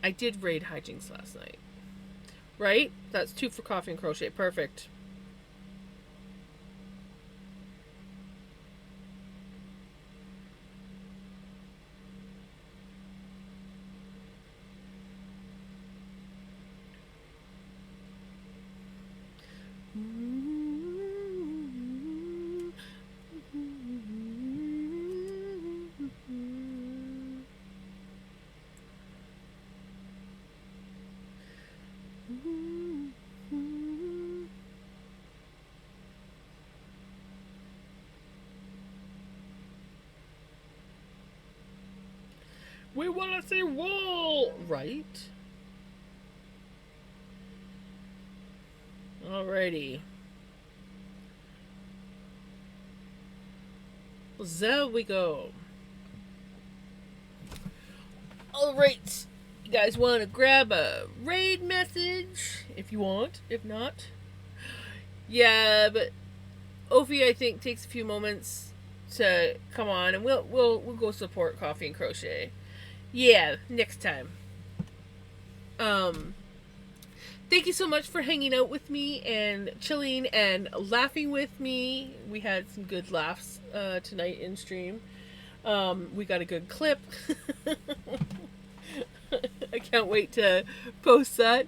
I did raid hijinks last night. Right? That's 2 for Coffee and Crochet. Perfect. We want to see wool! Right? Alrighty. There we go. Alright. You guys want to grab a raid message? If you want. If not. Yeah, but Ophi, I think, takes a few moments to come on, and we'll go support Coffee and Crochet. Yeah, next time. Thank you so much for hanging out with me and chilling and laughing with me. We had some good laughs tonight in stream. We got a good clip. I can't wait to post that.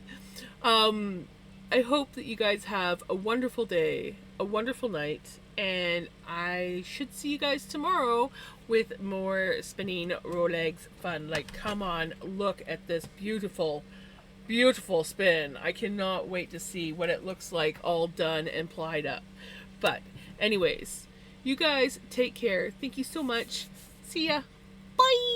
I hope that you guys have a wonderful day, a wonderful night, and I should see you guys tomorrow with more spinning Rolex fun. Like, come on, look at this beautiful, beautiful spin. I cannot wait to see what it looks like all done and plied up. But anyways, you guys take care. Thank you so much. See ya. Bye.